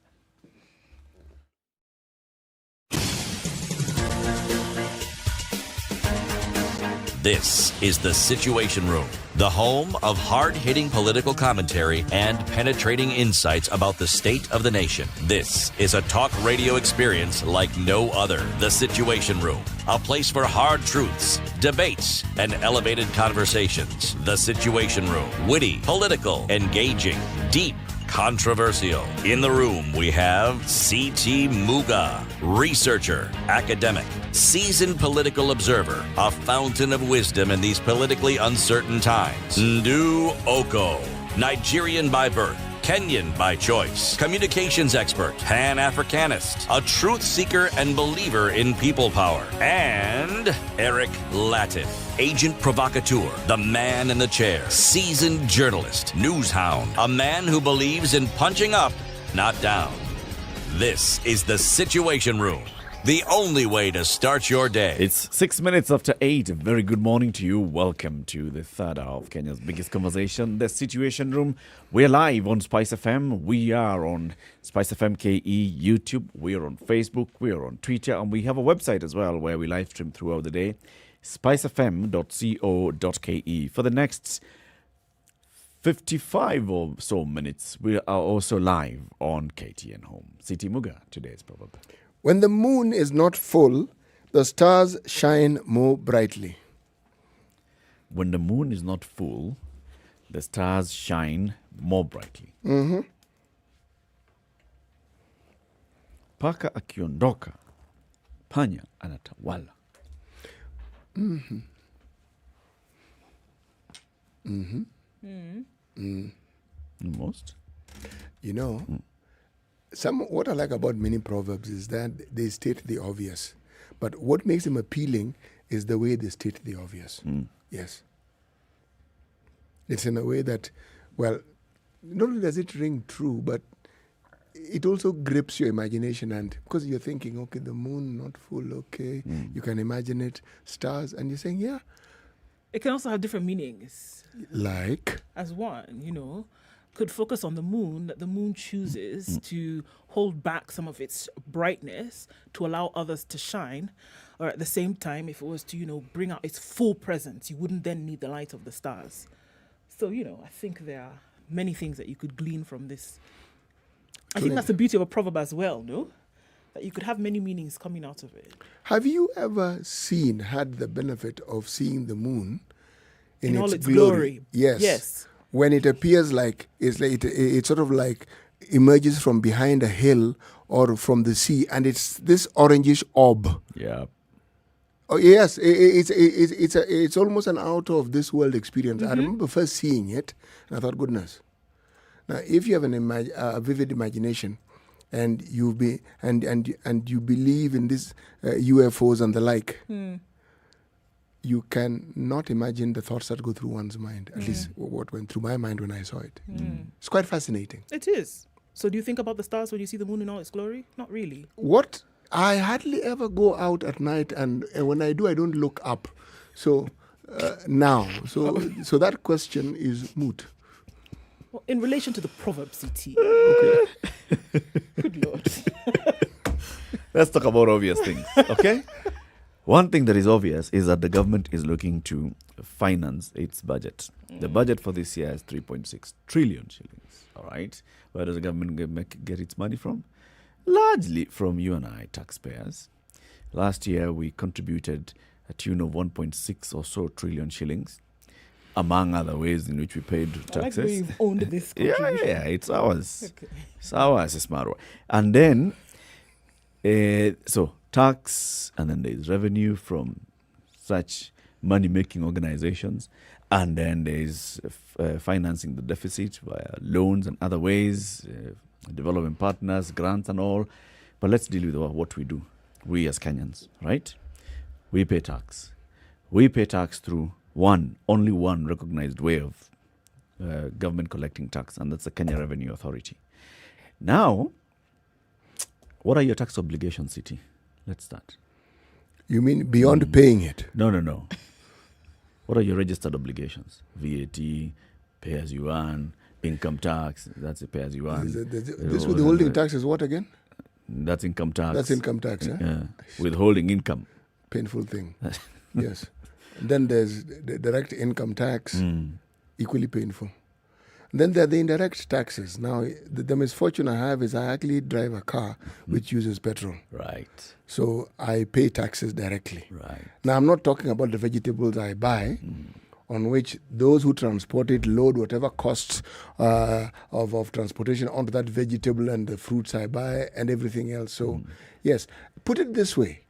This is The Situation Room, the home of hard-hitting political commentary and penetrating insights about the state of the nation. This is a talk radio experience like no other. The Situation Room, a place for hard truths, debates, and elevated conversations. The Situation Room, witty, political, engaging, deep, controversial. In the room, we have C.T. Muga, researcher, academic, seasoned political observer, a fountain of wisdom in these politically uncertain times. Ndu Oko, Nigerian by birth, Kenyan by choice, communications expert, Pan-Africanist, a truth seeker and believer in people power, and Eric Latif, agent provocateur, the man in the chair, seasoned journalist, news hound, a man who believes in punching up, not down. This is The Situation Room, the only way to start your day. It's 6 minutes after 8. A very good morning to you. Welcome to the third hour of Kenya's biggest conversation, The Situation Room. We're live on SpiceFM. We are on SpiceFM KE YouTube. We are on Facebook. We are on Twitter. And we have a website as well where we live stream throughout the day, spicefm.co.ke. For the next 55 or so minutes, we are also live on KTN Home. CT Muga, today's proverb. When the moon is not full, the stars shine more brightly. When the moon is not full, the stars shine more brightly. Mm-hmm. Paka akiondoka, panya anatawala. Mm-hmm. Mm-hmm. Mm. Most? You know, what I like about many proverbs is that they state the obvious. But what makes them appealing is the way they state the obvious. Yes. It's in a way that, well, not only does it ring true, but it also grips your imagination. And because you're thinking, okay, the moon not full, okay, you can imagine it, stars, and you're saying, yeah. It can also have different meanings. Like? As one, could focus on the moon, that the moon chooses to hold back some of its brightness to allow others to shine. Or at the same time, if it was to, bring out its full presence, you wouldn't then need the light of the stars. So, I think there are many things that you could glean from this. I think that's the beauty of a proverb as well, no? That you could have many meanings coming out of it. Have you ever had the benefit of seeing the moon in all its glory? Yes. When it appears like it sort of like emerges from behind a hill or from the sea, and it's this orangish orb. Yeah. Oh yes, it's almost an out of this world experience. I remember first seeing it, and I thought, goodness. Now, if you have a vivid imagination, and you believe in these UFOs and the like. You can not imagine the thoughts that go through one's mind, at least what went through my mind when I saw it. It's quite fascinating. It is. So do you think about the stars when you see the moon in all its glory? Not really. What? I hardly ever go out at night, and when I do, I don't look up. So now, so that question is moot. Well, in relation to the proverb, CT. Okay. Good Lord. Let's talk about obvious things, okay? One thing that is obvious is that the government is looking to finance its budget. The budget for this year is 3.6 trillion shillings, all right? Where does the government get its money from? Largely from you and I, taxpayers. Last year, we contributed a tune of 1.6 or so trillion shillings, among other ways in which we paid taxes. I like the way you've owned this contribution. Yeah, it's ours. Okay. It's ours, it's smart. And then, so tax, and then there's revenue from such money-making organizations, and then there's financing the deficit via loans and other ways, development partners, grants and all. But let's deal with what we do. we as Kenyans, right? We pay tax. We pay tax through only one recognized way of government collecting tax, and that's the Kenya Revenue Authority. Now, what are your tax obligations, City? Let's start. You mean beyond paying it? No. What are your registered obligations? VAT, pay as you earn, income tax, that's a pay as you earn. This withholding tax is what again? That's income tax. That's income tax, huh? Yeah. Withholding income. Painful thing. Yes. And then there's the direct income tax, equally painful. Then there are the indirect taxes. Now, the misfortune I have is I actually drive a car which uses petrol. Right. So I pay taxes directly. Right. Now, I'm not talking about the vegetables I buy, on which those who transport it load whatever costs of transportation onto that vegetable and the fruits I buy and everything else. So, yes, put it this way.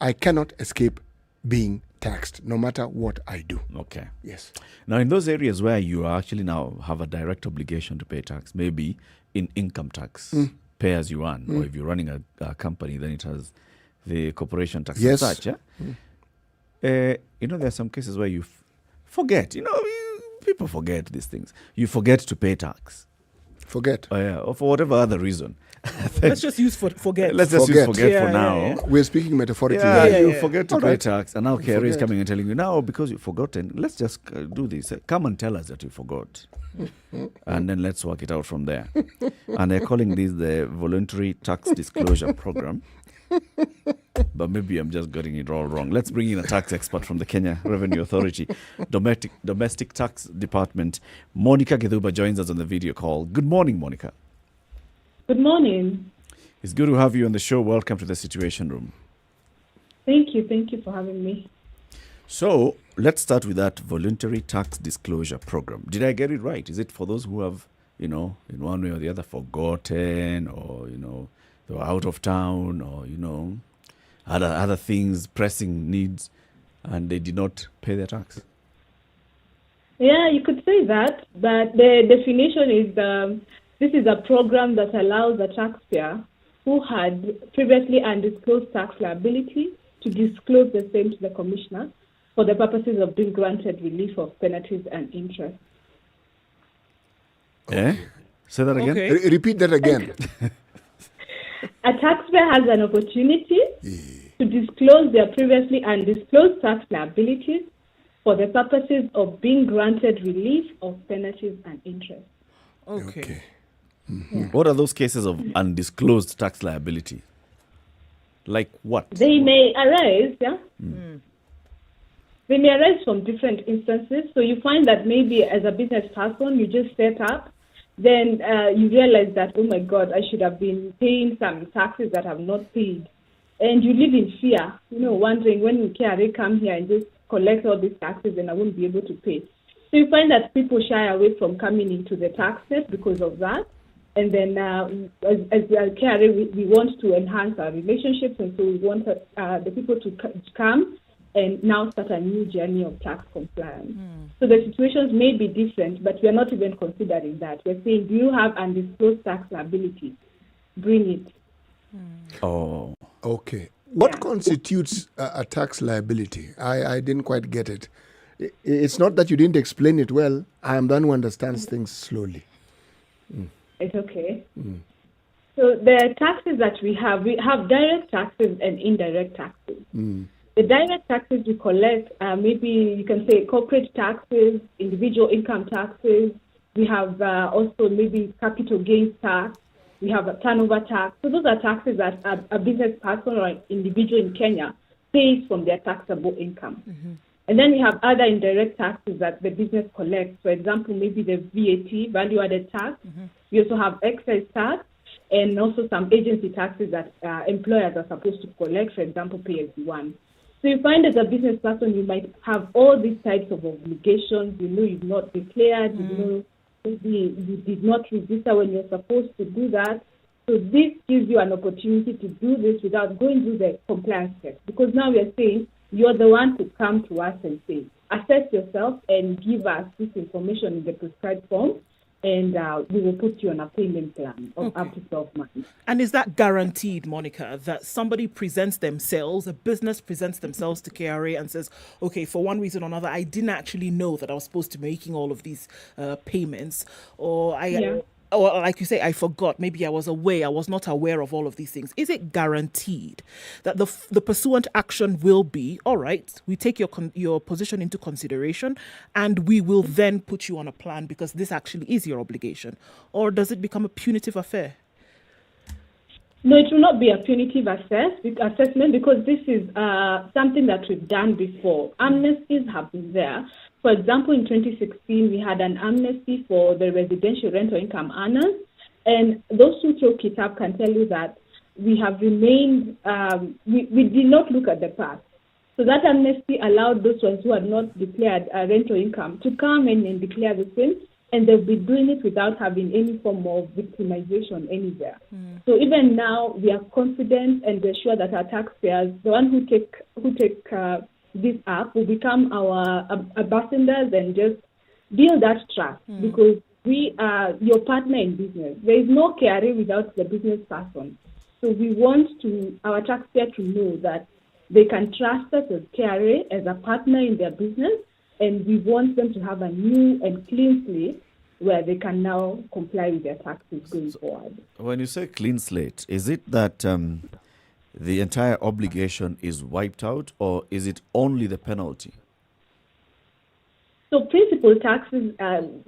I cannot escape being taxed no matter what I do. Okay. Yes. Now, in those areas where you actually now have a direct obligation to pay tax, maybe in income tax, pay as you earn, or if you're running a company, then it has the corporation tax Yes. and such. Yeah? There are some cases where you forget. People forget these things. You forget to pay tax. Forget? Or for whatever other reason. Let's just use forget. Let's just use forget for now. Yeah. We're speaking metaphorically. You forget to pay tax, and now KRA is coming and telling you, now because you've forgotten, let's just do this. Come and tell us that you forgot. And then let's work it out from there. And they're calling this the Voluntary Tax Disclosure Program. But maybe I'm just getting it all wrong. Let's bring in a tax expert from the Kenya Revenue Authority, Domestic Tax Department. Monica Gedhuba joins us on the video call. Good morning, Monica. Good morning. It's good to have you on the show. Welcome to the Situation Room. Thank you for having me. So let's start with that Voluntary Tax Disclosure Program. Did I get it right? Is it for those who have, in one way or the other forgotten, or, they were out of town, or, other things, pressing needs, and they did not pay their tax? Yeah, you could say that, but the definition is this is a program that allows a taxpayer who had previously undisclosed tax liability to disclose the same to the commissioner for the purposes of being granted relief of penalties and interest. Say that again. Okay. Repeat that again. A taxpayer has an opportunity to disclose their previously undisclosed tax liabilities for the purposes of being granted relief of penalties and interest. Okay. What are those cases of undisclosed tax liability? Like what? They may arise, They may arise from different instances. So you find that maybe as a business person, you just set up, then you realize that, oh my God, I should have been paying some taxes that I have not paid. And you live in fear, wondering when KRA come here and just collect all these taxes and I won't be able to pay. So you find that people shy away from coming into the tax net because of that. And then as KRA, we want to enhance our relationships, and so we want the people to come and now start a new journey of tax compliance. So the situations may be different, but we are not even considering that. We're saying, do you have undisclosed tax liability? Bring it. Oh. Okay. What constitutes a tax liability? I didn't quite get it. It's not that you didn't explain it well. I am the one who understands things slowly. It's okay. So the taxes that we have direct taxes and indirect taxes. The direct taxes we collect, maybe you can say corporate taxes, individual income taxes. We have also maybe capital gains tax. We have a turnover tax. So those are taxes that a business person or an individual in Kenya pays from their taxable income. And then we have other indirect taxes that the business collects. For example, maybe the VAT, value-added tax. We also have excise tax and also some agency taxes that employers are supposed to collect, for example, pay as you earn. So you find as a business person, you might have all these types of obligations. You've not declared, you did not register when you're supposed to do that. So this gives you an opportunity to do this without going through the compliance steps. Because now we are saying, you're the one to come to us and say, assess yourself and give us this information in the prescribed form. and we will put you on a payment plan of up to 12 months. And is that guaranteed, Monica, that somebody presents themselves, a business presents themselves to KRA and says, okay, for one reason or another, I didn't actually know that I was supposed to be making all of these payments, or or like you say, I forgot, maybe I was away, I was not aware of all of these things. Is it guaranteed that the pursuant action will be, all right, we take your position into consideration and we will then put you on a plan because this actually is your obligation? Or does it become a punitive affair? No, it will not be a punitive assessment because this is something that we've done before. Amnesties have been there. For example, in 2016, we had an amnesty for the residential rental income earners, and those who took it up can tell you that we have remained, we did not look at the past. So that amnesty allowed those ones who had not declared rental income to come in and declare the same, and they'll be doing it without having any form of victimization anywhere. So even now, we are confident and we're sure that our taxpayers, the one who take this up, will become our ambassadors and just build that trust because we are your partner in business. There is no KRA without the business person. So we want our taxpayers to know that they can trust us as KRA as a partner in their business, and we want them to have a new and clean slate where they can now comply with their taxes going forward. When you say clean slate, is it that the entire obligation is wiped out, or is it only the penalty? So principal taxes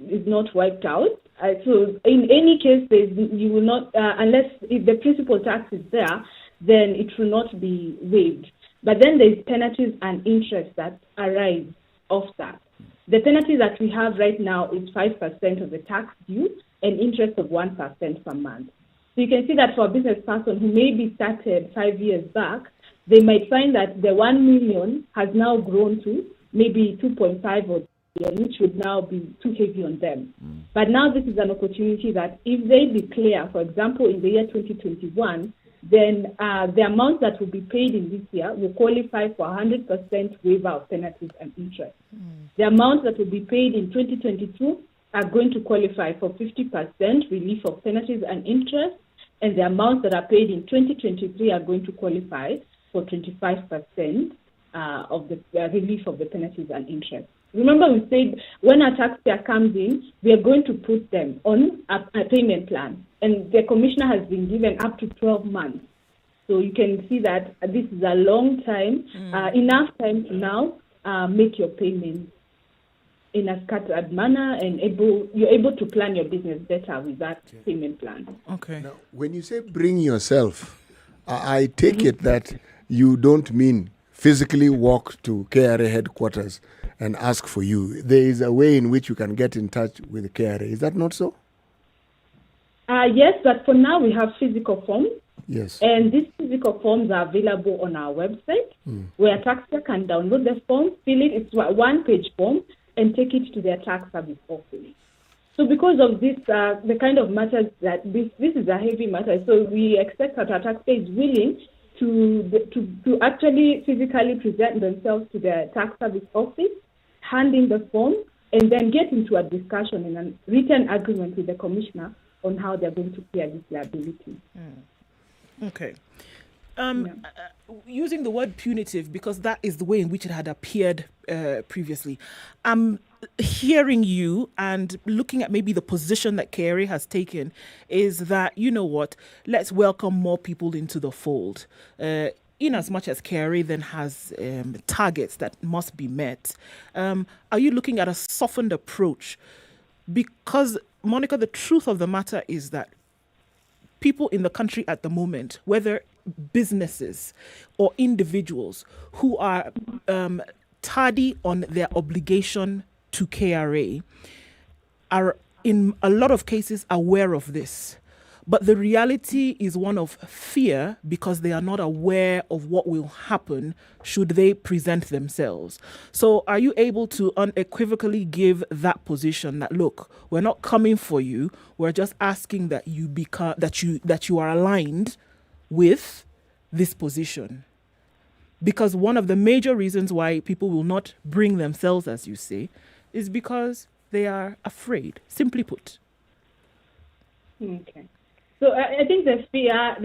is not wiped out. So in any case, you will not, unless if the principal tax is there, then it will not be waived. But then there's penalties and interest that arise off that. The penalty that we have right now is 5% of the tax due and interest of 1% per month. So you can see that for a business person who maybe started 5 years back, they might find that the 1 million has now grown to maybe 2.5 or which would now be too heavy on them. But now this is an opportunity that if they declare, for example, in the year 2021, then the amount that will be paid in this year will qualify for 100% waiver of penalties and interest. The amount that will be paid in 2022 are going to qualify for 50% relief of penalties and interest, and the amounts that are paid in 2023 are going to qualify for 25% of the relief of the penalties and interest. Remember, we said when a taxpayer comes in, we are going to put them on a payment plan, and the commissioner has been given up to 12 months. So you can see that this is a long time, enough time to now make your payments in a scattered manner, and you're able to plan your business better with that payment plan. Okay. Now, when you say bring yourself, I take it that you don't mean physically walk to KRA headquarters and ask for you. There is a way in which you can get in touch with KRA. Is that not so? Yes, but for now we have physical forms. Yes. And these physical forms are available on our website where a taxpayer can download the form, fill it. It's a one-page form, and take it to their tax service office. So because of this, the kind of matters that this is a heavy matter, so we expect that our taxpayer is willing to actually physically present themselves to their tax service office, hand in the form, and then get into a discussion and a written agreement with the commissioner on how they're going to clear this liability. Okay. Using the word punitive, because that is the way in which it had appeared previously, I'm hearing you and looking at maybe the position that KRA has taken is that, you know what, let's welcome more people into the fold. In as much as KRA then has targets that must be met, are you looking at a softened approach? Because, Monica, the truth of the matter is that people in the country at the moment, whether businesses or individuals who are tardy on their obligation to KRA, are in a lot of cases aware of this. But the reality is one of fear because they are not aware of what will happen should they present themselves. So are you able to unequivocally give that position that, look, we're not coming for you, we're just asking that you become that you are aligned with this position? Because one of the major reasons why people will not bring themselves, as you say, is because they are afraid, simply put. Okay. So I think the fear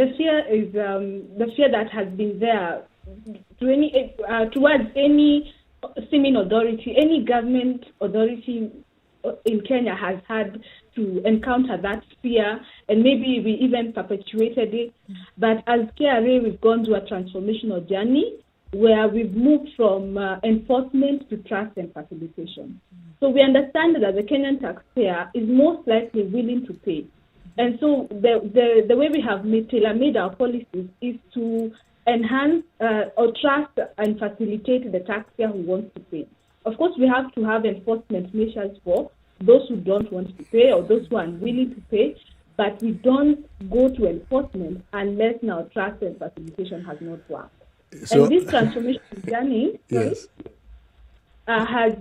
is the fear that has been there towards any seeming authority, any government authority in Kenya has had to encounter that fear, and maybe we even perpetuated it. But as KRA, we've gone through a transformational journey where we've moved from enforcement to trust and facilitation. So we understand that the Kenyan taxpayer is most likely willing to pay. And so the way we have tailor-made our policies is to enhance or trust and facilitate the taxpayer who wants to pay. Of course, we have to have enforcement measures for those who don't want to pay or those who are unwilling to pay, but we don't go to enforcement unless now trust and facilitation has not worked. So, and this transformation journey yes. Has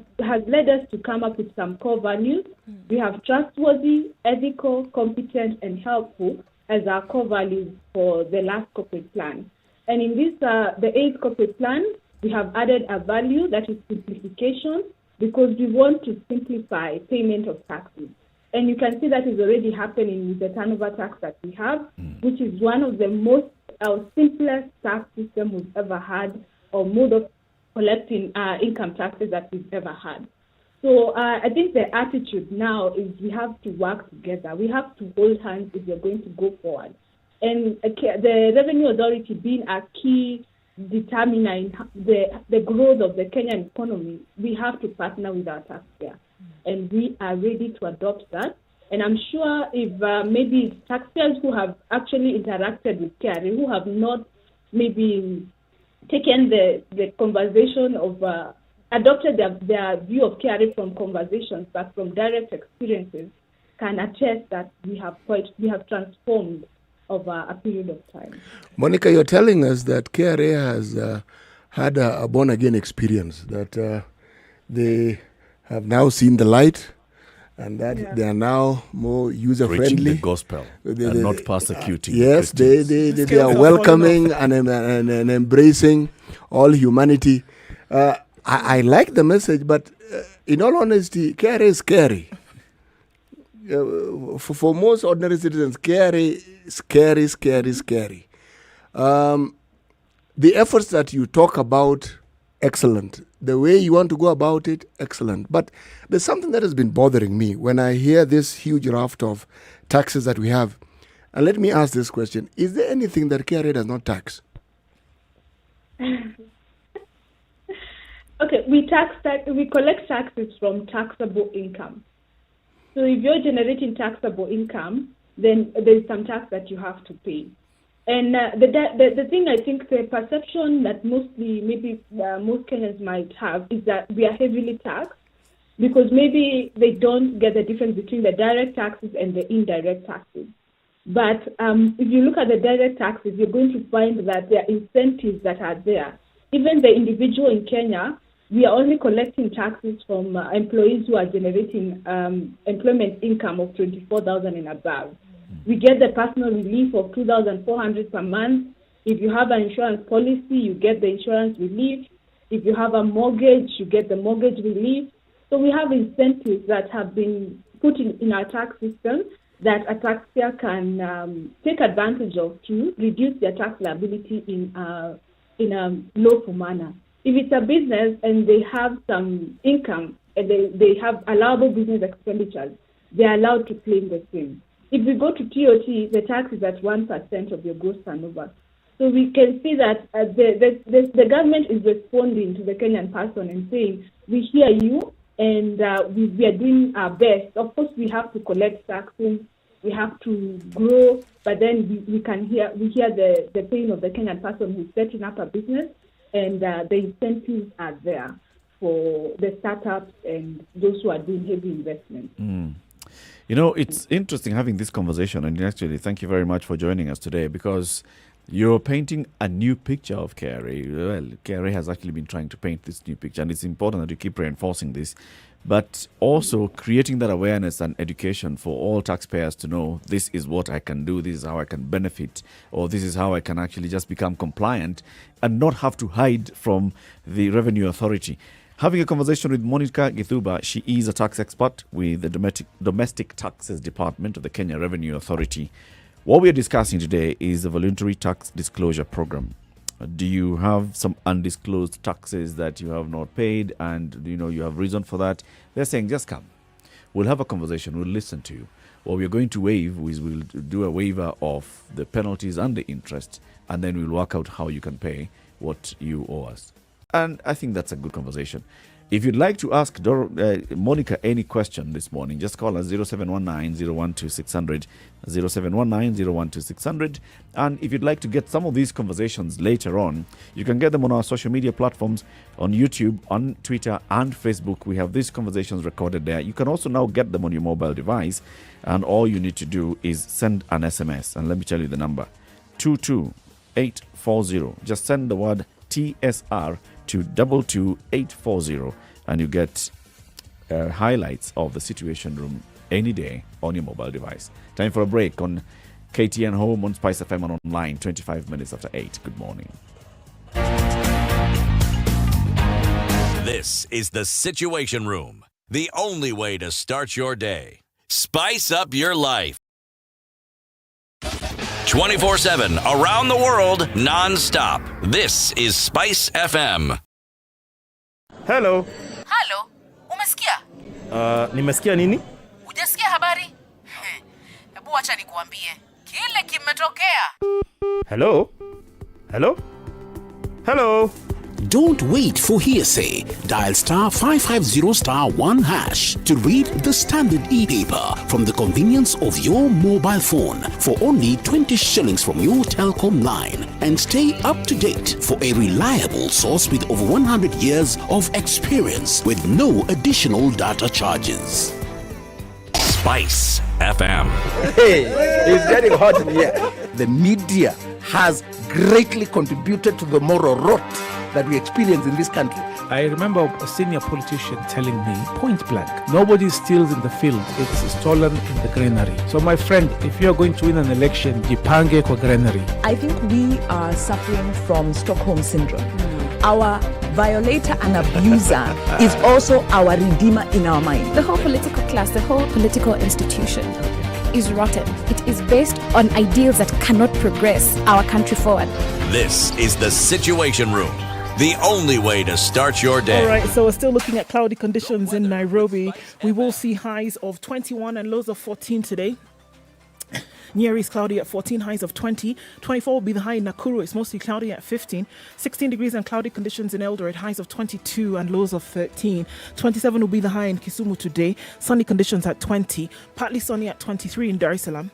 led us to come up with some core values. We have trustworthy, ethical, competent, and helpful as our core values for the last corporate plan. And in this, the 8th corporate plan, we have added a value that is simplification, because we want to simplify payment of taxes. And you can see that is already happening with the turnover tax that we have, which is one of the most simplest tax system we've ever had, or mode of collecting income taxes that we've ever had. So I think the attitude now is we have to work together. We have to hold hands if we're going to go forward. And the Revenue Authority being a key determiner in the growth of the Kenyan economy, we have to partner with our taxpayers. And we are ready to adopt that. And I'm sure if maybe taxpayers who have actually interacted with KRA, who have not maybe taken the conversation of, adopted their view of KRA from conversations, but from direct experiences, can attest that we have transformed over a period of time. Monica, you're telling us that KRA has had a born-again experience, that they have now seen the light, and that they are now more user-friendly. Preaching the gospel and not persecuting. Yes, they are welcoming and embracing all humanity. I like the message, but in all honesty, KRA is scary. For most ordinary citizens, KRA is scary. The efforts that you talk about, excellent. The way you want to go about it, excellent. But there's something that has been bothering me when I hear this huge raft of taxes that we have. And let me ask this question. Is there anything that KRA does not tax? Okay, we collect taxes from taxable income. So if you're generating taxable income, then there's some tax that you have to pay. And the thing, I think the perception that most Kenyans might have is that we are heavily taxed, because maybe they don't get the difference between the direct taxes and the indirect taxes. But if you look at the direct taxes, you're going to find that there are incentives that are there. Even the individual in Kenya, we are only collecting taxes from employees who are generating employment income of 24,000 and above. We get the personal relief of 2,400 per month. If you have an insurance policy, you get the insurance relief. If you have a mortgage, you get the mortgage relief. So we have incentives that have been put in our tax system that a taxpayer can take advantage of to reduce their tax liability in a lawful manner. If it's a business and they have some income and they have allowable business expenditures, they're allowed to claim the same. If we go to TOT, the tax is at 1% of your gross turnover. So we can see that the government is responding to the Kenyan person and saying, we hear you and we are doing our best. Of course, we have to collect taxes, we have to grow, but then we hear the pain of the Kenyan person who's setting up a business, and the incentives are there for the startups and those who are doing heavy investments. You know, it's interesting having this conversation, and actually thank you very much for joining us today, because you're painting a new picture of KRA. Well, KRA has actually been trying to paint this new picture, and it's important that you keep reinforcing this, but also creating that awareness and education for all taxpayers to know this is what I can do, this is how I can benefit, or this is how I can actually just become compliant and not have to hide from the Revenue Authority. Having a conversation with Monica Githuba. She is a tax expert with the Domestic Taxes Department of the Kenya Revenue Authority. What we are discussing today is the voluntary tax disclosure program. Do you have some undisclosed taxes that you have not paid, and you have reason for that? They're saying just come. We'll have a conversation. We'll listen to you. What we're going to waive is we'll do a waiver of the penalties and the interest, and then we'll work out how you can pay what you owe us. And I think that's a good conversation. If you'd like to ask Monica any question this morning, just call us 0719-012-600, 0719-012-600. And if you'd like to get some of these conversations later on, you can get them on our social media platforms, on YouTube, on Twitter, and Facebook. We have these conversations recorded there. You can also now get them on your mobile device. And all you need to do is send an SMS. And let me tell you the number, 22840. Just send the word TSR to 22840, and you get highlights of the Situation Room any day on your mobile device. Time for a break on KTN Home, on SpiceFM, and online, 25 minutes after 8. Good morning. This is the Situation Room, the only way to start your day. Spice up your life. 24/7, around the world, non-stop. This is Spice FM. Hello. Halo, umesikia? Nimesikia nini? Hujasikia habari? Hebu acha nikuambie. Kile kimetokea. Hello? Hello? Hello? Don't wait for hearsay. Dial *550*1# to read the Standard e-paper from the convenience of your mobile phone for only 20 shillings from your telecom line, and stay up to date for a reliable source with over 100 years of experience with no additional data charges. Spice FM. Hey, it's getting hot in here. The media has greatly contributed to the moral rot that we experience in this country. I remember a senior politician telling me, point blank, nobody steals in the field, it's stolen in the granary. So my friend, if you're going to win an election, jipange kwa granary. I think we are suffering from Stockholm syndrome. Our violator and abuser is also our redeemer in our mind. The whole political class, the whole political institution is rotten. It is based on ideals that cannot progress our country forward. This is the Situation Room, the only way to start your day. All right, so we're still looking at cloudy conditions in Nairobi. We will see highs of 21 and lows of 14 today. Nyeri is cloudy at 14, highs of 20. 24 will be the high in Nakuru. It's mostly cloudy at 15. 16 degrees and cloudy conditions in Eldoret, highs of 22 and lows of 13. 27 will be the high in Kisumu today. Sunny conditions at 20. Partly sunny at 23 in Dar es Salaam.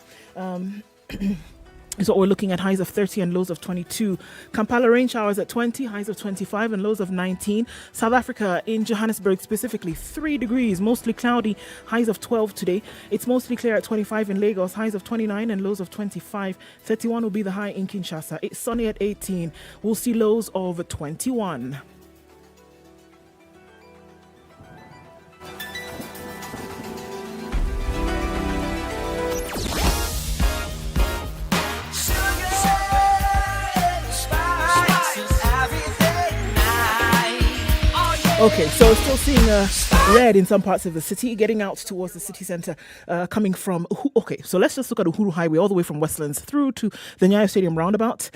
Is what we're looking at, highs of 30 and lows of 22. Kampala rain showers at 20, highs of 25 and lows of 19. South Africa, in Johannesburg specifically, 3 degrees, mostly cloudy, highs of 12 today. It's mostly clear at 25 in Lagos, highs of 29 and lows of 25. 31 will be the high in Kinshasa. It's sunny at 18. We'll see lows of 21. Okay, so still seeing red in some parts of the city, getting out towards the city centre, coming from... Okay, so let's just look at Uhuru Highway all the way from Westlands through to the Nyeri Stadium roundabout.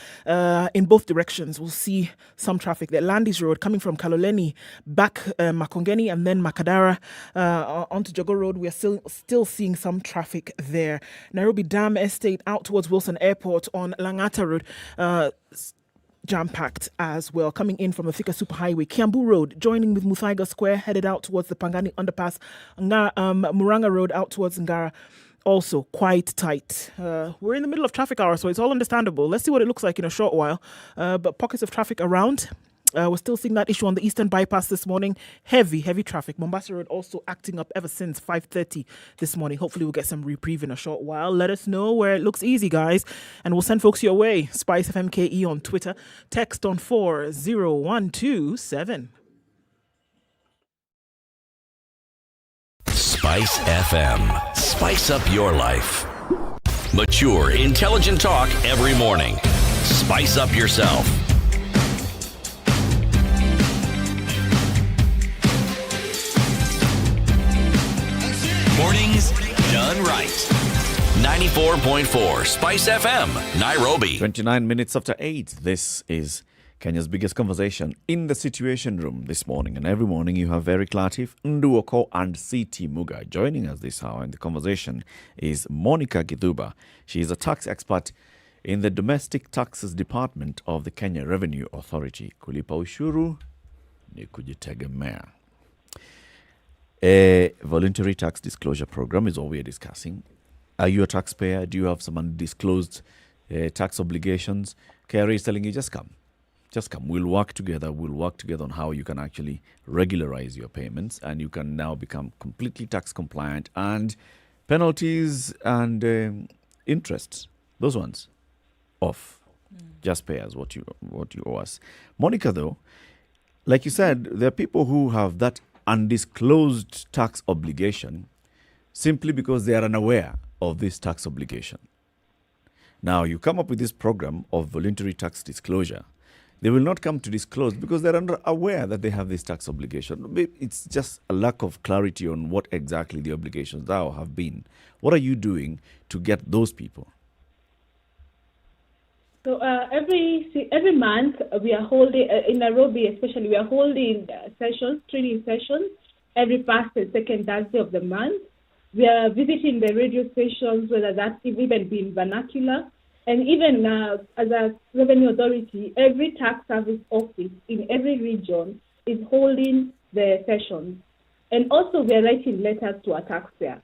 In both directions, we'll see some traffic there. Landis Road coming from Kaloleni, back Makongeni and then Makadara onto Jogo Road. We are still seeing some traffic there. Nairobi Dam Estate out towards Wilson Airport on Langata Road. Jam-packed as well, coming in from the Thika Superhighway. Kiambu Road, joining with Muthaiga Square, headed out towards the Pangani Underpass. Muranga Road out towards Ngara, also quite tight. We're in the middle of traffic hour, so it's all understandable. Let's see what it looks like in a short while. But pockets of traffic around. We're still seeing that issue on the Eastern Bypass this morning. Heavy traffic. Mombasa Road also acting up ever since 5:30 this morning. Hopefully we'll get some reprieve in a short while. Let us know where it looks easy, guys, and we'll send folks your way. SpiceFMKE on Twitter. Text on 40127. Spice FM. Spice up your life. Mature, intelligent talk every morning. Spice up yourself. Mornings done right. 94.4 Spice FM, Nairobi. 29 minutes after 8. This is Kenya's biggest conversation in the Situation Room this morning. And every morning you have Eric Latif, Nduoko, and CT Muga joining us this hour. And the conversation is Monica Githuba. She is a tax expert in the Domestic Taxes Department of the Kenya Revenue Authority. Kulipa ushuru ni kujitegemea. A voluntary tax disclosure program is what we are discussing. Are you a taxpayer? Do you have some undisclosed tax obligations? KRA is telling you, just come. Just come. We'll work together. We'll work together on how you can actually regularize your payments, and you can now become completely tax compliant, and penalties and interest, those ones, off. Just pay us what you owe us. Monica, though, like you said, there are people who have that undisclosed tax obligation simply because they are unaware of this tax obligation. Now, you come up with this program of voluntary tax disclosure. They will not come to disclose because they're aware that they have this tax obligation. It's just a lack of clarity on what exactly the obligations are or have been. What are you doing to get those people? So every month we are holding, in Nairobi especially, we are holding training sessions every first and second Thursday of the month. We are visiting the radio stations, whether that's even being vernacular. And even as a revenue authority, every tax service office in every region is holding the sessions. And also we are writing letters to our taxpayers.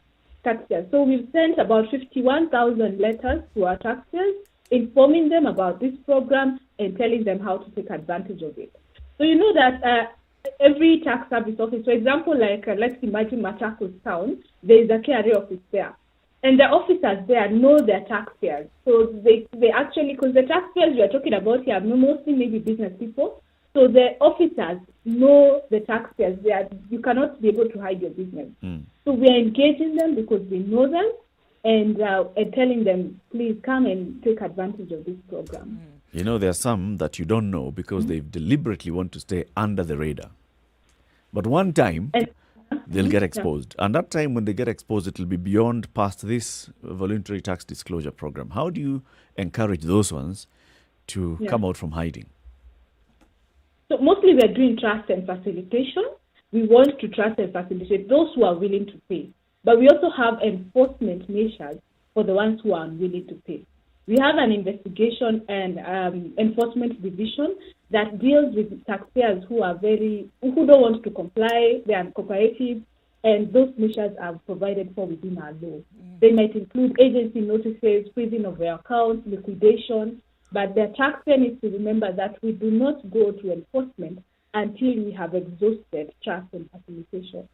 So we've sent about 51,000 letters to our taxpayers, informing them about this program and telling them how to take advantage of it. So you know that every tax service office, for example, like let's imagine Machakos town, there is a KRA office there. And the officers there know their taxpayers. So they actually, because the taxpayers we are talking about here are mostly maybe business people. So the officers know the taxpayers. You cannot be able to hide your business. So we are engaging them because we know them and telling them, please come and take advantage of this program. You know, there are some that you don't know because they deliberately want to stay under the radar. But one time, they'll get exposed. And that time when they get exposed, it will be beyond past this voluntary tax disclosure program. How do you encourage those ones to come out from hiding? So mostly we are doing trust and facilitation. We want to trust and facilitate those who are willing to pay. But we also have enforcement measures for the ones who are unwilling to pay. We have an investigation and enforcement division that deals with taxpayers who don't want to comply, they are uncooperative, and those measures are provided for within our law. They might include agency notices, freezing of their accounts, liquidation, but the taxpayer needs to remember that we do not go to enforcement until we have exhausted trust and facilitation.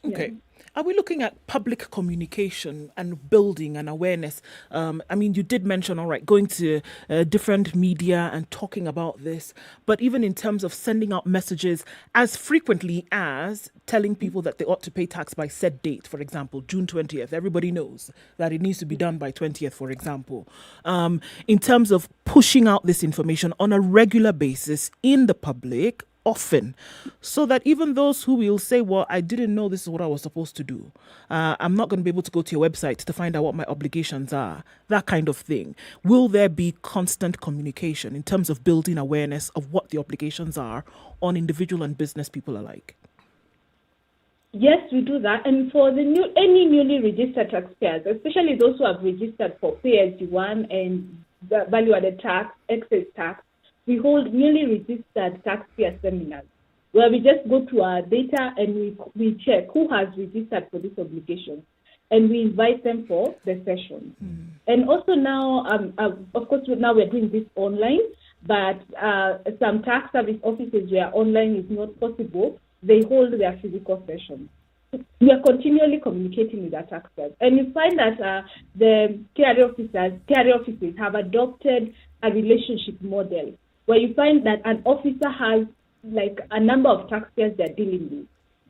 Okay. Are we looking at public communication and building an awareness? I mean, you did mention, all right, going to different media and talking about this, but even in terms of sending out messages as frequently as telling people that they ought to pay tax by said date, for example, June 20th. Everybody knows that it needs to be done by 20th, for example. In terms of pushing out this information on a regular basis in the public, often, so that even those who will say, well, I didn't know this is what I was supposed to do. I'm not going to be able to go to your website to find out what my obligations are, that kind of thing. Will there be constant communication in terms of building awareness of what the obligations are on individual and business people alike? Yes, we do that. And for any newly registered taxpayers, especially those who have registered for Pay As You Earn and value-added tax, excess tax, we hold newly registered taxpayer seminars where we just go to our data and we check who has registered for this obligation, and we invite them for the session. And also now, of course, now we're doing this online, but some tax service offices where online is not possible, they hold their physical sessions. We are continually communicating with our taxpayers. And you find that the KRA offices have adopted a relationship model where you find that an officer has like a number of taxpayers they're dealing with.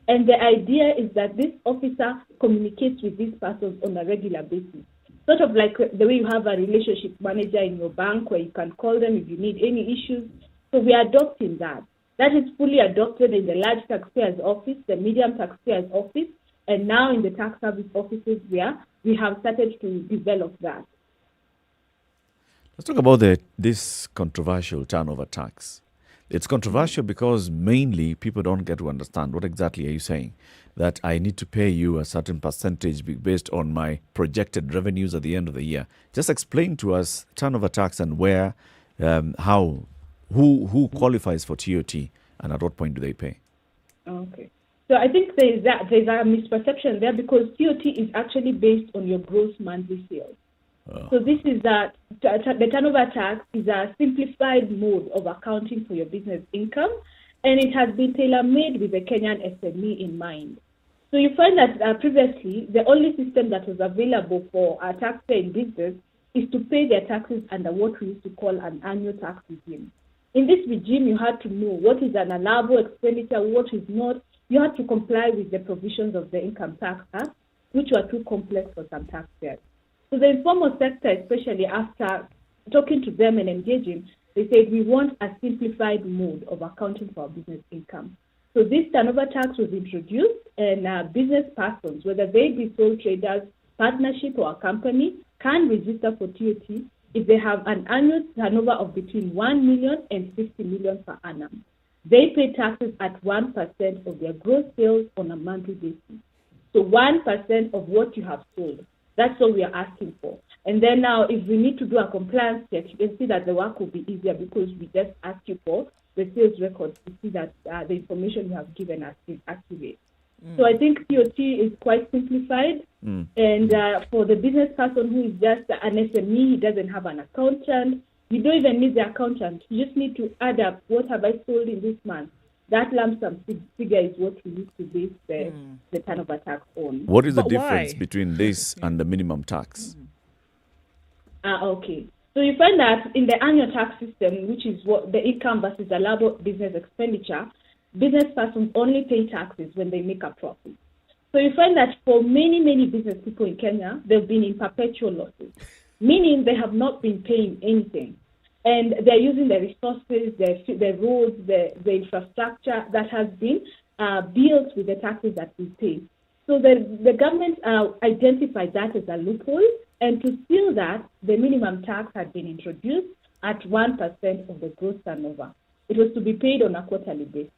And the idea is that this officer communicates with these persons on a regular basis. Sort of like the way you have a relationship manager in your bank where you can call them if you need any issues. So we are adopting that. That is fully adopted in the large taxpayers office, the medium taxpayers office, And now in the tax service offices there, we have started to develop that. Let's talk about this controversial turnover tax. It's controversial because mainly people don't get to understand what exactly are you saying? That I need to pay you a certain percentage based on my projected revenues at the end of the year. Just explain to us turnover tax and where, how, who qualifies for TOT and at what point do they pay? Okay. So I think there's a misperception there because TOT is actually based on your gross monthly sales. So this is the turnover tax is a simplified mode of accounting for your business income, and it has been tailor-made with the Kenyan SME in mind. So you find that previously, the only system that was available for a taxpayer in business is to pay their taxes under what we used to call an annual tax regime. In this regime, you had to know what is an allowable expenditure, what is not. You had to comply with the provisions of the Income Tax Act, which were too complex for some taxpayers. So the informal sector, especially after talking to them and engaging, they said we want a simplified mode of accounting for our business income. So this turnover tax was introduced, and business persons, whether they be sole traders, partnership, or a company, can register for TOT if they have an annual turnover of between 1 million and 50 million per annum. They pay taxes at 1% of their gross sales on a monthly basis. So 1% of what you have sold. That's all we are asking for. And then now, if we need to do a compliance check, you can see that the work will be easier because we just ask you for the sales records to see that the information you have given us is accurate. So I think TOT is quite simplified. And for the business person who is just an SME, he doesn't have an accountant. You don't even need the accountant. You just need to add up what have I sold in this month. That lump sum figure is what we use to base the turnover tax on. What is the difference between this and the minimum tax? Okay. So you find that in the annual tax system, which is what the income versus allowable business expenditure, business persons only pay taxes when they make a profit. So you find that for many, many business people in Kenya, they've been in perpetual losses, meaning they have not been paying anything. And they're using the resources, the roads, the infrastructure that has been built with the taxes that we pay. So the government identified that as a loophole, and to seal that, the minimum tax had been introduced at 1% of the gross turnover. It was to be paid on a quarterly basis.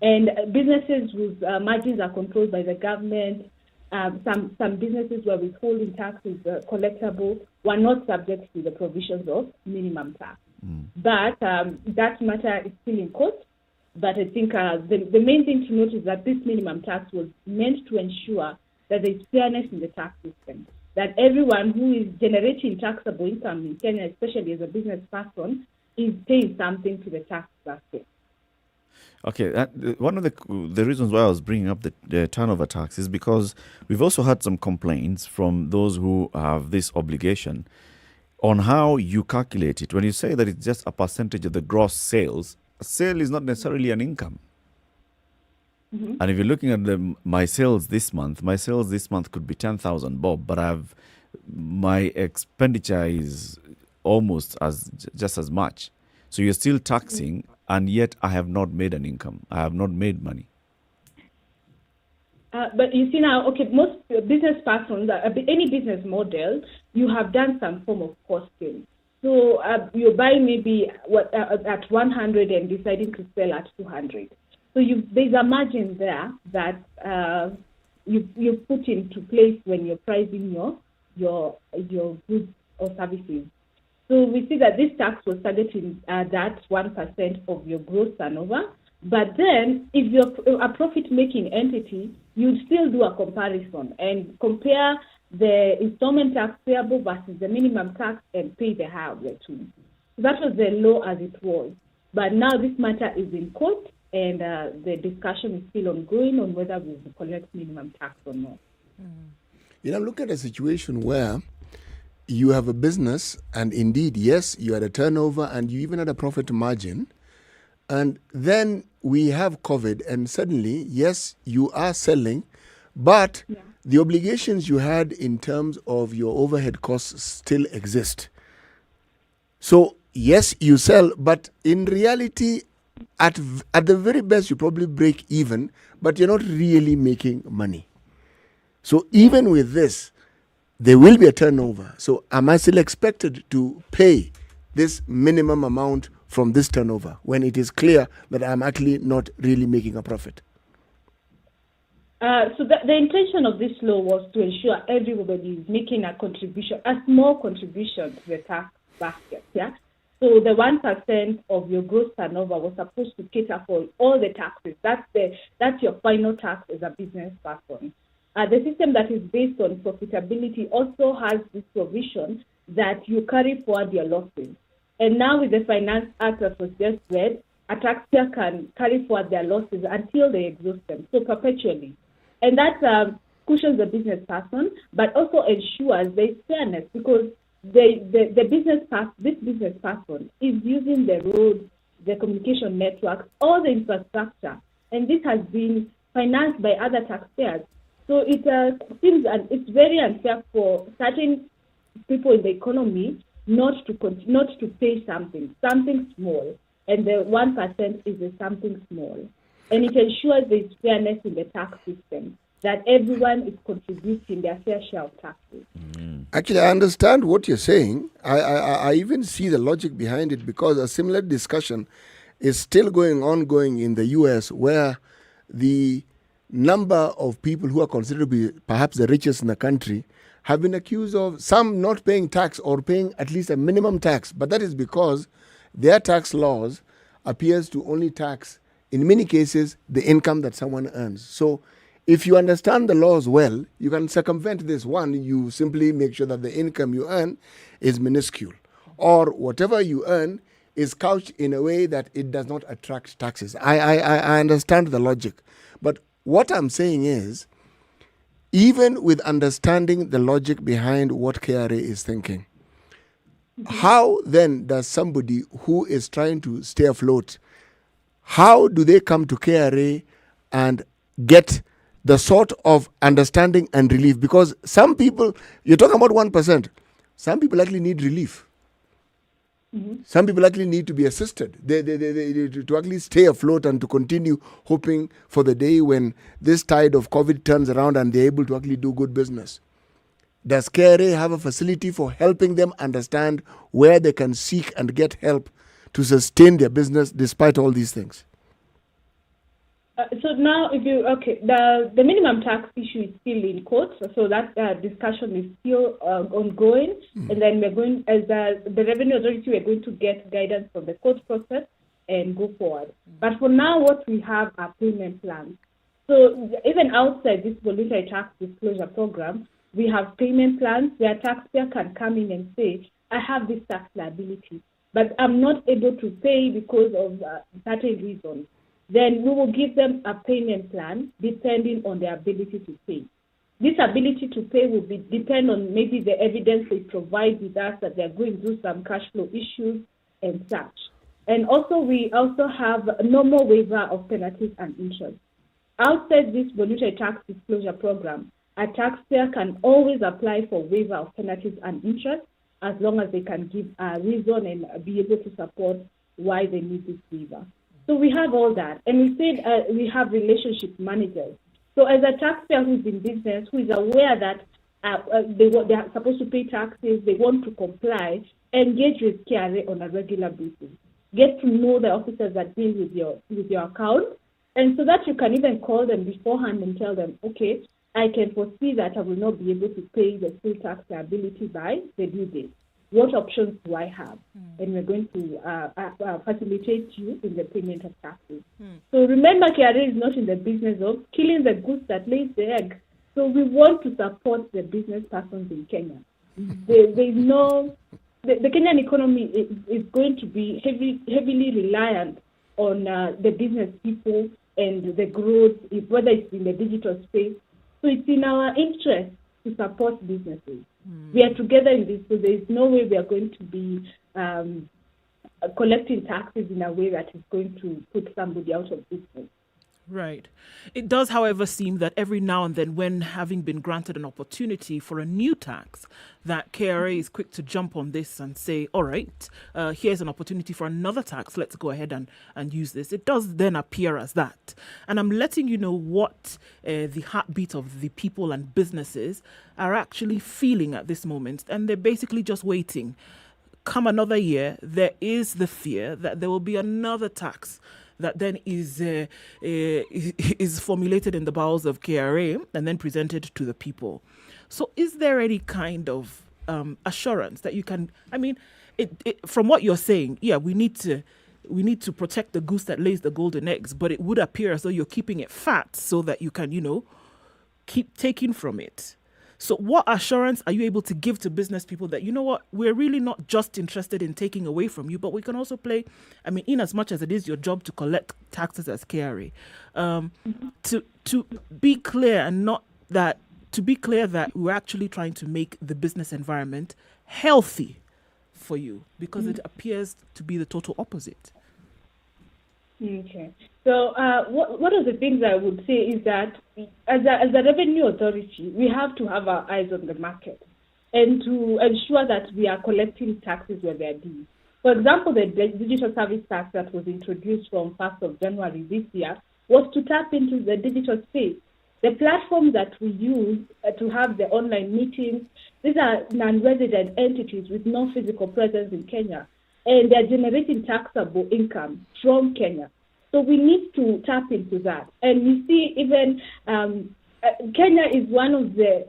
And businesses whose margins are controlled by the government, some businesses were withholding taxes collectible, were not subject to the provisions of minimum tax. But that matter is still in court. But I think the main thing to note is that this minimum tax was meant to ensure that there is fairness in the tax system, that everyone who is generating taxable income in Kenya, especially as a business person, is paying something to the tax bracket. Okay, one of the reasons why I was bringing up the turnover tax is because we've also had some complaints from those who have this obligation on how you calculate it. When you say that it's just a percentage of the gross sales, a sale is not necessarily an income. And if you're looking at my sales this month could be 10,000 bob, but my expenditure is almost just as much. So you're still taxing, and yet I have not made an income. I have not made money. But you see now, okay, most business persons, any business model, you have done some form of costing. So you're buying maybe at 100 and deciding to sell at 200. So there's a margin there that you put into place when you're pricing your goods or services. So we see that this tax was targeting that 1% of your gross turnover. But then, if you're a profit-making entity, you'd still do a comparison and compare the installment tax payable versus the minimum tax and pay the higher of the two. So that was the law as it was. But now this matter is in court, and the discussion is still ongoing on whether we will collect minimum tax or not. Look at a situation where you have a business, and indeed, yes, you had a turnover and you even had a profit margin. And then we have COVID, and suddenly, yes, you are selling, but the obligations you had in terms of your overhead costs still exist. So, yes, you sell, but in reality, at the very best, you probably break even, but you're not really making money. So even with this, there will be a turnover. So am I still expected to pay this minimum amount from this turnover when it is clear that I'm actually not really making a profit? So the intention of this law was to ensure everybody is making a contribution, a small contribution to the tax basket. Yeah. So the 1% of your gross turnover was supposed to cater for all the taxes. That's your final tax as a business person. The system that is based on profitability also has this provision that you carry forward your losses. And now with the Finance Act that was just read, a taxpayer can carry forward their losses until they exhaust them, so perpetually. And that cushions the business person, but also ensures there is fairness because this business person is using the roads, the communication networks, all the infrastructure, and this has been financed by other taxpayers. So it seems it's very unfair for certain people in the economy not to pay something small, and the 1% is something small, and it ensures there is fairness in the tax system, that everyone is contributing their fair share of taxes. Actually, I understand what you're saying. I even see the logic behind it, because a similar discussion is still ongoing in the US, where the number of people who are considered to be perhaps the richest in the country have been accused of some not paying tax or paying at least a minimum tax. But that is because their tax laws appears to only tax, in many cases, the income that someone earns. So if you understand the laws well, you can circumvent this. One, you simply make sure that the income you earn is minuscule, or whatever you earn is couched in a way that it does not attract taxes. I understand the logic. But what I'm saying is, even with understanding the logic behind what KRA is thinking, how then does somebody who is trying to stay afloat, how do they come to KRA and get the sort of understanding and relief? Because some people, you're talking about 1%, some people actually need relief. Some people actually need to be assisted to actually stay afloat and to continue hoping for the day when this tide of COVID turns around and they're able to actually do good business. Does KRA have a facility for helping them understand where they can seek and get help to sustain their business despite all these things? So now, the minimum tax issue is still in court, so that discussion is still ongoing. And then we're going, as the Revenue Authority, we're going to get guidance from the court process and go forward. But for now, what we have are payment plans. So even outside this voluntary tax disclosure program, we have payment plans where taxpayer can come in and say, I have this tax liability, but I'm not able to pay because of certain reasons. Then we will give them a payment plan depending on their ability to pay. This ability to pay will depend on maybe the evidence they provide with us that they're going through some cash flow issues and such. And also, we also have a normal waiver of penalties and interest. Outside this voluntary tax disclosure program, a taxpayer can always apply for waiver of penalties and interest as long as they can give a reason and be able to support why they need this waiver. So we have all that. And we said we have relationship managers. So as a taxpayer who's in business, who is aware that they are supposed to pay taxes, they want to comply, engage with KRA on a regular basis. Get to know the officers that deal with your account, and so that you can even call them beforehand and tell them, okay, I can foresee that I will not be able to pay the full tax liability by the due date. What options do I have? And we're going to facilitate you in the payment of taxes. So remember, KRA is not in the business of killing the goose that lays the egg. So we want to support the business persons in Kenya. There's no... The Kenyan economy is going to be heavily reliant on the business people and the growth, whether it's in the digital space. So it's in our interest to support businesses. We are together in this, so there is no way we are going to be collecting taxes in a way that is going to put somebody out of business. Right. It does, however, seem that every now and then, when having been granted an opportunity for a new tax, that KRA is quick to jump on this and say, all right, here's an opportunity for another tax. Let's go ahead and use this. It does then appear as that. And I'm letting you know what the heartbeat of the people and businesses are actually feeling at this moment. And they're basically just waiting. Come another year, there is the fear that there will be another tax that then is formulated in the bowels of KRA and then presented to the people. So is there any kind of assurance that you can, I mean, from what you're saying, yeah, we need to protect the goose that lays the golden eggs, but it would appear as though you're keeping it fat so that you can, keep taking from it. So what assurance are you able to give to business people that, you know what, we're really not just interested in taking away from you, but we can also play, in as much as it is your job to collect taxes as KRA, to be clear and not that, to be clear that we're actually trying to make the business environment healthy for you, because it appears to be the total opposite. Okay. So one of the things I would say is that as a revenue authority, we have to have our eyes on the market and to ensure that we are collecting taxes where they are due. For example, the digital service tax that was introduced from 1st of January this year was to tap into the digital space. The platforms that we use to have the online meetings, these are non-resident entities with no physical presence in Kenya, and they're generating taxable income from Kenya. So we need to tap into that. And you see, even Kenya is one of the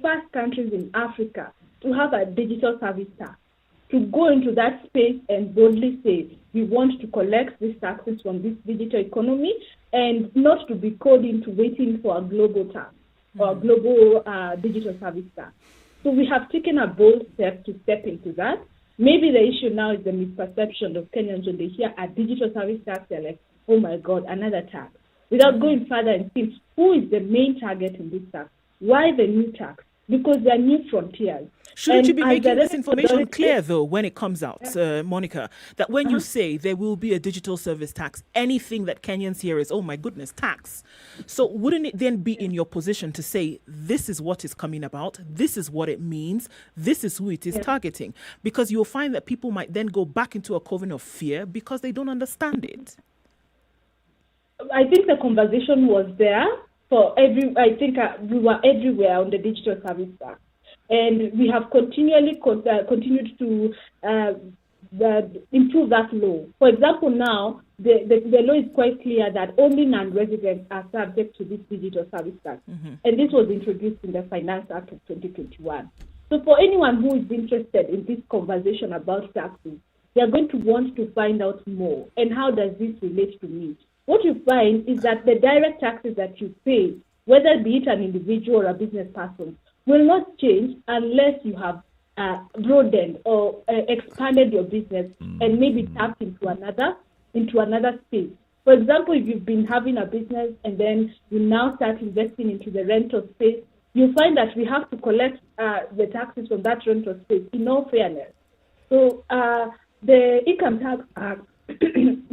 first countries in Africa to have a digital service tax, to go into that space and boldly say, we want to collect these taxes from this digital economy and not to be called into waiting for a global tax or a global digital service tax. So we have taken a bold step to step into that. Maybe the issue now is the misperception of Kenyans when they hear a digital service tax, they're like, oh my God, another tax. Without going further and seeing who is the main target in this tax. Why the new tax? Because they are new frontiers. Shouldn't you be making this information clear, though, when it comes out, Monica, that when you say there will be a digital service tax, anything that Kenyans hear is, oh my goodness, tax. So wouldn't it then be in your position to say, this is what is coming about, this is what it means, this is who it is targeting? Because you'll find that people might then go back into a coven of fear because they don't understand it. I think the conversation was there we were everywhere on the digital service tax. And we have continued to improve that law. For example, now, the law is quite clear that only non-residents are subject to this digital service tax. And this was introduced in the Finance Act of 2021. So for anyone who is interested in this conversation about taxes, they are going to want to find out more. And how does this relate to me? What you find is that the direct taxes that you pay, whether be it an individual or a business person, will not change unless you have broadened or expanded your business and maybe tapped into another space. For example, if you've been having a business and then you now start investing into the rental space, you find that we have to collect the taxes from that rental space in all fairness. So the Income Tax Act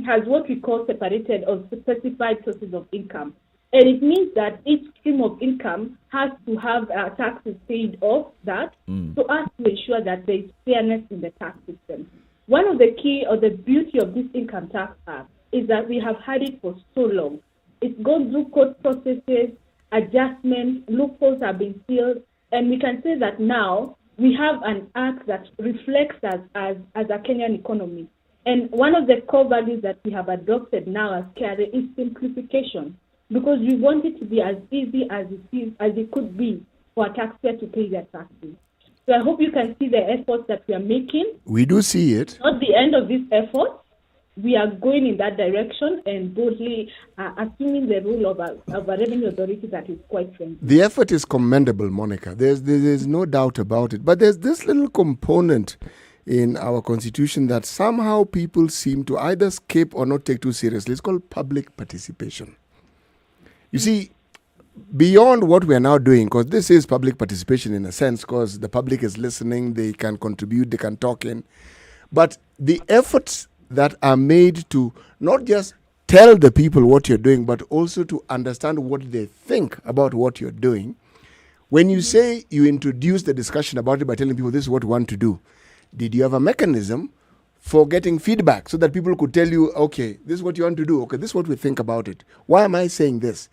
has what we call separated or specified sources of income. And it means that each stream of income has to have taxes paid off that so as to ensure that there is fairness in the tax system. One of the key or the beauty of this Income Tax Act is that we have had it for so long. It's gone through court processes, adjustments, loopholes have been filled, and we can say that now we have an act that reflects us as a Kenyan economy. And one of the core values that we have adopted now as KRA is simplification, because we want it to be as easy as it could be for a taxpayer to pay their taxes. So I hope you can see the efforts that we are making. We do see it. At the end of this effort, we are going in that direction and boldly assuming the role of a revenue authority that is quite friendly. The effort is commendable, Monica. There's no doubt about it. But there's this little component in our constitution that somehow people seem to either skip or not take too seriously. It's called public participation. You see, beyond what we are now doing, because this is public participation in a sense, because the public is listening, they can contribute, they can talk in. But the efforts that are made to not just tell the people what you're doing, but also to understand what they think about what you're doing. When you say you introduce the discussion about it by telling people this is what we want to do, did you have a mechanism for getting feedback so that people could tell you, okay, this is what you want to do, okay, this is what we think about it. Why am I saying this?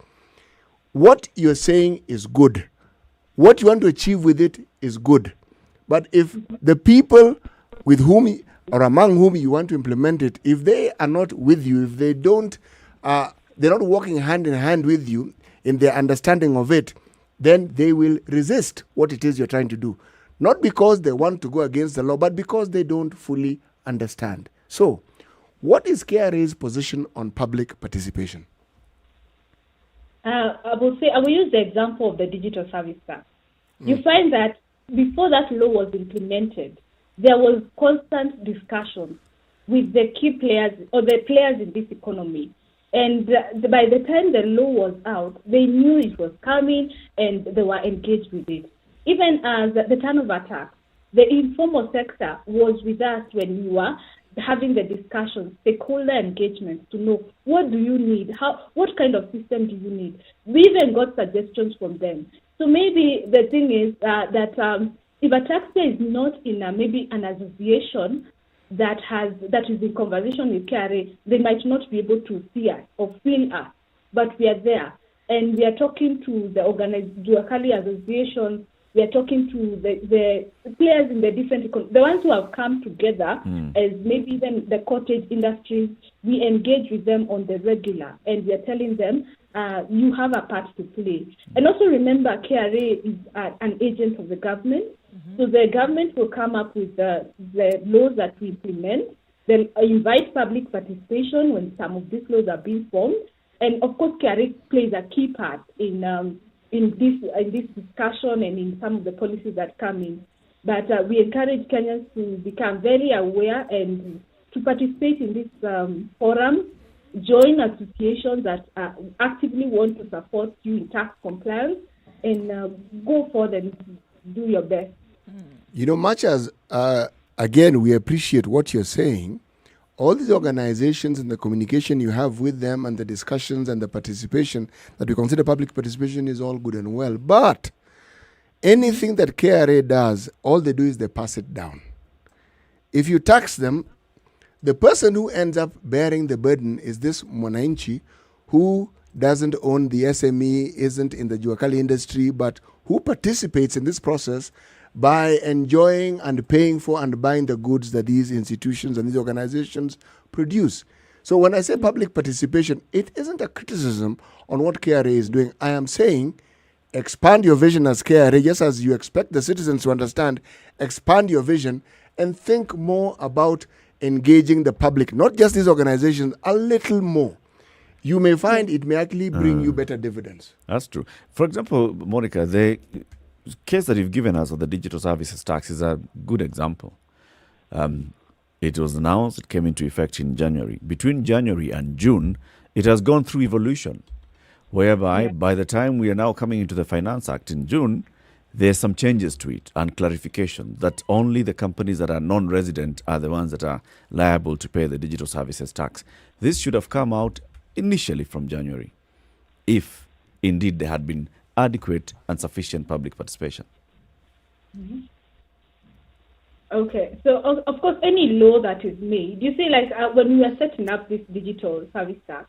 What you're saying is good. What you want to achieve with it is good. But if the people with whom or among whom you want to implement it, if they are not with you, if they don't, they're not working hand in hand with you in their understanding of it, then they will resist what it is you're trying to do. Not because they want to go against the law, but because they don't fully understand. So, what is KRA's position on public participation? I will use the example of the Digital Service Tax. You find that before that law was implemented, there was constant discussion with the key players or the players in this economy. And by the time the law was out, they knew it was coming and they were engaged with it. Even as the turnover tax, the informal sector was with us when we were having the discussions, stakeholder engagement to know what do you need, what kind of system do you need. We even got suggestions from them. So maybe the thing is that if a taxpayer is not in maybe an association that is in conversation with KRA, they might not be able to see us or feel us, but we are there. And we are talking to the Duakali associations, we are talking to the players in the different, the ones who have come together as maybe even the cottage industries. We engage with them on the regular and we are telling them, you have a part to play. And also remember, KRA is an agent of the government. So the government will come up with the laws that we implement. They'll invite public participation when some of these laws are being formed. And of course, KRA plays a key part in this discussion and in some of the policies that come in. But we encourage Kenyans to become very aware and to participate in this forum, join associations that actively want to support you in tax compliance, and go forward and do your best. You know, much as, again, we appreciate what you're saying, all these organizations and the communication you have with them and the discussions and the participation that we consider public participation is all good and well. But anything that KRA does, all they do is they pass it down. If you tax them, the person who ends up bearing the burden is this mwananchi who doesn't own the SME, isn't in the Juakali industry, but who participates in this process by enjoying and paying for and buying the goods that these institutions and these organizations produce. So when I say public participation, it isn't a criticism on what KRA is doing. I am saying expand your vision as KRA, just as you expect the citizens to understand, expand your vision and think more about engaging the public, not just these organizations, a little more. You may find it may actually bring you better dividends. That's true. For example, Monica, the case that you've given us of the digital services tax is a good example. It was announced, it came into effect in January. Between January and June, it has gone through evolution, whereby by the time we are now coming into the Finance Act in June, there's some changes to it and clarification that only the companies that are non-resident are the ones that are liable to pay the digital services tax. This should have come out initially from January, if indeed there had been adequate and sufficient public participation. Okay, so of course, any law that is made, you see, like when we are setting up this digital service tax,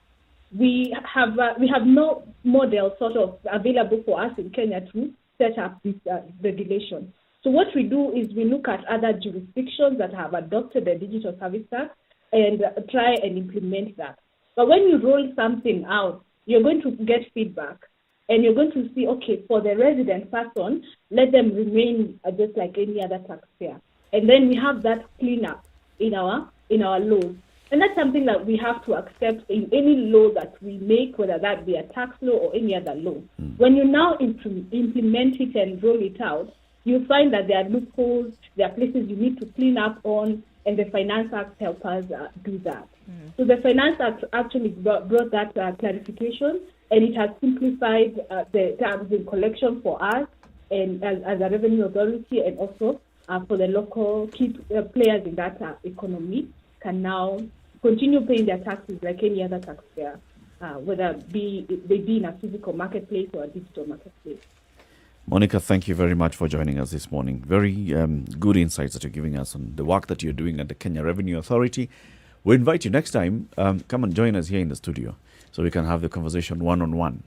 we have no model sort of available for us in Kenya to set up this regulation. So what we do is we look at other jurisdictions that have adopted the digital service tax and try and implement that. But when you roll something out, you're going to get feedback. And you're going to see, okay, for the resident person, let them remain just like any other taxpayer. And then we have that cleanup in our laws. And that's something that we have to accept in any law that we make, whether that be a tax law or any other law. When you now implement it and roll it out, you find that there are loopholes, there are places you need to clean up on, and the Finance Act helps us do that. So the Finance Act actually brought that clarification, and it has simplified the terms in collection for us and as a revenue authority, and also for the local key players in that economy can now continue paying their taxes like any other taxpayer, whether they be in a physical marketplace or a digital marketplace. Monica, thank you very much for joining us this morning. Very good insights that you're giving us on the work that you're doing at the Kenya Revenue Authority. We invite you next time, come and join us here in the studio so we can have the conversation one-on-one.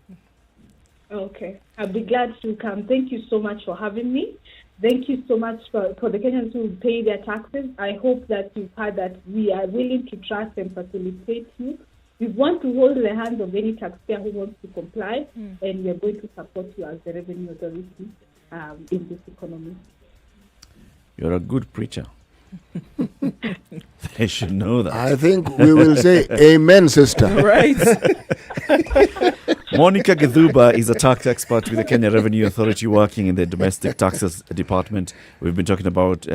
Okay. I'll be glad to come. Thank you so much for having me. Thank you so much for the Kenyans who pay their taxes. I hope that you've heard that we are willing to trust and facilitate you. We want to hold the hand of any taxpayer who wants to comply, and we are going to support you as the Revenue Authority in this economy. You're a good preacher. They should know that. I think we will say amen, sister. Right. Monica Gedhuba is a tax expert with the Kenya Revenue Authority working in the Domestic Taxes Department. We've been talking about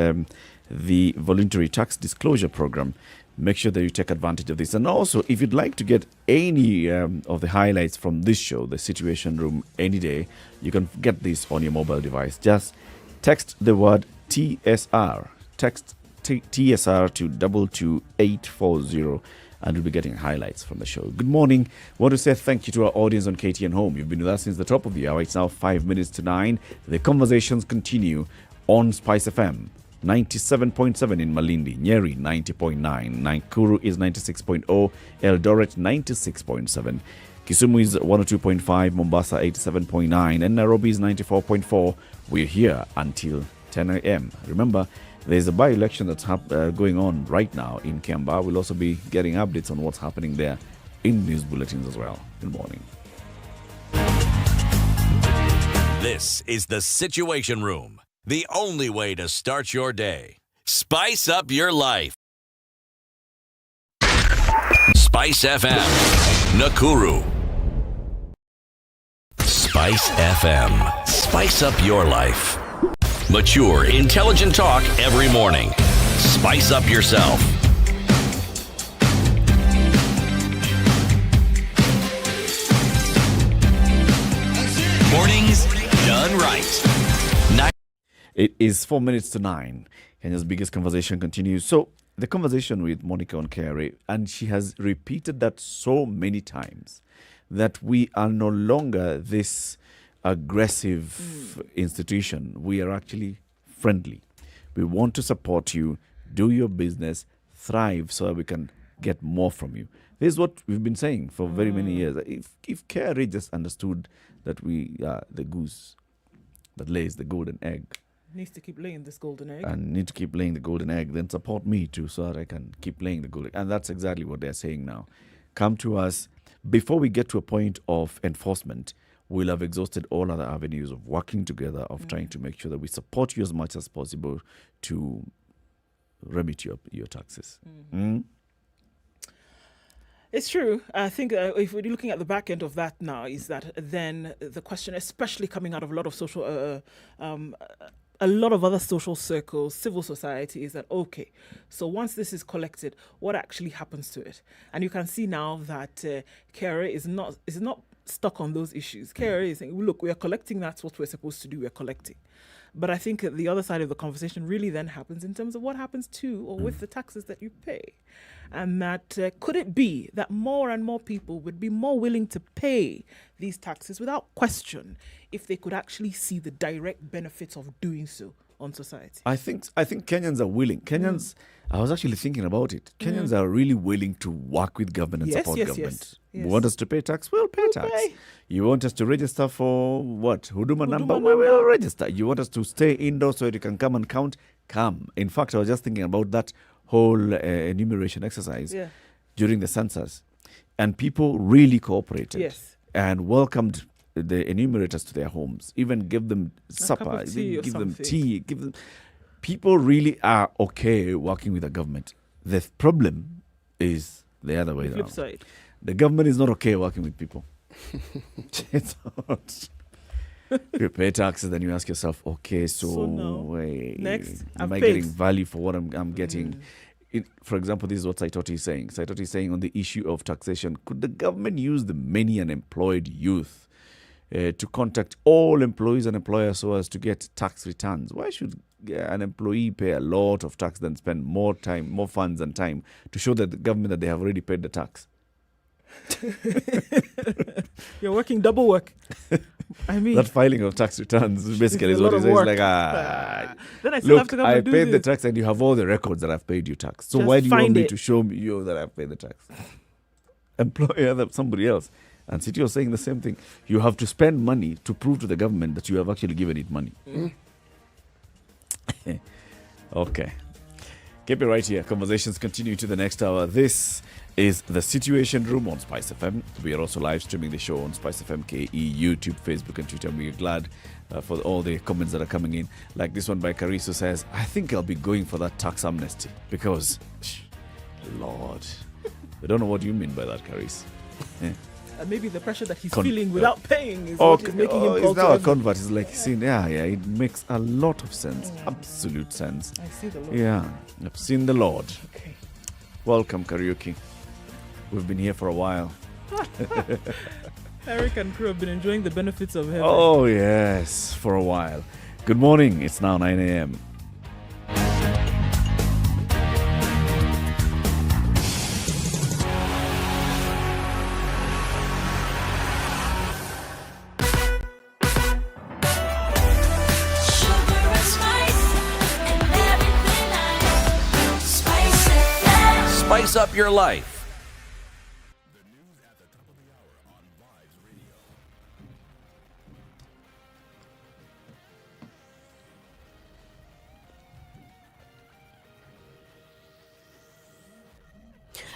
the voluntary tax disclosure program. Make sure that you take advantage of this. And also, if you'd like to get any of the highlights from this show, the Situation Room, any day, you can get this on your mobile device. Just text the word TSR. Text TSR to 22840 and we'll be getting highlights from the show. Good morning. I want to say thank you to our audience on KTN Home. You've been with us since the top of the hour. It's now 5 minutes to 9. The conversations continue on SpiceFM. 97.7 in Malindi, Nyeri 90.9, Nakuru is 96.0, Eldoret 96.7, Kisumu is 102.5, Mombasa 87.9, and Nairobi is 94.4. We're here until 10 a.m. Remember, there's a by-election that's going on right now in Kemba. We'll also be getting updates on what's happening there in news bulletins as well. Good morning. This is the Situation Room. The only way to start your day. Spice up your life. SpiceFM, Nakuru. SpiceFM. Spice up your life. Mature, intelligent talk every morning. Spice up yourself. Mornings done right. It is 4 minutes to 9. Kenya's biggest conversation continues. So, the conversation with Monica on KRA, and she has repeated that so many times, that we are no longer this aggressive institution. We are actually friendly. We want to support you, do your business, thrive so that we can get more from you. This is what we've been saying for very many years. If KRA just understood that we are the goose that lays the golden egg, needs to keep laying this golden egg. And need to keep laying the golden egg, then support me too so that I can keep laying the golden egg. And that's exactly what they're saying now. Come to us. Before we get to a point of enforcement, we'll have exhausted all other avenues of working together, of trying to make sure that we support you as much as possible to remit your taxes. It's true. I think if we're looking at the back end of that now, is that then the question, especially coming out of a lot of social a lot of other social circles, civil society, is that, okay, so once this is collected, what actually happens to it? And you can see now that KRA is not stuck on those issues. KRA is saying, look, we are collecting, that's what we're supposed to do, we're collecting. But I think the other side of the conversation really then happens in terms of what happens to or with the taxes that you pay. And that could it be that more and more people would be more willing to pay these taxes without question if they could actually see the direct benefits of doing so on society? I think Kenyans are willing. Kenyans, I was actually thinking about it. Kenyans are really willing to work with government and support government. Yes. You want us to pay tax? We'll pay tax. You want us to register for what? Huduma number? We will register. You want us to stay indoors so you can come and count? Come. In fact, I was just thinking about that whole enumeration exercise during the census. And people really cooperated and welcomed the enumerators to their homes, even give them supper, give them tea, people really are okay working with the government. The problem is the other way around. Flip side. The government is not okay working with people. It's not. You pay taxes, then you ask yourself, okay, so wait, next, am I getting value for what I'm getting? For example, this is what Saitoti is saying. Saitoti is saying on the issue of taxation, could the government use the many unemployed youth to contact all employees and employers so as to get tax returns? Why should an employee pay a lot of tax than spend more time, more funds and time to show that the government that they have already paid the tax. You're working double work. I mean, that filing of tax returns basically is what it says. Like, then I still have to come I and do paid the this. tax, and you have all the records that I've paid you tax. So Just why do you want find me it. to show you that I've paid the tax? Employ somebody else. And City was saying the same thing. You have to spend money to prove to the government that you have actually given it money. Okay. Keep it right here. Conversations continue to the next hour. This is the Situation Room on SpiceFM. We are also live streaming the show on SpiceFM KE, YouTube, Facebook, and Twitter. We are glad for all the comments that are coming in. Like this one by Cariso says, I think I'll be going for that tax amnesty because, Lord, we don't know what you mean by that, Caris. Maybe the pressure that he's feeling without paying is what what is making him it's go now to a heaven. convert. It's like, seen, it makes a lot of sense. Absolute sense. I see the Lord. Yeah, I've seen the Lord. Okay. Welcome, karaoke. We've been here for a while. Eric and crew have been enjoying the benefits of heaven. Oh, yes, for a while. Good morning. It's now 9 a.m. Spice up your life.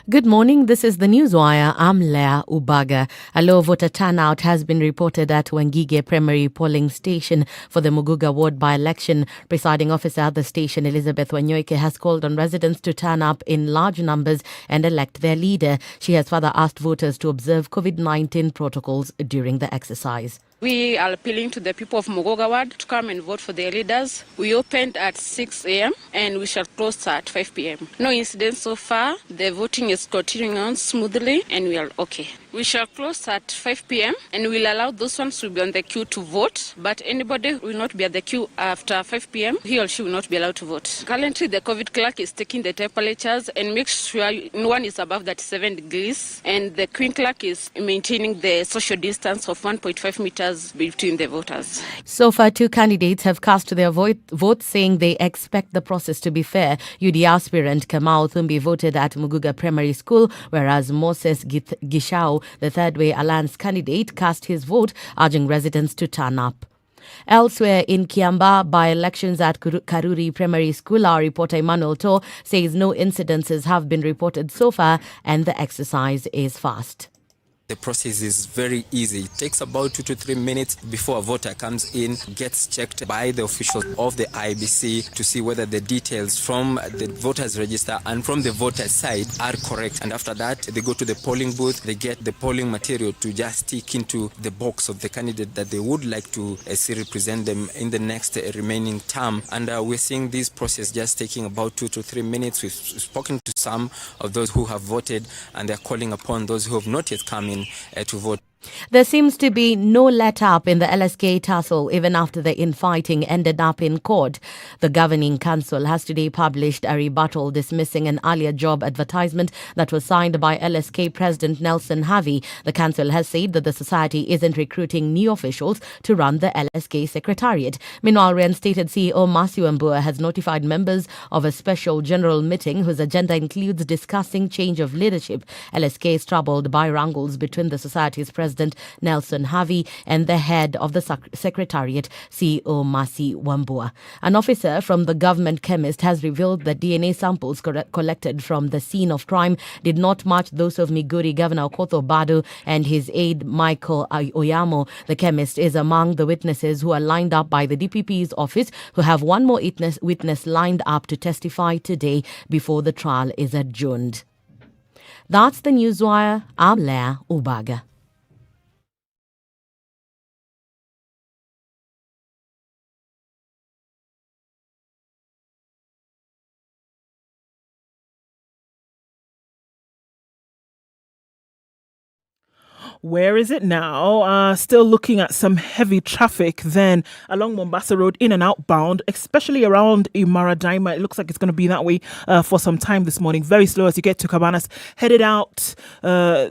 Good morning. This is the Newswire. I'm Leah Ubaga. A low voter turnout has been reported at Wangige Primary Polling Station for the Muguga Ward by-election. Presiding officer at the station, Elizabeth Wanyoike, has called on residents to turn up in large numbers and elect their leader. She has further asked voters to observe COVID-19 protocols during the exercise. We are appealing to the people of Muguga Ward to come and vote for their leaders. We opened at 6 a.m. and we shall close at 5 p.m. No incidents so far. The voting is continuing on smoothly and we are okay. We shall close at 5 p.m. and we'll allow those ones to be on the queue to vote, but anybody who will not be at the queue after 5 p.m., he or she will not be allowed to vote. Currently, the COVID clerk is taking the temperatures and makes sure no one is above 37 degrees, and the queen clerk is maintaining the social distance of 1.5 meters between the voters. So far, 2 candidates have cast their votes saying they expect the process to be fair. UD aspirant Kamau Thumbi voted at Muguga Primary School, whereas Moses Gishao, the Third Way Alliance candidate, cast his vote, urging residents to turn up. Elsewhere in Kiambaa, by-elections at Karuri Primary School, our reporter Emmanuel To says no incidences have been reported so far and the exercise is fast. The process is very easy. It takes about 2 to 3 minutes before a voter comes in, gets checked by the officials of the IBC to see whether the details from the voters register and from the voter side are correct. And after that, they go to the polling booth, they get the polling material to just stick into the box of the candidate that they would like to see represent them in the next remaining term. And we're seeing this process just taking about 2 to 3 minutes. We've spoken to some of those who have voted, and they're calling upon those who have not yet come in to vote. There seems to be no let-up in the LSK tussle even after the infighting ended up in court. The Governing Council has today published a rebuttal dismissing an earlier job advertisement that was signed by LSK President Nelson Harvey. The council has said that the society isn't recruiting new officials to run the LSK Secretariat. Meanwhile, reinstated CEO Mercy Wambua has notified members of a special general meeting whose agenda includes discussing change of leadership. LSK is troubled by wrangles between the society's President Nelson Harvey and the head of the Secretariat, CEO Mercy Wambua. An officer from the government chemist has revealed that DNA samples collected from the scene of crime did not match those of Migori Governor Okoth Obado and his aide Michael Oyamo. The chemist is among the witnesses who are lined up by the DPP's office, who have one more witness lined up to testify today before the trial is adjourned. That's the Newswire. I'm Leah Ubaga. Where is it now? Still looking at some heavy traffic then along Mombasa Road, in and outbound, especially around Imaradaima. It looks like it's going to be that way for some time this morning. Very slow as you get to Cabanas, headed out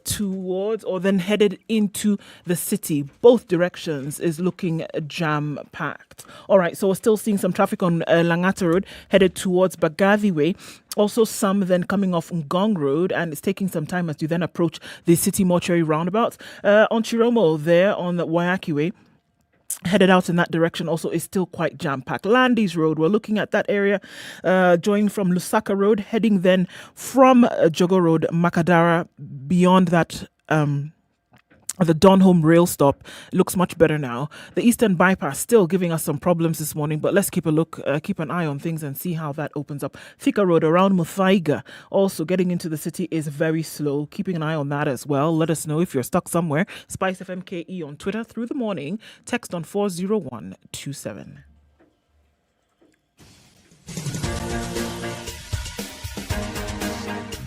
towards or then headed into the city. Both directions is looking jam-packed. All right, so we're still seeing some traffic on Langata Road, headed towards Bagavi Way. Also some then coming off Ngong Road, and it's taking some time as you then approach the City Mortuary roundabout. On Chiromo there on the Wayaki Way, headed out in that direction also is still quite jam-packed. Landys Road, we're looking at that area, joining from Lusaka Road, heading then from Jogo Road, Makadara, beyond that... the Donholm rail stop looks much better now. The Eastern Bypass still giving us some problems this morning, but let's keep an eye on things and see how that opens up. Thika Road around Muthaiga, also getting into the city, is very slow. Keeping an eye on that as well. Let us know if you're stuck somewhere. SpiceFM KE on Twitter through the morning. Text on 40127.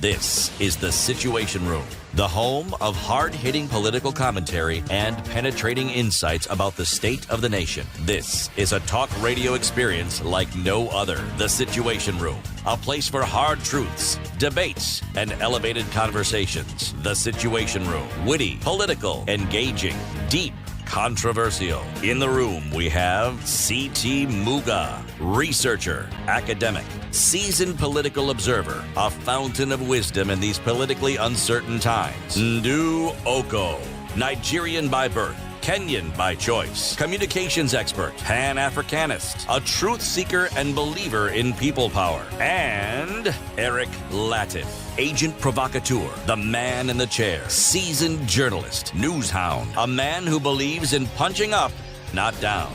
This is The Situation Room, the home of hard-hitting political commentary and penetrating insights about the state of the nation. This is a talk radio experience like no other. The Situation Room, a place for hard truths, debates, and elevated conversations. The Situation Room, witty, political, engaging, deep, controversial. In the room, we have C.T. Muga, researcher, academic, seasoned political observer, a fountain of wisdom in these politically uncertain times. Ndu Oko, Nigerian by birth, Kenyan by choice, communications expert, Pan-Africanist, a truth seeker and believer in people power, and Eric Latif, agent provocateur, the man in the chair, seasoned journalist, news hound, a man who believes in punching up, not down.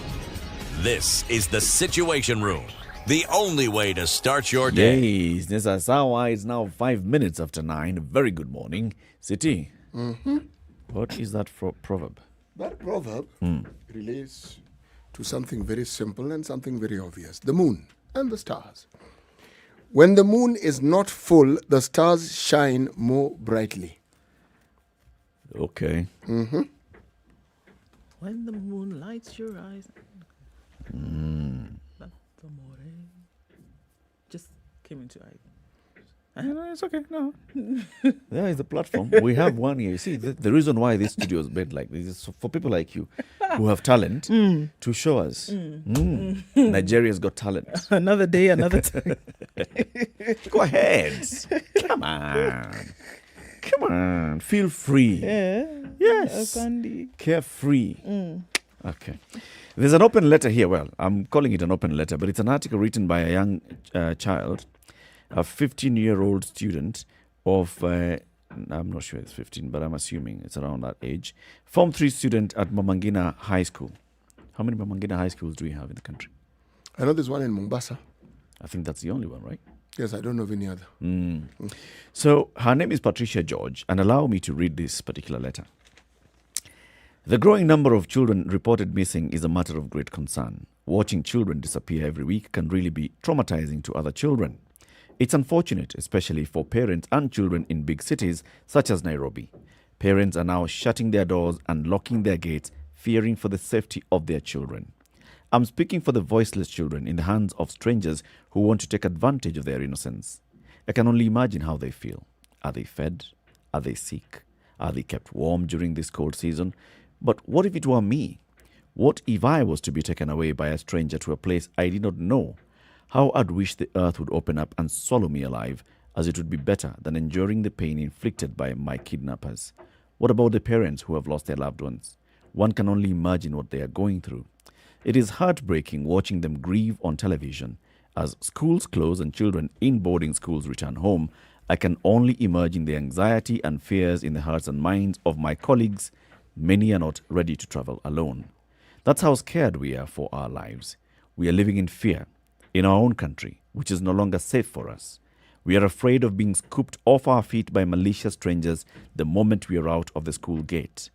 This is The Situation Room, the only way to start your day. Yes, Nessa Sawa, it's now 5 minutes after 9. Very good morning. City, what is that proverb? That proverb relates to something very simple and something very obvious. The moon and the stars. When the moon is not full, the stars shine more brightly. Okay. When the moon lights your eyes. Just came into eye. No, it's okay. No. There is the platform. We have one here. You see, the reason why this studio is made like this is for people like you who have talent to show us. Nigeria's got talent. Another day, another time. Go ahead. Come on. Feel free. Yeah. Yes. Carefree. Okay. There's an open letter here. Well, I'm calling it an open letter, but it's an article written by a young child, a 15-year-old student of, I'm not sure it's 15, but I'm assuming it's around that age. Form 3 student at Mamangina High School. How many Mamangina High Schools do we have in the country? I know there's one in Mombasa. I think that's the only one, right? Yes, I don't know of any other. So her name is Patricia George, and allow me to read this particular letter. The growing number of children reported missing is a matter of great concern. Watching children disappear every week can really be traumatizing to other children. It's unfortunate, especially for parents and children in big cities such as Nairobi. Parents are now shutting their doors and locking their gates, fearing for the safety of their children. I'm speaking for the voiceless children in the hands of strangers who want to take advantage of their innocence. I can only imagine how they feel. Are they fed? Are they sick? Are they kept warm during this cold season? But what if it were me? What if I was to be taken away by a stranger to a place I did not know? How I'd wish the earth would open up and swallow me alive, as it would be better than enduring the pain inflicted by my kidnappers. What about the parents who have lost their loved ones? One can only imagine what they are going through. It is heartbreaking watching them grieve on television. As schools close and children in boarding schools return home, I can only imagine the anxiety and fears in the hearts and minds of my colleagues. Many are not ready to travel alone. That's how scared we are for our lives. We are living in fear in our own country, which is no longer safe for us. We are afraid of being scooped off our feet by malicious strangers the moment we are out of the school gate.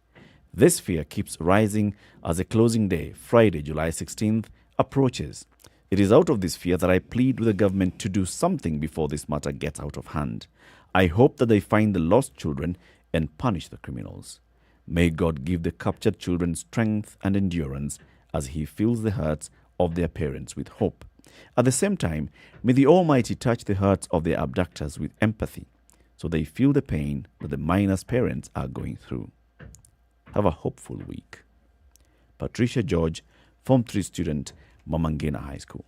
This fear keeps rising as the closing day, Friday, July 16th, approaches. It is out of this fear that I plead with the government to do something before this matter gets out of hand. I hope that they find the lost children and punish the criminals. May God give the captured children strength and endurance as He fills the hearts of their parents with hope. At the same time, may the Almighty touch the hearts of their abductors with empathy, so they feel the pain that the minors' parents are going through. Have a hopeful week. Patricia George, Form 3 student, Mamangina High School.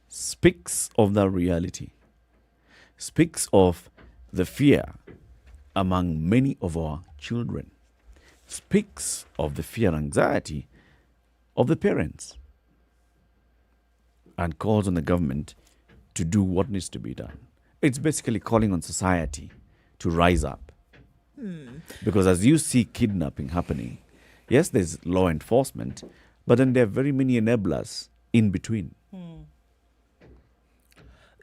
Speaks of the reality. Speaks of the fear among many of our children. Speaks of the fear and anxiety of the parents. And calls on the government to do what needs to be done. It's basically calling on society to rise up. Because as you see kidnapping happening, yes, there's law enforcement, but then there are very many enablers in between.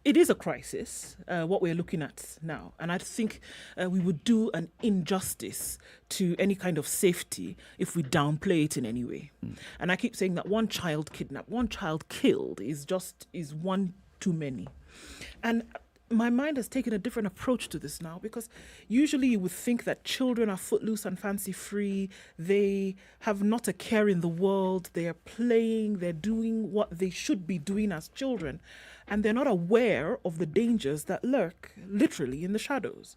It is a crisis, what we're looking at now. And I think we would do an injustice to any kind of safety if we downplay it in any way. And I keep saying that one child kidnapped, one child killed is one too many. And my mind has taken a different approach to this now, because usually you would think that children are footloose and fancy free. They have not a care in the world. They are playing. They're doing what they should be doing as children. And they're not aware of the dangers that lurk literally in the shadows.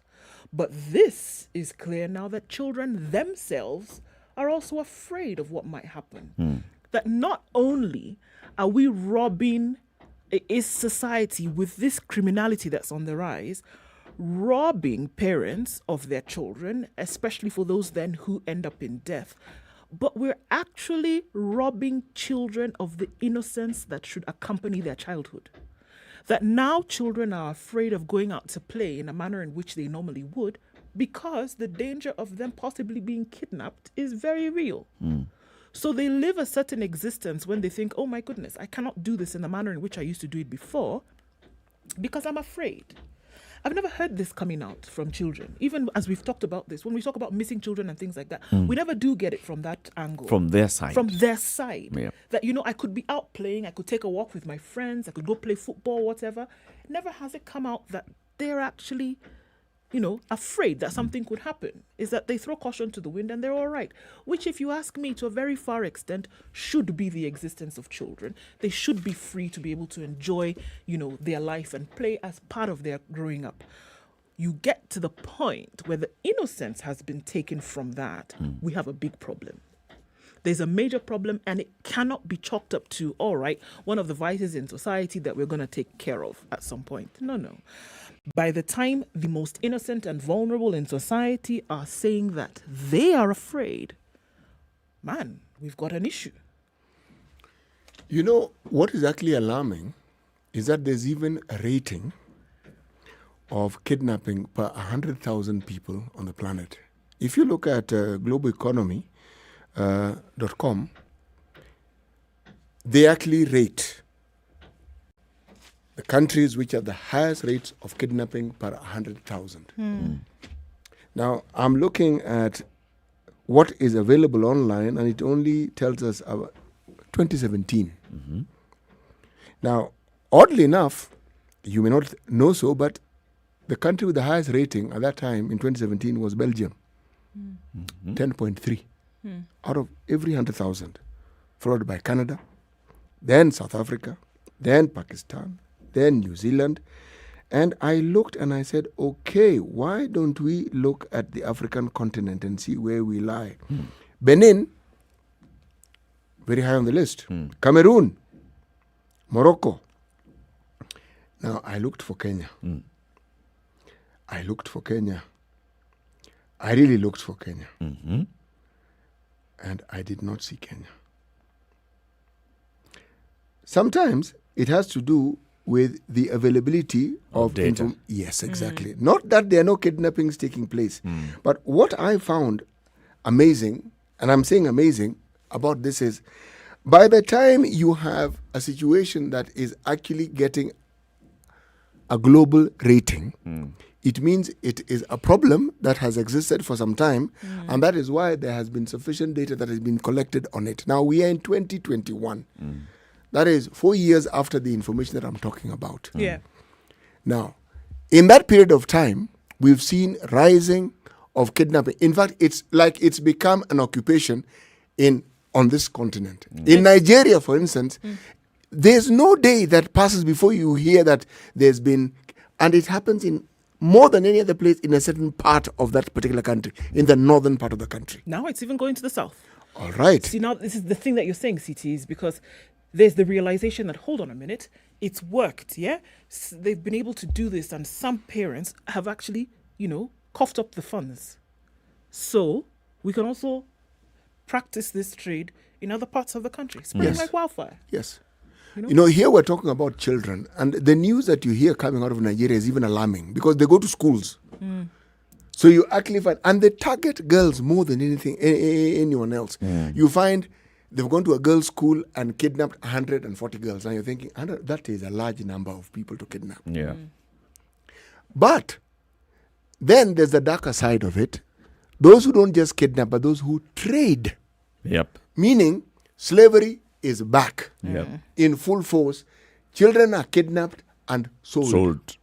But this is clear now that children themselves are also afraid of what might happen. That not only are we robbing, is society with this criminality that's on the rise, robbing parents of their children, especially for those then who end up in death, but we're actually robbing children of the innocence that should accompany their childhood. That now children are afraid of going out to play in a manner in which they normally would, because the danger of them possibly being kidnapped is very real. So they live a certain existence when they think, oh my goodness, I cannot do this in the manner in which I used to do it before because I'm afraid. I've never heard this coming out from children. Even as we've talked about this, when we talk about missing children and things like that, we never do get it from that angle. From their side. From their side. Yeah. That, I could be out playing, I could take a walk with my friends, I could go play football, whatever. Never has it come out that they're actually, afraid that something could happen. Is that they throw caution to the wind and they're all right. Which, if you ask me, to a very far extent, should be the existence of children. They should be free to be able to enjoy, their life and play as part of their growing up. You get to the point where the innocence has been taken from that, we have a big problem. There's a major problem, and it cannot be chalked up to, all right, one of the vices in society that we're going to take care of at some point. No. By the time the most innocent and vulnerable in society are saying that they are afraid, man, we've got an issue. What is actually alarming is that there's even a rating of kidnapping per 100,000 people on the planet. If you look at globaleconomy.com, they actually rate the countries which have the highest rates of kidnapping per 100,000. Now, I'm looking at what is available online, and it only tells us about 2017. Now, oddly enough, you may not know so, but the country with the highest rating at that time in 2017 was Belgium, 10.3 out of every 100,000, followed by Canada, then South Africa, then Pakistan, then New Zealand. And I looked and I said, okay, why don't we look at the African continent and see where we lie? Benin, very high on the list. Cameroon, Morocco. Now, I looked for Kenya. I really looked for Kenya. And I did not see Kenya. Sometimes it has to do with the availability of data. Yes, exactly. Not that there are no kidnappings taking place. But what I found amazing, and I'm saying amazing about this, is by the time you have a situation that is actually getting a global rating, it means it is a problem that has existed for some time, and that is why there has been sufficient data that has been collected on it. Now, we are in 2021. That is 4 years after the information that I'm talking about. Yeah. Now, in that period of time, we've seen rising of kidnapping. In fact, it's like it's become an occupation on this continent. In Nigeria, for instance, there's no day that passes before you hear that there's been, and it happens in more than any other place in a certain part of that particular country, in the northern part of the country. Now it's even going to the south. All right. See, now this is the thing that you're saying, CT, is because there's the realization that, hold on a minute, it's worked, yeah? They've been able to do this, and some parents have actually, coughed up the funds. So we can also practice this trade in other parts of the country, spreading like wildfire. Yes. Here we're talking about children, and the news that you hear coming out of Nigeria is even alarming because they go to schools. So you actually find, and they target girls more than anyone else. You find they've gone to a girls' school and kidnapped 140 girls. And you're thinking, that is a large number of people to kidnap. Yeah. But then there's the darker side of it. Those who don't just kidnap, but those who trade. Yep. Meaning slavery is back in full force. Children are kidnapped and sold.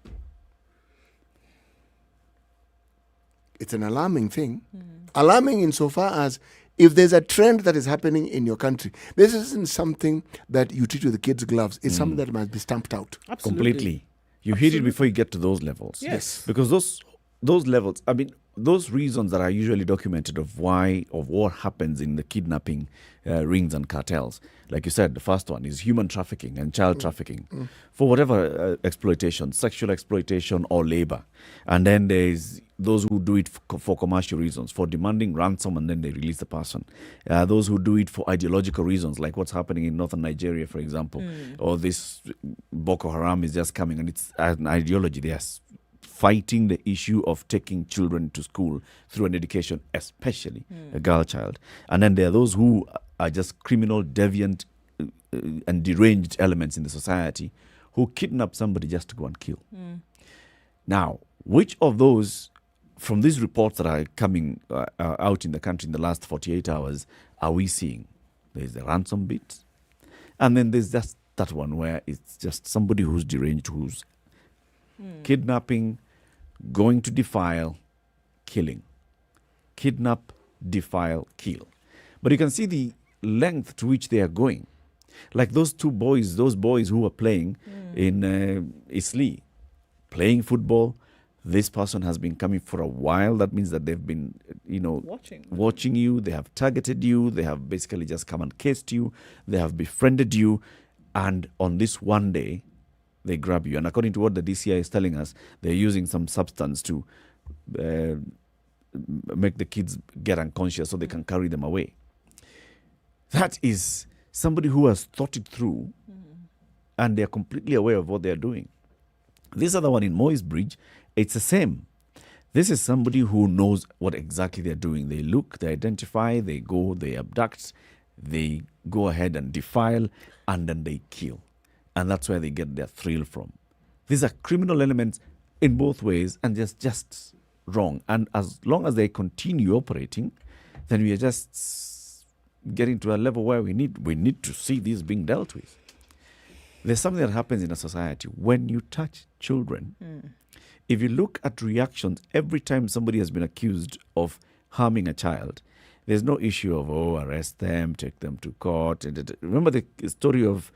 It's an alarming thing. Alarming insofar as if there's a trend that is happening in your country, this isn't something that you treat with the kids' gloves. It's something that must be stamped out. Completely. You hit it before you get to those levels. Yes. Because those levels, those reasons that are usually documented of what happens in the kidnapping rings and cartels. Like you said, the first one is human trafficking and child trafficking for whatever exploitation, sexual exploitation or labor. And then there's those who do it for commercial reasons, for demanding ransom, and then they release the person. Those who do it for ideological reasons, like what's happening in northern Nigeria, for example, or this Boko Haram is just coming, and it's an ideology. They are fighting the issue of taking children to school through an education, especially a girl child. And then there are those who are just criminal, deviant, and deranged elements in the society who kidnap somebody just to go and kill. Now, which of those, from these reports that are coming out in the country in the last 48 hours, are we seeing? There's the ransom bit, and then there's just that one where it's just somebody who's deranged, who's kidnapping, going to defile, killing. Kidnap, defile, kill. But you can see the length to which they are going. Like those boys who were playing in Isli, playing football. This person has been coming for a while. That means that they've been, watching you. They have targeted you. They have basically just come and cased you. They have befriended you. And on this one day, they grab you. And according to what the DCI is telling us, they're using some substance to make the kids get unconscious so they can carry them away. That is somebody who has thought it through and they're completely aware of what they're doing. This other one in Moy's Bridge, it's the same. This is somebody who knows what exactly they're doing. They look, they identify, they go, they abduct, they go ahead and defile, and then they kill. And that's where they get their thrill from. These are criminal elements in both ways and just wrong. And as long as they continue operating, then we are just getting to a level where we need to see this being dealt with. There's something that happens in a society when you touch children. If you look at reactions every time somebody has been accused of harming a child, there's no issue of, arrest them, take them to court. Remember the story of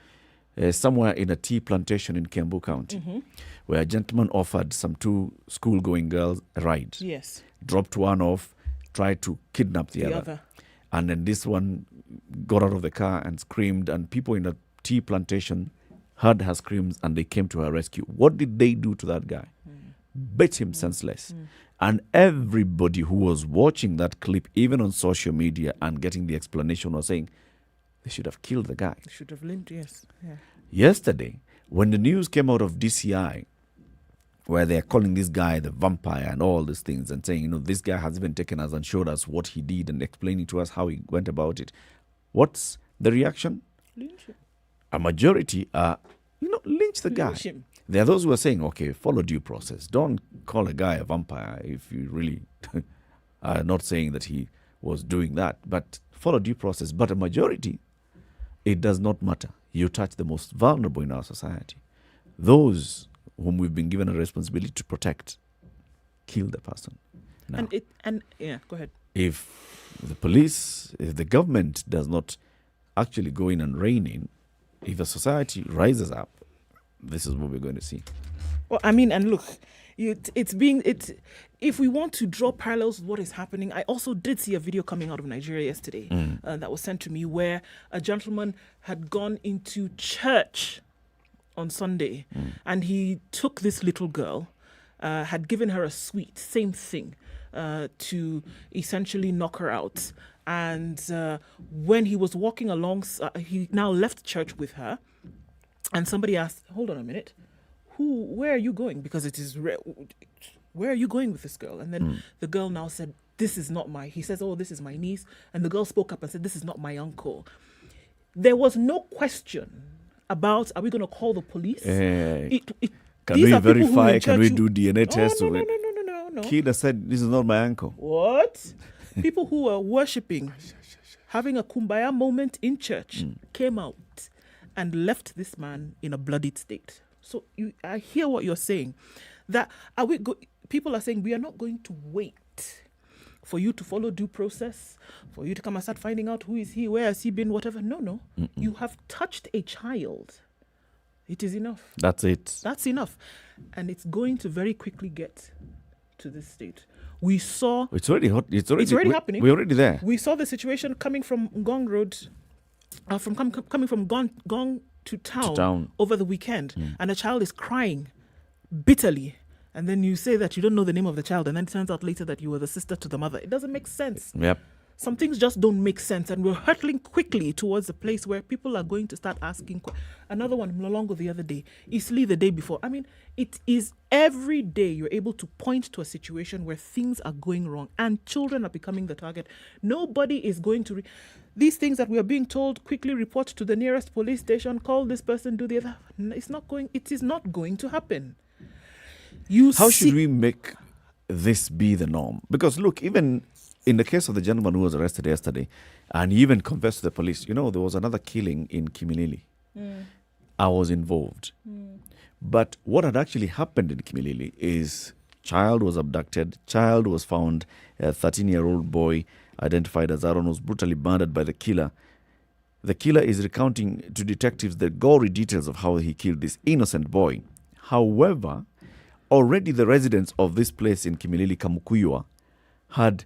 somewhere in a tea plantation in Kiambu County, where a gentleman offered some 2 school-going girls a ride. Yes. Dropped one off, tried to kidnap the other. And then this one got out of the car and screamed, and people in the tea plantation heard her screams and they came to her rescue. What did they do to that guy? Beat him senseless. And everybody who was watching that clip, even on social media and getting the explanation, was saying, they should have killed the guy. They should have limped, yes. Yeah. Yesterday, when the news came out of DCI, where they're calling this guy the vampire and all these things and saying, this guy has even taken us and showed us what he did and explaining to us how he went about it. What's the reaction? Lynch him. A majority are, lynch the guy. Lynch him. There are those who are saying, okay, follow due process. Don't call a guy a vampire if you really are not saying that he was doing that, but follow due process. But a majority, it does not matter. You touch the most vulnerable in our society. Those whom we've been given a responsibility to protect. kill the person. Now, Go ahead. if the government does not actually go in and rein in, if the society rises up, this is what we're going to see. Well, I mean, and look, if we want to draw parallels with what is happening, I also did see a video coming out of Nigeria yesterday that was sent to me where a gentleman had gone into church on Sunday and he took this little girl, had given her a sweet, same thing, to essentially knock her out. And when he was walking along, he now left church with her. And somebody asked, hold on a minute, where are you going? Because it is, where are you going with this girl? And then the girl now said, this is not he says, oh, this is my niece. And the girl spoke up and said, this is not my uncle. There was no question about, are we going to call the police? Can we verify? Can we do DNA tests? No. Kid said, this is not my uncle. What? People who were worshipping, having a kumbaya moment in church, came out and left this man in a bloodied state. So I hear what you're saying. That people are saying we are not going to wait for you to follow due process, for you to come and start finding out who is he, where has he been, whatever. No. You have touched a child. It is enough. That's it. That's enough. And it's going to very quickly get to this state. We saw... It's already hot. It's already happening. We're already there. We saw the situation coming from Ngong Road, coming from Ngong to town over the weekend, and a child is crying bitterly. And then you say that you don't know the name of the child, and then it turns out later that you were the sister to the mother. It doesn't make sense. Yep. Some things just don't make sense, and we're hurtling quickly towards a place where people are going to start asking. Another one, Mlolongo the other day, Isli the day before. I mean, it is every day you're able to point to a situation where things are going wrong, and children are becoming the target. Nobody is going to... These things that we are being told, quickly report to the nearest police station, call this person, do the other. It is not going to happen. How should we make this be the norm? Because look, even in the case of the gentleman who was arrested yesterday, and he even confessed to the police, there was another killing in Kimilili. I was involved. But what had actually happened in Kimilili is child was abducted, child was found, a 13-year-old boy identified as Aaron was brutally murdered by the killer. The killer is recounting to detectives the gory details of how he killed this innocent boy. However, already the residents of this place in Kimilili, Kamukuywa, had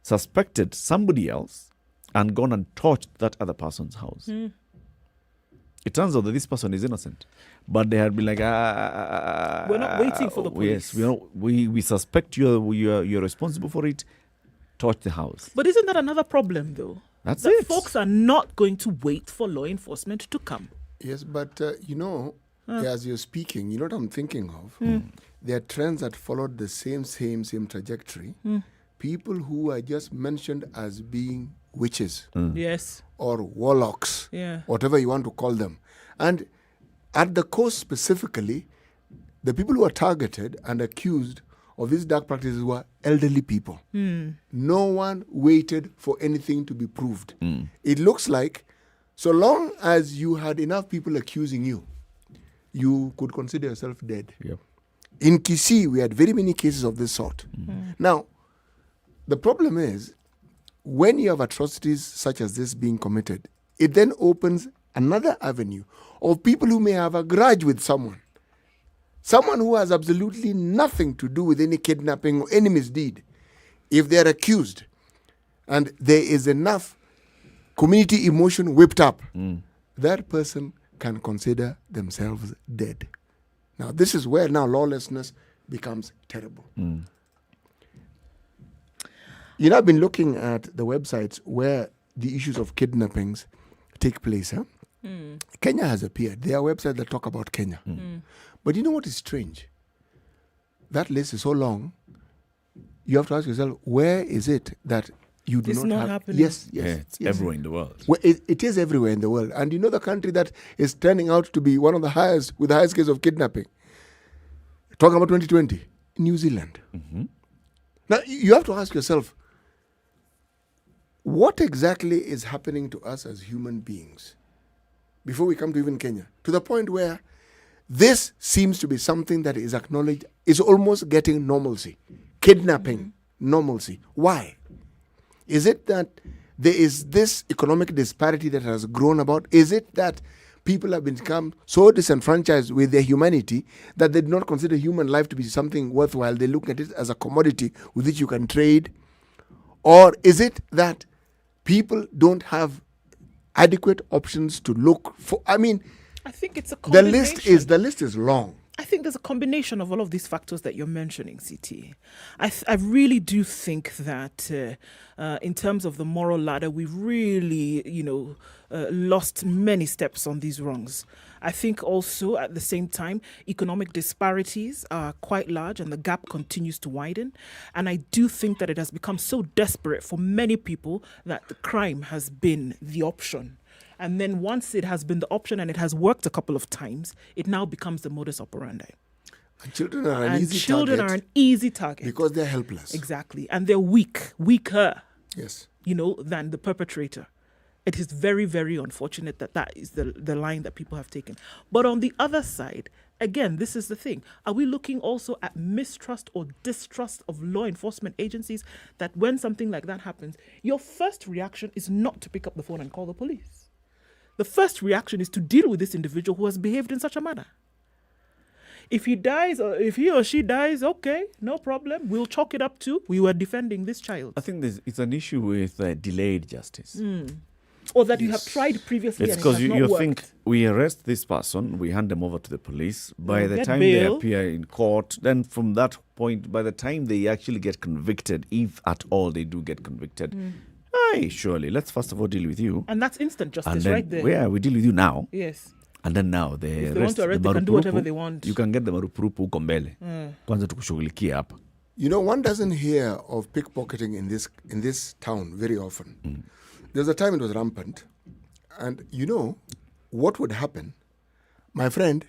suspected somebody else and gone and torched that other person's house. It turns out that this person is innocent. But they had been like, we're not waiting for the police. Yes, we suspect you're responsible for it. Torch the house. But isn't that another problem, though? That's that it. Folks are not going to wait for law enforcement to come. Yes, but as you're speaking, you know what I'm thinking of? There are trends that followed the same trajectory. People who are just mentioned as being witches. Yes. Or warlocks. Whatever you want to call them. And at the coast specifically, the people who are targeted and accused of these dark practices were elderly people. No one waited for anything to be proved. It looks like so long as you had enough people accusing you, you could consider yourself dead. Yep. In Kisii, we had very many cases of this sort. Now, the problem is, when you have atrocities such as this being committed, it then opens another avenue of people who may have a grudge with someone. Someone who has absolutely nothing to do with any kidnapping or any misdeed. If they are accused and there is enough community emotion whipped up, that person can consider themselves dead. Now, this is where now lawlessness becomes terrible. I've been looking at the websites where the issues of kidnappings take place. Kenya has appeared. There are websites that talk about Kenya. But you know what is strange? That list is so long, you have to ask yourself, where is it that you do not have... happening. Yes. It's everywhere in the world. Well, it is everywhere in the world. And you know the country that is turning out to be one of the highest, with the highest case of kidnapping? Talking about 2020, New Zealand. Now, you have to ask yourself, what exactly is happening to us as human beings before we come to even Kenya? To the point where this seems to be something that is acknowledged, is almost getting normalcy. Kidnapping, normalcy. Why? Is it that there is this economic disparity that has grown about? Is it that people have become so disenfranchised with their humanity that they do not consider human life to be something worthwhile? They look at it as a commodity with which you can trade. Or is it that people don't have adequate options to look for? I mean, I think it's a the combination. list is long. I think there's a combination of all of these factors that you're mentioning, CT. I really do think that in terms of the moral ladder, we've really, lost many steps on these rungs. I think also at the same time, economic disparities are quite large and the gap continues to widen. And I do think that it has become so desperate for many people that the crime has been the option. And then once it has been the option and it has worked a couple of times, it now becomes the modus operandi. And children are an easy target. Because they're helpless. Exactly. And they're weaker. Yes. Than the perpetrator. It is very, very unfortunate that is the line that people have taken. But on the other side, again, this is the thing. Are we looking also at mistrust or distrust of law enforcement agencies, that when something like that happens, your first reaction is not to pick up the phone and call the police? The first reaction is to deal with this individual who has behaved in such a manner. If he dies, or if he or she dies, okay, no problem. We'll chalk it up to we were defending this child. I think it's an issue with delayed justice. Or that you have tried previously it's and it has not you worked. think we arrest this person, we hand them over to the police. By the get time bail. they appear in court, then from that point, by the time they actually get convicted, if at all they do get convicted, surely let's first of all deal with you. And that's instant justice And then, right there. Yeah, we deal with you now. Yes. And then now If they want to arrest, they can do whatever they want. You can get the marupurupu huko mbele. Kwanza tukushughulikia hapa. One doesn't hear of pickpocketing in this town very often. There's a time it was rampant. And what would happen? My friend,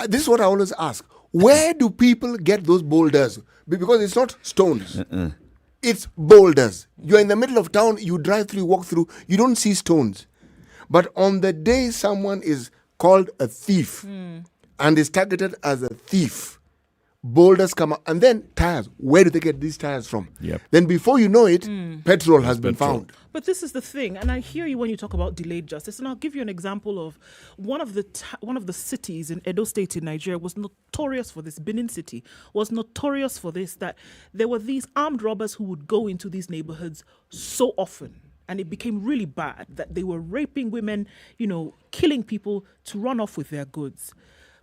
this is what I always ask. Where do people get those boulders? Because it's not stones. It's boulders. You're in the middle of town, you drive through, walk through, you don't see stones. But on the day someone is called a thief and is targeted as a thief, boulders come up. And then tires. Where do they get these tires from? Yep. Then before you know it, petrol has been found. But this is the thing, and I hear you when you talk about delayed justice, and I'll give you an example of one of the cities in Edo State in Nigeria was notorious for this. Benin City was notorious for this, that there were these armed robbers who would go into these neighborhoods so often, and it became really bad that they were raping women, killing people to run off with their goods.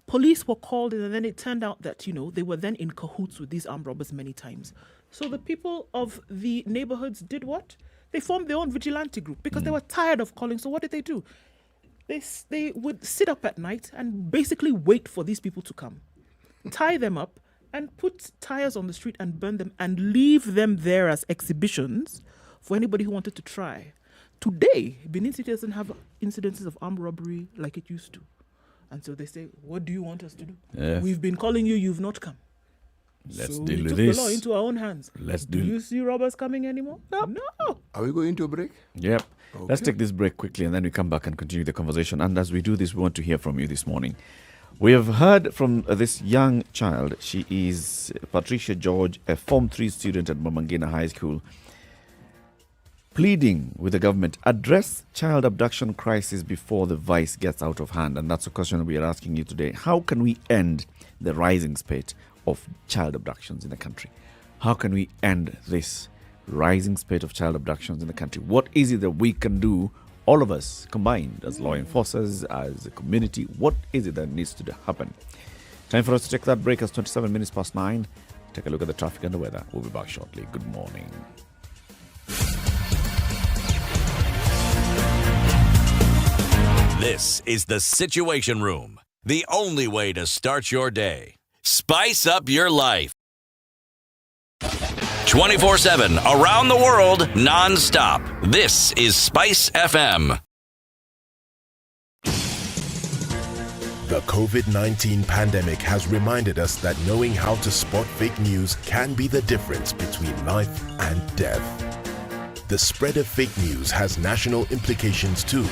Police were called in, and then it turned out that, they were then in cahoots with these armed robbers many times. So the people of the neighborhoods did what? They formed their own vigilante group because they were tired of calling. So what did they do? They would sit up at night and basically wait for these people to come, tie them up, and put tires on the street and burn them and leave them there as exhibitions for anybody who wanted to try. Today, Benin City doesn't have incidences of armed robbery like it used to. And so they say, what do you want us to do? Yeah. We've been calling you, you've not come. Let's so deal we with took this. the law into our own hands. Do you see robbers coming anymore? No. Are we going to a break? Yep. Okay. Let's take this break quickly and then we come back and continue the conversation. And as we do this, we want to hear from you this morning. We have heard from this young child. She is Patricia George, a Form 3 student at Mamangina High School, pleading with the government, address child abduction crisis before the vice gets out of hand. And that's a question we are asking you today. How can we end the rising spate of child abductions in the country? How can we end this rising spate of child abductions in the country? What is it that we can do, all of us combined, as law enforcers, as a community? What is it that needs to happen? Time for us to take that break. It's 27 minutes past 9. Take a look at the traffic and the weather. We'll be back shortly. Good morning. This is the Situation Room, the only way to start your day. Spice up your life. 24/7, around the world, non-stop. This is SpiceFM. The COVID-19 pandemic has reminded us that knowing how to spot fake news can be the difference between life and death. The spread of fake news has national implications too.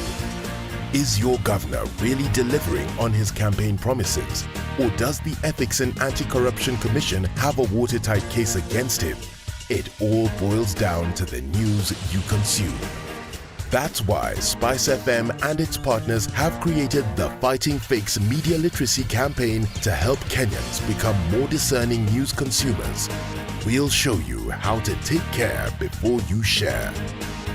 Is your governor really delivering on his campaign promises? Or does the Ethics and Anti-Corruption Commission have a watertight case against him? It all boils down to the news you consume. That's why SpiceFM and its partners have created the Fighting Fakes Media Literacy campaign to help Kenyans become more discerning news consumers. We'll show you how to take care before you share.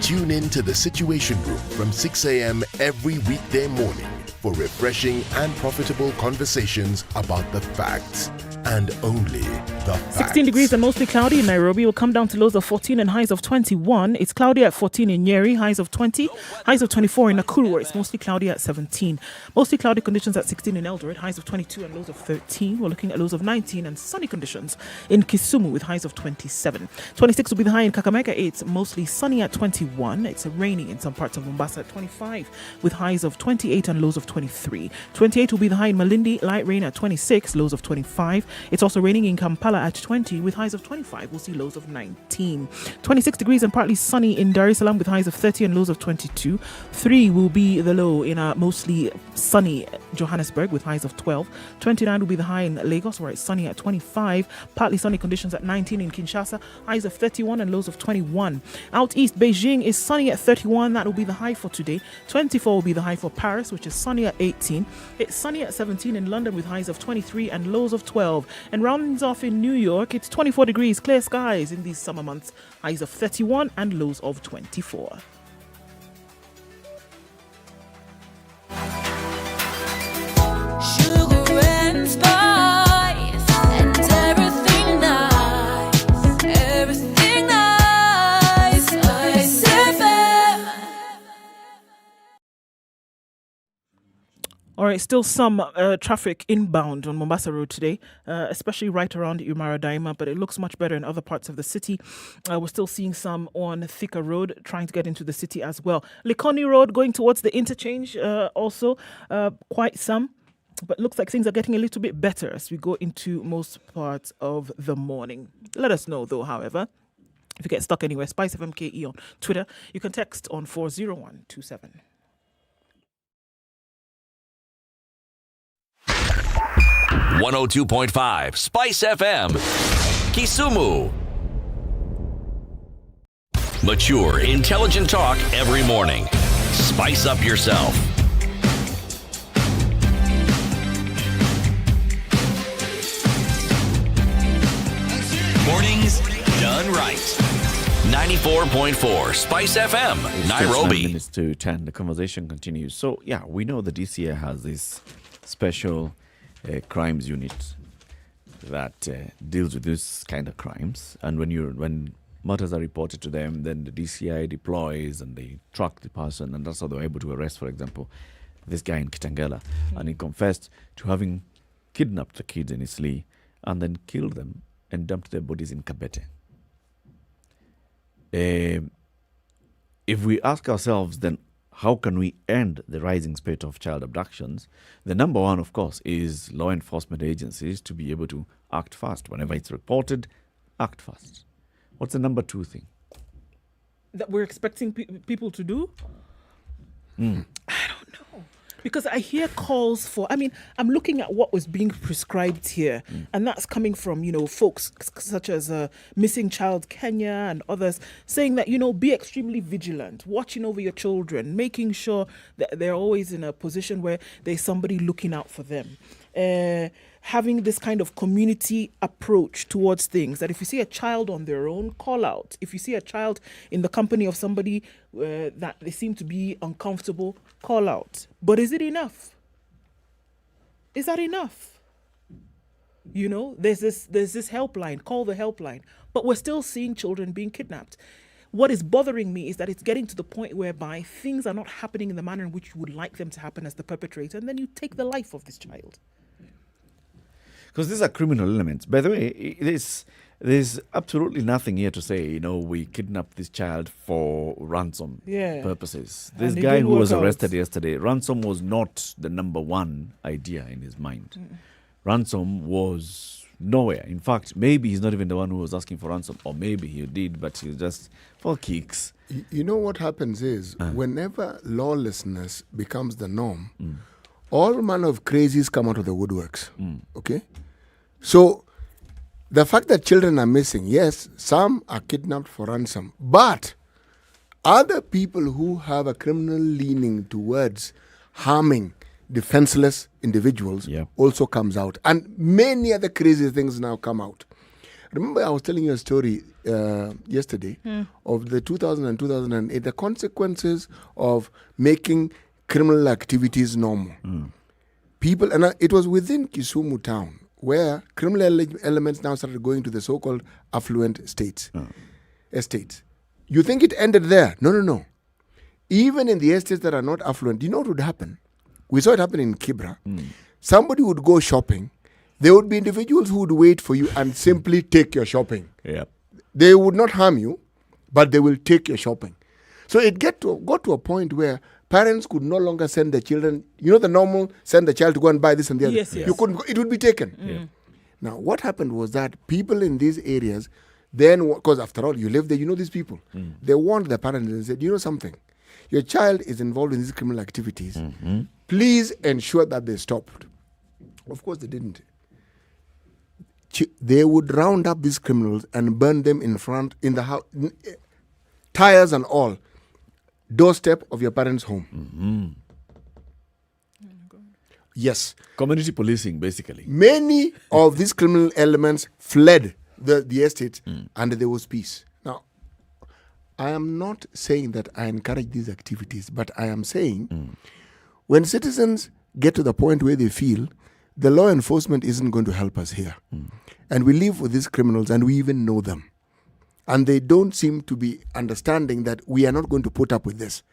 Tune in to the Situation Room from 6 a.m. every weekday morning for refreshing and profitable conversations about the facts and only the facts. 16 degrees and mostly cloudy in Nairobi. Will come down to lows of 14 and highs of 21. It's cloudy at 14 in Nyeri, highs of 20, highs of 24 in Nakuru, where it's mostly cloudy at 17. Mostly cloudy conditions at 16 in Eldoret, highs of 22 and lows of 13. We're looking at lows of 19 and sunny conditions in Kisumu with highs of 27. 26 will be the high in Kakamega. It's mostly sunny at 21. It's raining in some parts of Mombasa at 25 with highs of 28 and lows of 23. 28 will be the high in Malindi, light rain at 26, lows of 25. It's also raining in Kampala at 20 with highs of 25. We'll see lows of 19. 26 degrees and partly sunny in Dar es Salaam with highs of 30 and lows of 22. 3 will be the low in a mostly sunny Johannesburg with highs of 12. 29 will be the high in Lagos, where it's sunny at 25. Partly sunny conditions at 19 in Kinshasa, highs of 31 and lows of 21. Out east, Beijing is sunny at 31. That will be the high for today. 24 will be the high for Paris, which is sunny at 18. It's sunny at 17 in London with highs of 23 and lows of 12. And rounds off in New York, it's 24 degrees, clear skies in these summer months, highs of 31 and lows of 24. Sugar and spice and everything nice, everything nice. SpiceFM. All right, still some traffic inbound on Mombasa Road today, especially right around Umara Daima, but it looks much better in other parts of the city. We're still seeing some on Thika Road, trying to get into the city as well. Likoni Road going towards the interchange, also quite some, but looks like things are getting a little bit better as we go into most parts of the morning. Let us know, though, however, if you get stuck anywhere. SpiceFMKE on Twitter. You can text on 40127. 102.5 Spice FM, Kisumu. Mature, intelligent talk every morning. Spice up yourself. Mornings done right. 94.4 Spice FM, It's Nairobi. 9 minutes to 10. The conversation continues. So, yeah, we know the DCA has this special crimes unit that deals with this kind of crimes. And when matters are reported to them, then the DCI deploys and they track the person. And that's how they were able to arrest, for example, this guy in Kitengela. And he confessed to having kidnapped the kids in Isli and then killed them and dumped their bodies in Kabete. If we ask ourselves, then how can we end the rising spate of child abductions? The number one, of course, is law enforcement agencies to be able to act fast. Whenever it's reported, act fast. What's the number two thing? That we're expecting people to do? I don't know. Because I hear calls for, I'm looking at what was being prescribed here, and that's coming from, folks such as Missing Child Kenya and others saying that, be extremely vigilant, watching over your children, making sure that they're always in a position where there's somebody looking out for them. Having this kind of community approach towards things, that if you see a child on their own, call out. If you see a child in the company of somebody that they seem to be uncomfortable, call out. But is it enough? Is that enough? There's this helpline, call the helpline, but we're still seeing children being kidnapped. What is bothering me is that it's getting to the point whereby things are not happening in the manner in which you would like them to happen as the perpetrator, and then you take the life of this child. Because these are criminal elements. By the way, there's absolutely nothing here to say, we kidnapped this child for ransom purposes. This guy who was arrested yesterday, ransom was not the number one idea in his mind. Ransom was nowhere. In fact, maybe he's not even the one who was asking for ransom, or maybe he did, but he was just for kicks. You know what happens is whenever lawlessness becomes the norm, all manner of crazies come out of the woodworks. Okay? So the fact that children are missing, yes, some are kidnapped for ransom, but other people who have a criminal leaning towards harming defenseless individuals also comes out. And many other crazy things now come out. Remember, I was telling you a story yesterday of the 2000 and 2008, the consequences of making criminal activities normal. People, and it was within Kisumu town, where criminal elements now started going to the so-called affluent estates. You think it ended there? No. Even in the estates that are not affluent, do you know what would happen? We saw it happen in Kibra. Somebody would go shopping. There would be individuals who would wait for you and simply take your shopping. They would not harm you, but they will take your shopping. So it got to a point where parents could no longer send their children, the normal, send the child to go and buy this and the other. Yes. You couldn't go, it would be taken. Now, what happened was that people in these areas, then, because after all, you live there, you know these people. They warned their parents and said, you know something? Your child is involved in these criminal activities. Please ensure that they stopped. Of course, they didn't. They would round up these criminals and burn them in the house, tires and all, doorstep of your parents' home. Yes. Community policing, basically. Many of these criminal elements fled the estates and there was peace. Now, I am not saying that I encourage these activities, but I am saying when citizens get to the point where they feel the law enforcement isn't going to help us here, and we live with these criminals and we even know them, and they don't seem to be understanding that we are not going to put up with this.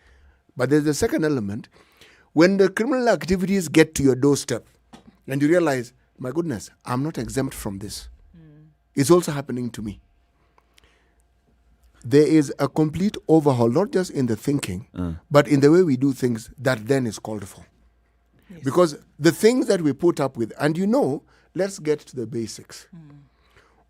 But there's the second element. When the criminal activities get to your doorstep and you realize, my goodness, I'm not exempt from this. It's also happening to me. There is a complete overhaul, not just in the thinking, but in the way we do things that then is called for. Yes. Because the things that we put up with, and let's get to the basics.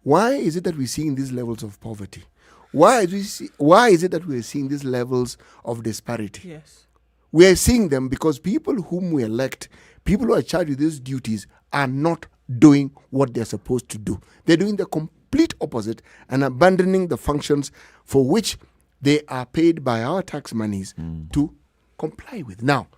Why is it that we're seeing these levels of poverty? Why is it that we're seeing these levels of disparity? Yes. We're seeing them because people whom we elect, people who are charged with these duties, are not doing what they're supposed to do. They're doing the complete opposite and abandoning the functions for which they are paid by our tax monies to comply with. Now,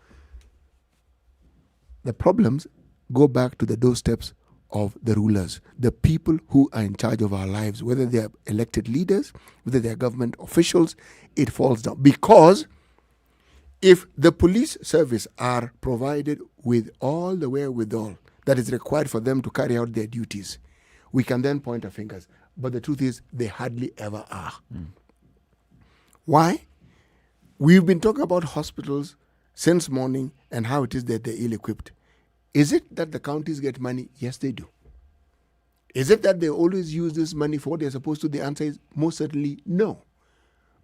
the problems go back to the doorsteps of the rulers, the people who are in charge of our lives, whether they are elected leaders, whether they are government officials. It falls down. Because if the police service are provided with all the wherewithal that is required for them to carry out their duties, we can then point our fingers. But the truth is, they hardly ever are. Why? We've been talking about hospitals since morning and how it is that they're ill-equipped. Is it that the counties get money? Yes, they do. Is it that they always use this money for what they're supposed to? The answer is most certainly no.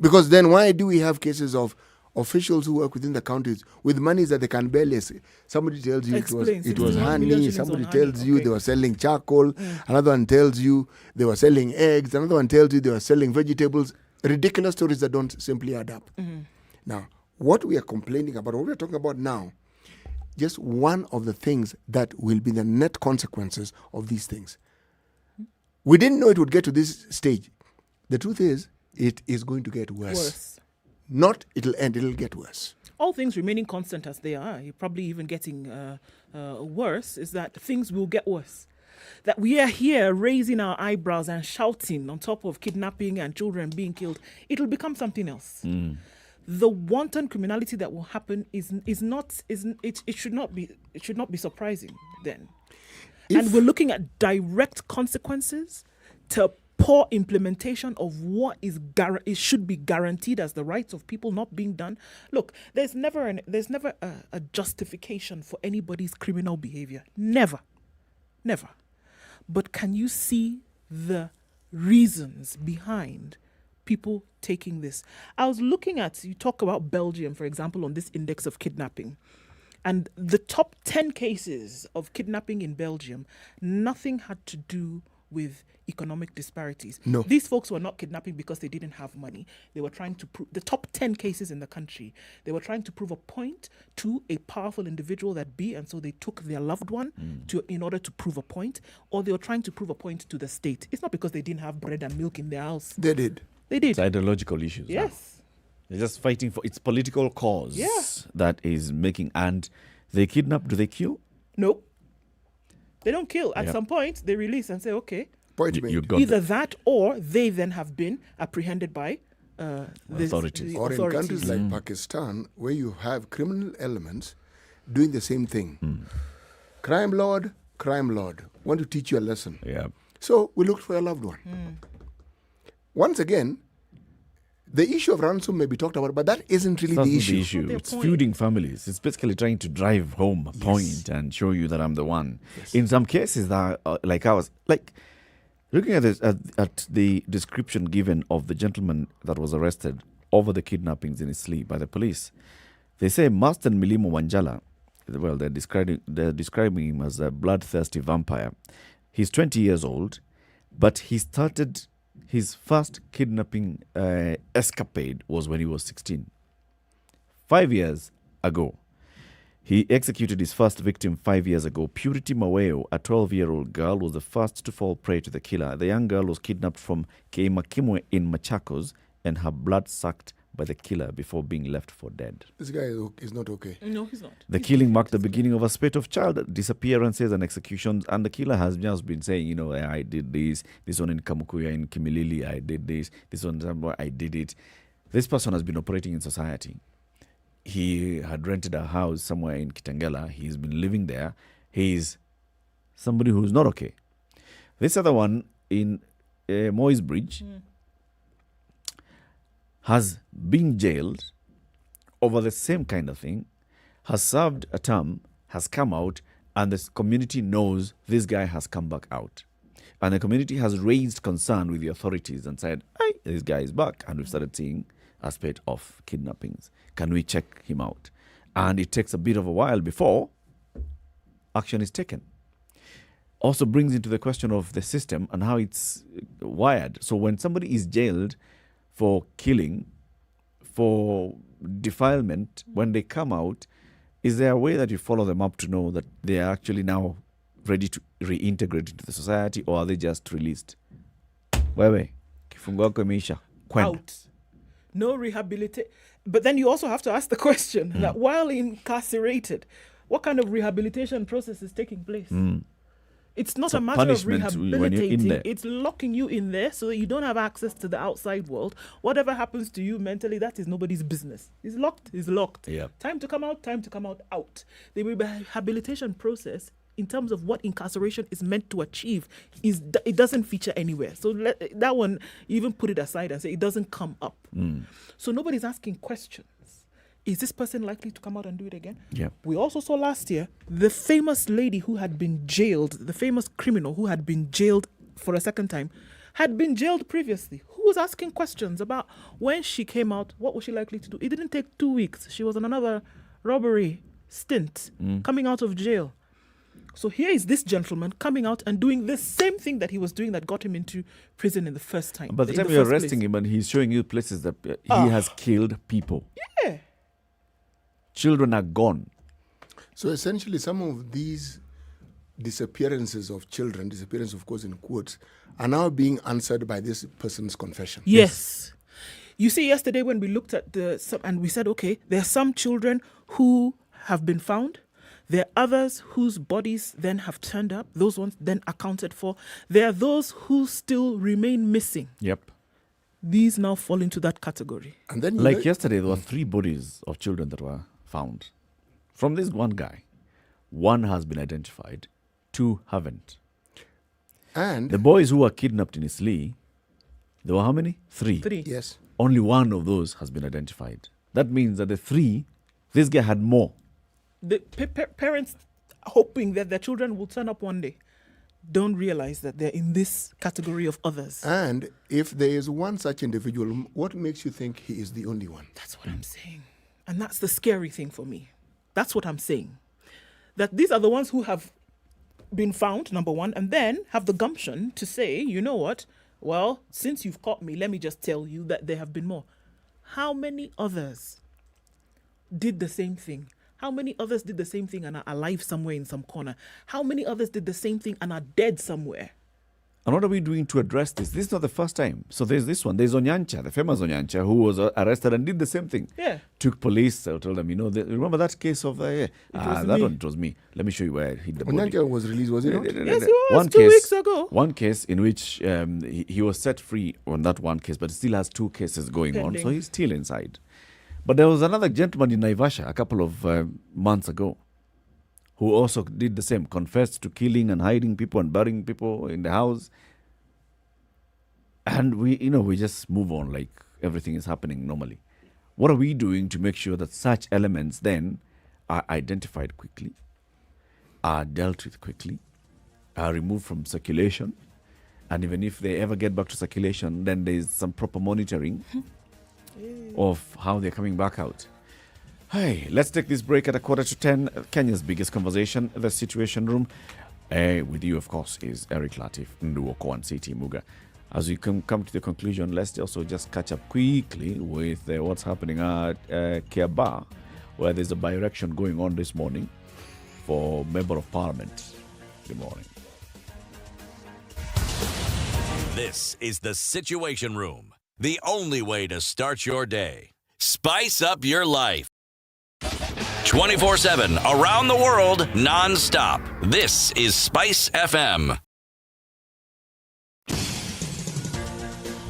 Because then why do we have cases of officials who work within the counties with monies that they can barely see? Somebody tells you it was honey, somebody tells you they were selling charcoal, another one tells you they were selling eggs, another one tells you they were selling vegetables. Ridiculous stories that don't simply add up. Now, what we are complaining about, what we're talking about now, just one of the things that will be the net consequences of these things. We didn't know it would get to this stage. The truth is, it is going to get worse. Not it'll end, it'll get worse. All things remaining constant as they are, you're probably even getting worse, is that things will get worse. That we are here raising our eyebrows and shouting on top of kidnapping and children being killed, it'll become something else. The wanton criminality that will happen it should not be surprising then. And we're looking at direct consequences to poor implementation of what it should be guaranteed as the rights of people not being done. Look, there's never a justification for anybody's criminal behavior. Never. But can you see the reasons behind people taking this? I was looking at, you talk about Belgium, for example, on this index of kidnapping. And the top 10 cases of kidnapping in Belgium, nothing had to do with economic disparities. No. These folks were not kidnapping because they didn't have money. They were trying to prove the top 10 cases in the country. They were trying to prove a point to a powerful individual that be, and so they took their loved one in order to prove a point, or they were trying to prove a point to the state. It's not because they didn't have bread and milk in their house. They did. They did. It's ideological issues. Yes. They're just fighting for its political cause. Yeah. That is making, and they kidnap, do they kill? No. They don't kill. At Yeah. some point, they release and say, okay, You got either that or they then have been apprehended by the authorities. Or in authorities. countries like Pakistan, where you have criminal elements doing the same thing. Crime lord, want to teach you a lesson. Yeah. So we looked for a loved one. Once again, the issue of ransom may be talked about, but that isn't really That's the not issue. the issue. It's feuding families. It's basically trying to drive home a point and show you that I'm the one. In some cases, that like ours, like looking at this, at the description given of the gentleman that was arrested over the kidnappings in his sleep by the police, they say Master Milimo Wanjala. Well, they're describing him as a bloodthirsty vampire. He's 20 years old, but he started his first kidnapping escapade was when he was 16. 5 years ago. He executed his first victim 5 years ago. Purity Maweo, a 12-year-old girl, was the first to fall prey to the killer. The young girl was kidnapped from Keimakimwe in Machakos and her blood sucked by the killer before being left for dead. This guy is not okay. No, he's not. The killing marked the beginning of a spate of child disappearances and executions, and the killer has just been saying, I did this one in Kamukuya, in Kimilili, I did this one, I did it. This person has been operating in society. He had rented a house somewhere in Kitengela. He's been living there. He's somebody who's not okay. This other one in Moy's Bridge has been jailed over the same kind of thing, has served a term, has come out, and the community knows this guy has come back out. And the community has raised concern with the authorities and said, hey, this guy is back. And we've started seeing a spate of kidnappings. Can we check him out? And it takes a bit of a while before action is taken. Also brings into the question of the system and how it's wired. So when somebody is jailed for killing, for defilement, when they come out, is there a way that you follow them up to know that they are actually now ready to reintegrate into the society, or are they just released? Wewe, kifungo yako imeisha. Kwenda. Out. No rehabilitation. But then you also have to ask the question that while incarcerated, what kind of rehabilitation process is taking place? It's not a matter of rehabilitating. It's locking you in there so that you don't have access to the outside world. Whatever happens to you mentally, that is nobody's business. It's locked. It's locked. Yeah. Time to come out. Out. The rehabilitation process, in terms of what incarceration is meant to achieve, it doesn't feature anywhere. So that one, even put it aside and say it doesn't come up. So nobody's asking questions. Is this person likely to come out and do it again? Yeah. We also saw last year the famous lady who had been jailed, the famous criminal who had been jailed for a second time, had been jailed previously. Who was asking questions about when she came out, what was she likely to do? It didn't take 2 weeks. She was on another robbery stint, coming out of jail. So here is this gentleman coming out and doing the same thing that he was doing that got him into prison in the first time. By the time you're arresting him and he's showing you places that he has killed people. Yeah. Children are gone. So essentially, some of these disappearances of children, disappearance of course in quotes, are now being answered by this person's confession. Yes. You see, yesterday when we looked at and we said, okay, there are some children who have been found. There are others whose bodies then have turned up. Those ones then accounted for. There are those who still remain missing. Yep. These now fall into that category. And then yesterday, there were 3 bodies of children that were found. From this one guy, 1 has been identified, 2 haven't. And the boys who were kidnapped in Isli, there were how many? 3. 3. Yes. Only 1 of those has been identified. That means that the 3, this guy had more. The parents hoping that their children will turn up one day don't realize that they're in this category of others. And if there is one such individual, what makes you think he is the only one? That's what I'm saying. And that's the scary thing for me. That's what I'm saying. That these are the ones who have been found, number one, and then have the gumption to say, you know what? Well, since you've caught me, let me just tell you that there have been more. How many others did the same thing? How many others did the same thing and are alive somewhere in some corner? How many others did the same thing and are dead somewhere? And what are we doing to address this? This is not the first time. So there's this one. There's Onyancha, the famous Onyancha, who was arrested and did the same thing. Yeah. Took police, told them, remember that case of... that one, it was me. Let me show you where I hid the body. Onyancha was released, was he not? Yes, he was, 2 weeks ago. One case in which he was set free on that one case, but still has 2 cases going on, so he's still inside. But there was another gentleman in Naivasha a couple of months ago who also did the same, confessed to killing and hiding people and burying people in the house. And we just move on like everything is happening normally. What are we doing to make sure that such elements then are identified quickly, are dealt with quickly, are removed from circulation, and even if they ever get back to circulation, then there's some proper monitoring of how they're coming back out. Hey, let's take this break at 9:45. Kenya's biggest conversation, the Situation Room. With you, of course, is Eric Latif, Nduoko, and CT Muga. As we come to the conclusion, let's also just catch up quickly with what's happening at Kiaba, where there's a by-election going on this morning for Member of Parliament. Good morning. This is the Situation Room, the only way to start your day. Spice up your life. 24/7, around the world, non-stop. This is SpiceFM.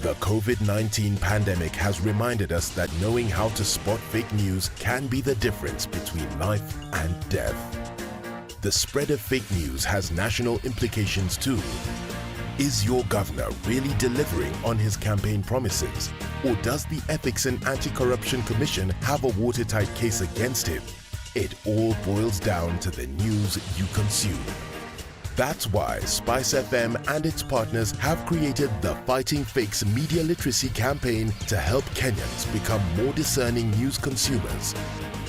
The COVID-19 pandemic has reminded us that knowing how to spot fake news can be the difference between life and death. The spread of fake news has national implications too. Is your governor really delivering on his campaign promises? Or does the Ethics and Anti-Corruption Commission have a watertight case against him? It all boils down to the news you consume. That's why SpiceFM and its partners have created the Fighting Fakes Media Literacy campaign to help Kenyans become more discerning news consumers.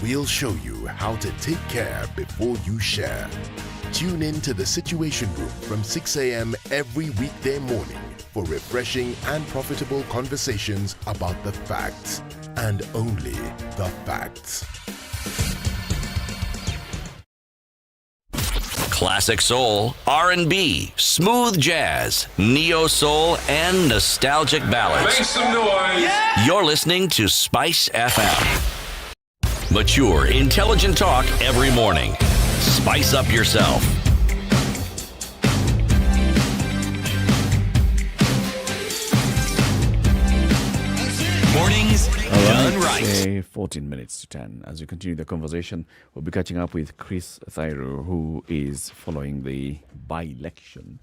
We'll show you how to take care before you share. Tune in to the Situation Room from 6 a.m. every weekday morning for refreshing and profitable conversations about the facts and only the facts. Classic soul, R&B, smooth jazz, neo soul, and nostalgic ballads. Make some noise. Yeah! You're listening to Spice FM. Mature, intelligent talk every morning. Spice up yourself. Mornings done right. 14 minutes to 10. As we continue the conversation, we'll be catching up with Chris Thairo, who is following the by-election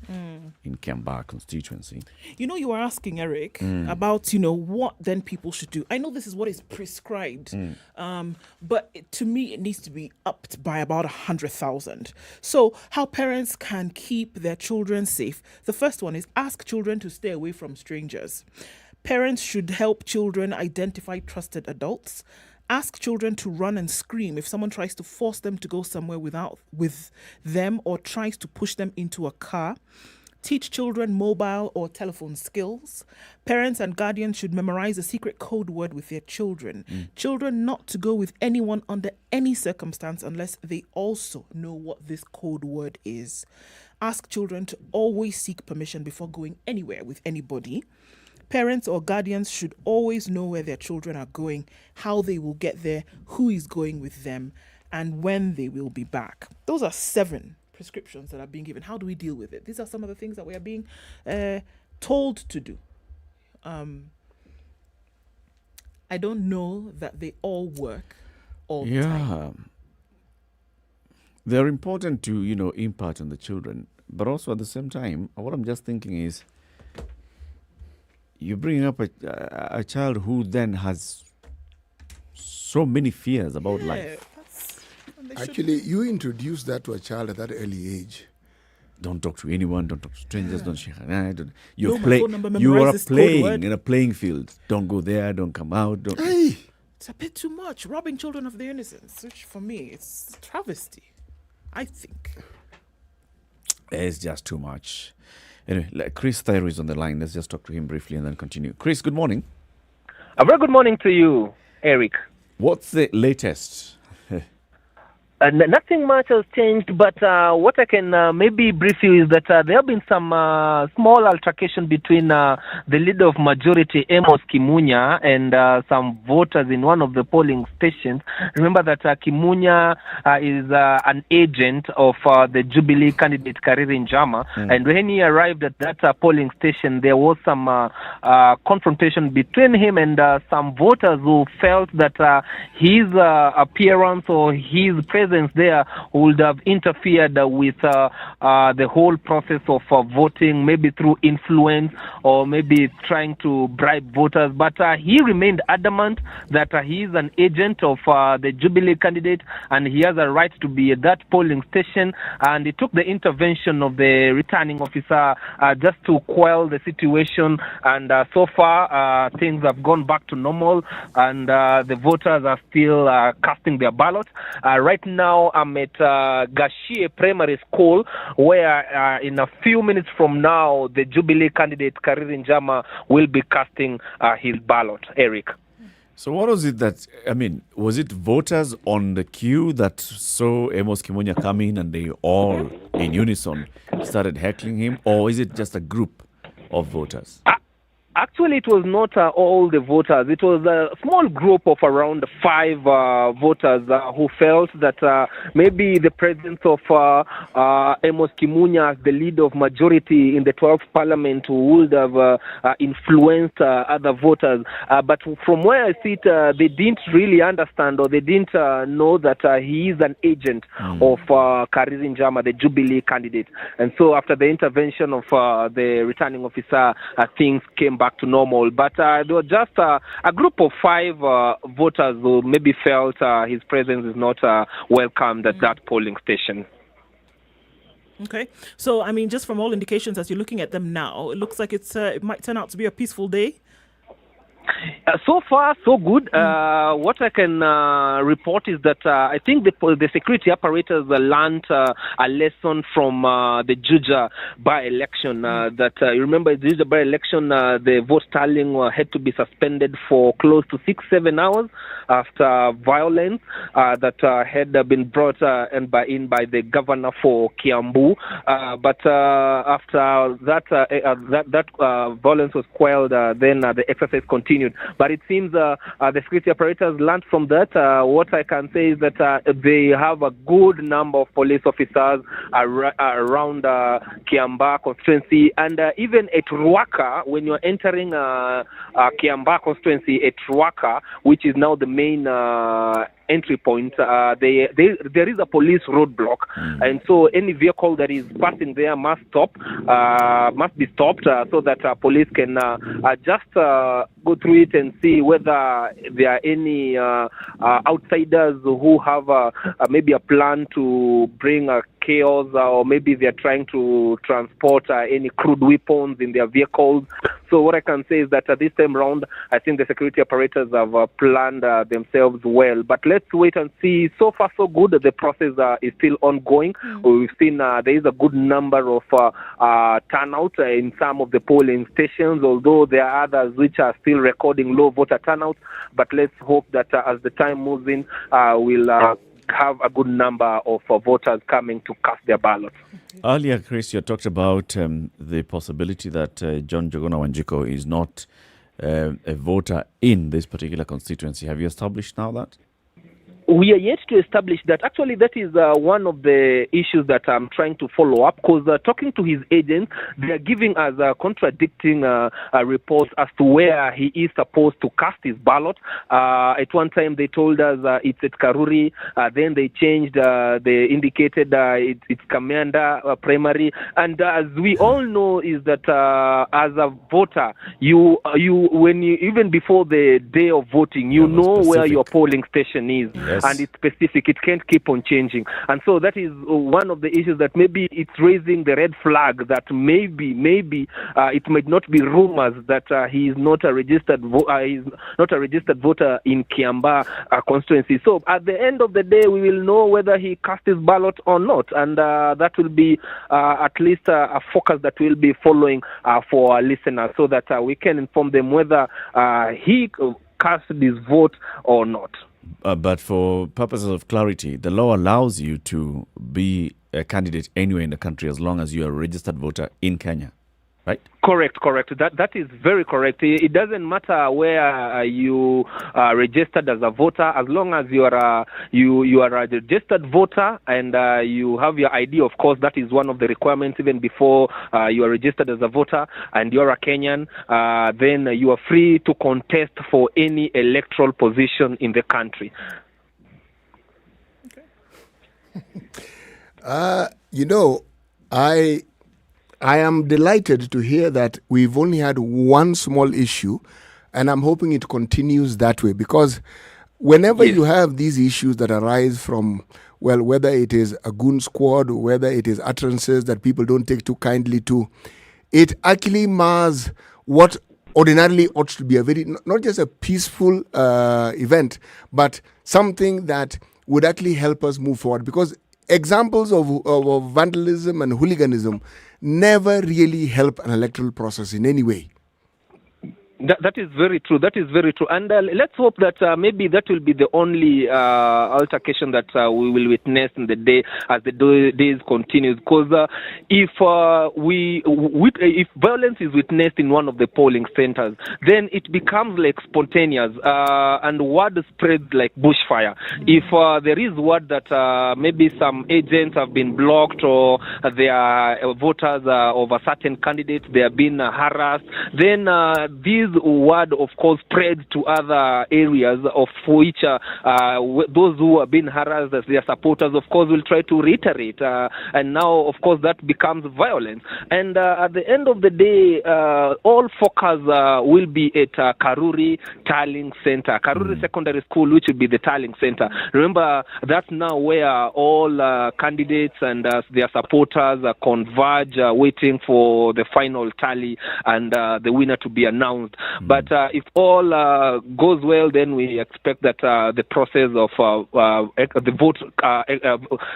in Kiamba constituency. You were asking, Eric, about, what then people should do. I know this is what is prescribed, but to me, it needs to be upped by about 100,000. So how parents can keep their children safe. The first one is ask children to stay away from strangers. Parents should help children identify trusted adults. Ask children to run and scream if someone tries to force them to go somewhere with them or tries to push them into a car. Teach children mobile or telephone skills. Parents and guardians should memorize a secret code word with their children. Children not to go with anyone under any circumstance unless they also know what this code word is. Ask children to always seek permission before going anywhere with anybody. Parents or guardians should always know where their children are going, how they will get there, who is going with them, and when they will be back. Those are 7 prescriptions that are being given. How do we deal with it? These are some of the things that we are being told to do. I don't know that they all work all the time. They're important to, impart on the children. But also at the same time, what I'm just thinking is, you bring up a child who then has so many fears about life. Actually, you introduce that to a child at that early age. Don't talk to anyone. Don't talk to strangers. Don't shake hands. You are playing in a playing field. Don't go there. Don't come out. Don't. Hey, it's a bit too much. Robbing children of their innocence, which for me, it's travesty, I think. It's just too much. Anyway, Chris Thayer is on the line. Let's just talk to him briefly and then continue. Chris, good morning. A very good morning to you, Eric. What's the latest? Nothing much has changed, but what I can maybe brief you is that there have been some small altercation between the leader of majority, Amos Kimunya, and some voters in one of the polling stations. Remember that Kimunya is an agent of the Jubilee candidate, Kariri Njama, and when he arrived at that polling station, there was some confrontation between him and some voters who felt that his appearance or his presence there would have interfered with the whole process of voting, maybe through influence or maybe trying to bribe voters. But he remained adamant that he is an agent of the Jubilee candidate and he has a right to be at that polling station. And he took the intervention of the returning officer just to quell the situation. And so far, things have gone back to normal and the voters are still casting their ballot. Right now, I'm at Gashie Primary School, where in a few minutes from now, the Jubilee candidate, Kariri Njama, will be casting his ballot. Eric. So what was it that, was it voters on the queue that saw Amos Kimunya come in and they all, in unison, started heckling him? Or is it just a group of voters? Actually, it was not all the voters. It was a small group of around 5 voters who felt that maybe the presence of Amos Kimunya as the leader of majority in the 12th parliament would have influenced other voters. But from where I sit, they didn't really understand or they didn't know that he is an agent of Kariri Njama, the Jubilee candidate. And so after the intervention of the returning officer, things came back to normal, but there were just a group of 5 voters who maybe felt his presence is not welcomed at that polling station. Okay, so just from all indications as you're looking at them now, it looks like it might turn out to be a peaceful day. So far, so good. What I can report is that I think the security apparatus learned a lesson from the Juja by-election. That you remember the Juja by-election, the vote tallying had to be suspended for close to 6-7 hours after violence that had been brought in by the governor for Kiambu. But after that violence was quelled, then the exercise continued. But it seems the security apparatus learned from that. What I can say is that they have a good number of police officers around Kiamba constituency, and even at Ruaka, when you're entering Kiamba constituency at Ruaka, which is now the main entry point, there is a police roadblock, and so any vehicle that is passing there must be stopped so that police can just go through it and see whether there are any outsiders who have maybe a plan to bring chaos, or maybe they're trying to transport any crude weapons in their vehicles. So what I can say is that this time round, I think the security apparatus have planned themselves well. But let's wait and see. So far, so good. The process is still ongoing. We've seen there is a good number of turnout in some of the polling stations, although there are others which are still recording low voter turnout. But let's hope that as the time moves in, we'll have a good number of voters coming to cast their ballots. Earlier, Chris, you talked about the possibility that John Jogona Wanjiko is not a voter in this particular constituency. Have you established now that? We are yet to establish that. Actually, that is one of the issues that I'm trying to follow up, because talking to his agents, they are giving us contradicting reports as to where he is supposed to cast his ballot. At one time, they told us it's at Karuri. Then they changed. They indicated it's Kamanda primary. And as we all know, is that as a voter, you even before the day of voting, you know where your polling station is. Yes. and it's specific. It can't keep on changing. And so that is one of the issues that maybe it's raising the red flag that maybe it might not be rumors that he is not a registered voter in Kiambaa constituency. So at the end of the day, we will know whether he cast his ballot or not, and that will be at least a focus that we'll be following for our listeners, so that we can inform them whether he cast his vote or not. But for purposes of clarity, the law allows you to be a candidate anywhere in the country as long as you are a registered voter in Kenya, right? Correct. That is very correct. It doesn't matter where you are registered as a voter, as long as you are a registered voter and you have your ID. Of course, that is one of the requirements even before you are registered as a voter, and you are a Kenyan. Then you are free to contest for any electoral position in the country. I am delighted to hear that we've only had one small issue, and I'm hoping it continues that way, because whenever you have these issues that arise from, well, whether it is a goon squad, whether it is utterances that people don't take too kindly to, it actually mars what ordinarily ought to be a very, not just a peaceful event, but something that would actually help us move forward, because examples of vandalism and hooliganism never really help an electoral process in any way. That is very true. And let's hope that maybe that will be the only altercation that we will witness in the day as the days continues. Because if violence is witnessed in one of the polling centers, then it becomes like spontaneous, and word spreads like bushfire. If there is word that maybe some agents have been blocked, or they are voters of a certain candidate, they have been harassed, then these word, of course, spreads to other areas of which those who have been harassed as their supporters, of course, will try to reiterate. And now, of course, that becomes violence. And at the end of the day, all focus will be at Karuri Tallying Center, Karuri Secondary School, which will be the tallying center. Remember, that's now where all candidates and their supporters converge, waiting for the final tally and the winner to be announced. But if all goes well, then we expect that the process of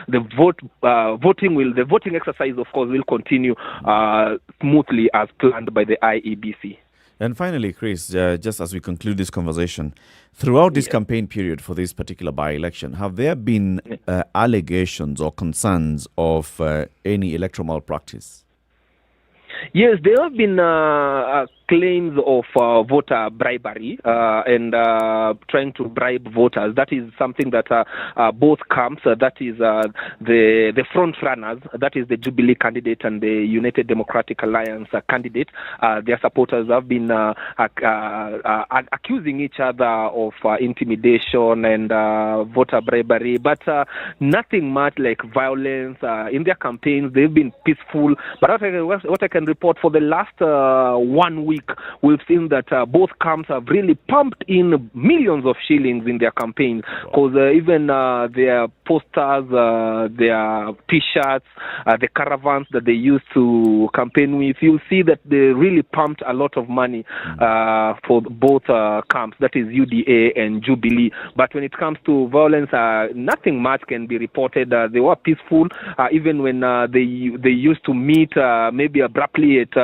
the voting exercise, of course, will continue smoothly as planned by the IEBC. And finally, Chris, just as we conclude this conversation, throughout this campaign period for this particular by-election, have there been allegations or concerns of any electoral malpractice? Yes, there have been claims of voter bribery and trying to bribe voters. That is something that both camps, that is the front runners, that is the Jubilee candidate and the United Democratic Alliance candidate, their supporters have been accusing each other of intimidation and voter bribery, but nothing much like violence. In their campaigns, they've been peaceful. But what I can report, for the last 1 week, we've seen that both camps have really pumped in millions of shillings in their campaigns, because even their posters, their T-shirts, the caravans that they used to campaign with, you'll see that they really pumped a lot of money for both camps, that is UDA and Jubilee. But when it comes to violence, nothing much can be reported. They were peaceful, even when they used to meet maybe abruptly at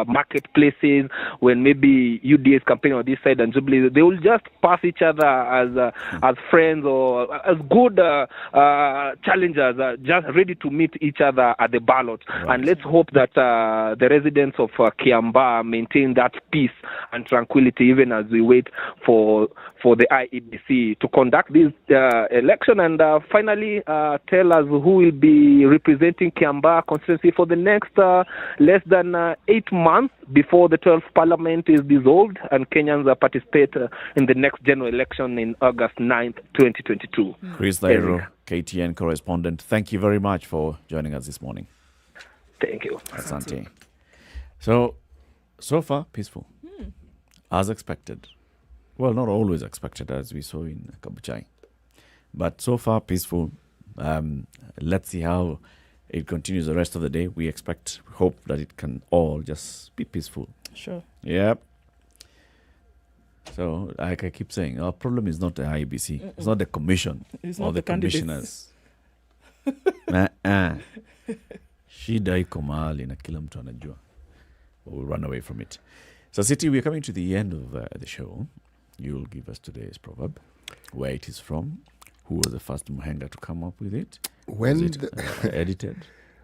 marketplaces, when maybe UDA is campaigning on this side and Jubilee, they will just pass each other as friends or as good challengers, just ready to meet each other at the ballot. Right. And let's hope that the residents of Kiambaa maintain that peace and tranquility even as we wait for the IEBC to conduct this election, and finally tell us who will be representing Kiambaa constituency for the next less than 8 months before the 12th Parliament is dissolved and Kenyans participate in the next general election in August 9th, 2022. Chris Nairo, KTN correspondent, thank you very much for joining us this morning. Thank you. Asante. So far, peaceful. As expected. Well, not always expected, as we saw in Kabuchai. But so far, peaceful. Let's see how it continues the rest of the day. We hope that it can all just be peaceful. Sure. Yep. So, like I keep saying, our problem is not the IEBC. It's not the commission It's or not the the candidates. commissioners. Shida iko mahali na kila mtu anajua. We'll run away from it. So, City, we're coming to the end of the show. You'll give us today's proverb, where it is from, who was the first Muhenga to come up with it, When was it the- edited,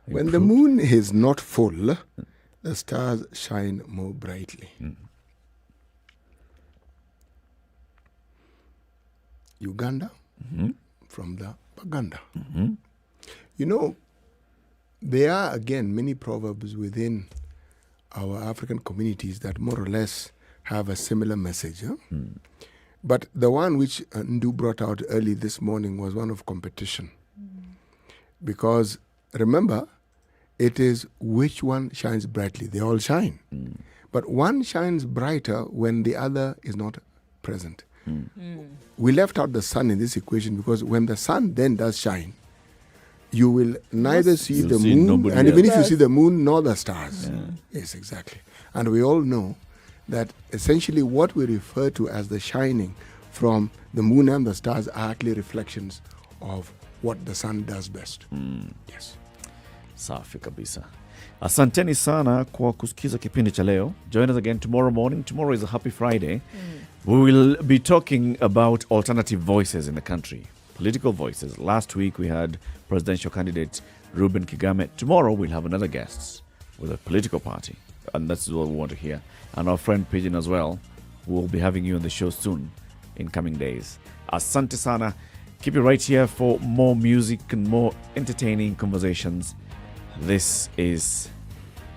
When the improved? moon is not full, the stars shine more brightly. Uganda from the Baganda. You know, there are again many proverbs within our African communities that more or less have a similar message. But the one which Ndu brought out early this morning was one of competition. Because remember, it is which one shines brightly. They all shine. But one shines brighter when the other is not present. We left out the sun in this equation because when the sun then does shine, you will neither see You'll the see moon, nobody and even else. if you see the moon, nor the stars. Yes, exactly. And we all know that essentially what we refer to as the shining from the moon and the stars are actually reflections of what the sun does best. Yes. Safi kabisa. Asanteni sana kwa kusikiza kipindi cha leo. Join us again tomorrow morning. Tomorrow is a happy Friday. We will be talking about alternative voices in the country, political voices. Last week we had presidential candidate Ruben Kigame. Tomorrow we'll have another guest with a political party, and that's what we want to hear. And our friend Pigeon as well. We'll be having you on the show soon in coming days. Asante sana. Keep it right here for more music and more entertaining conversations. This is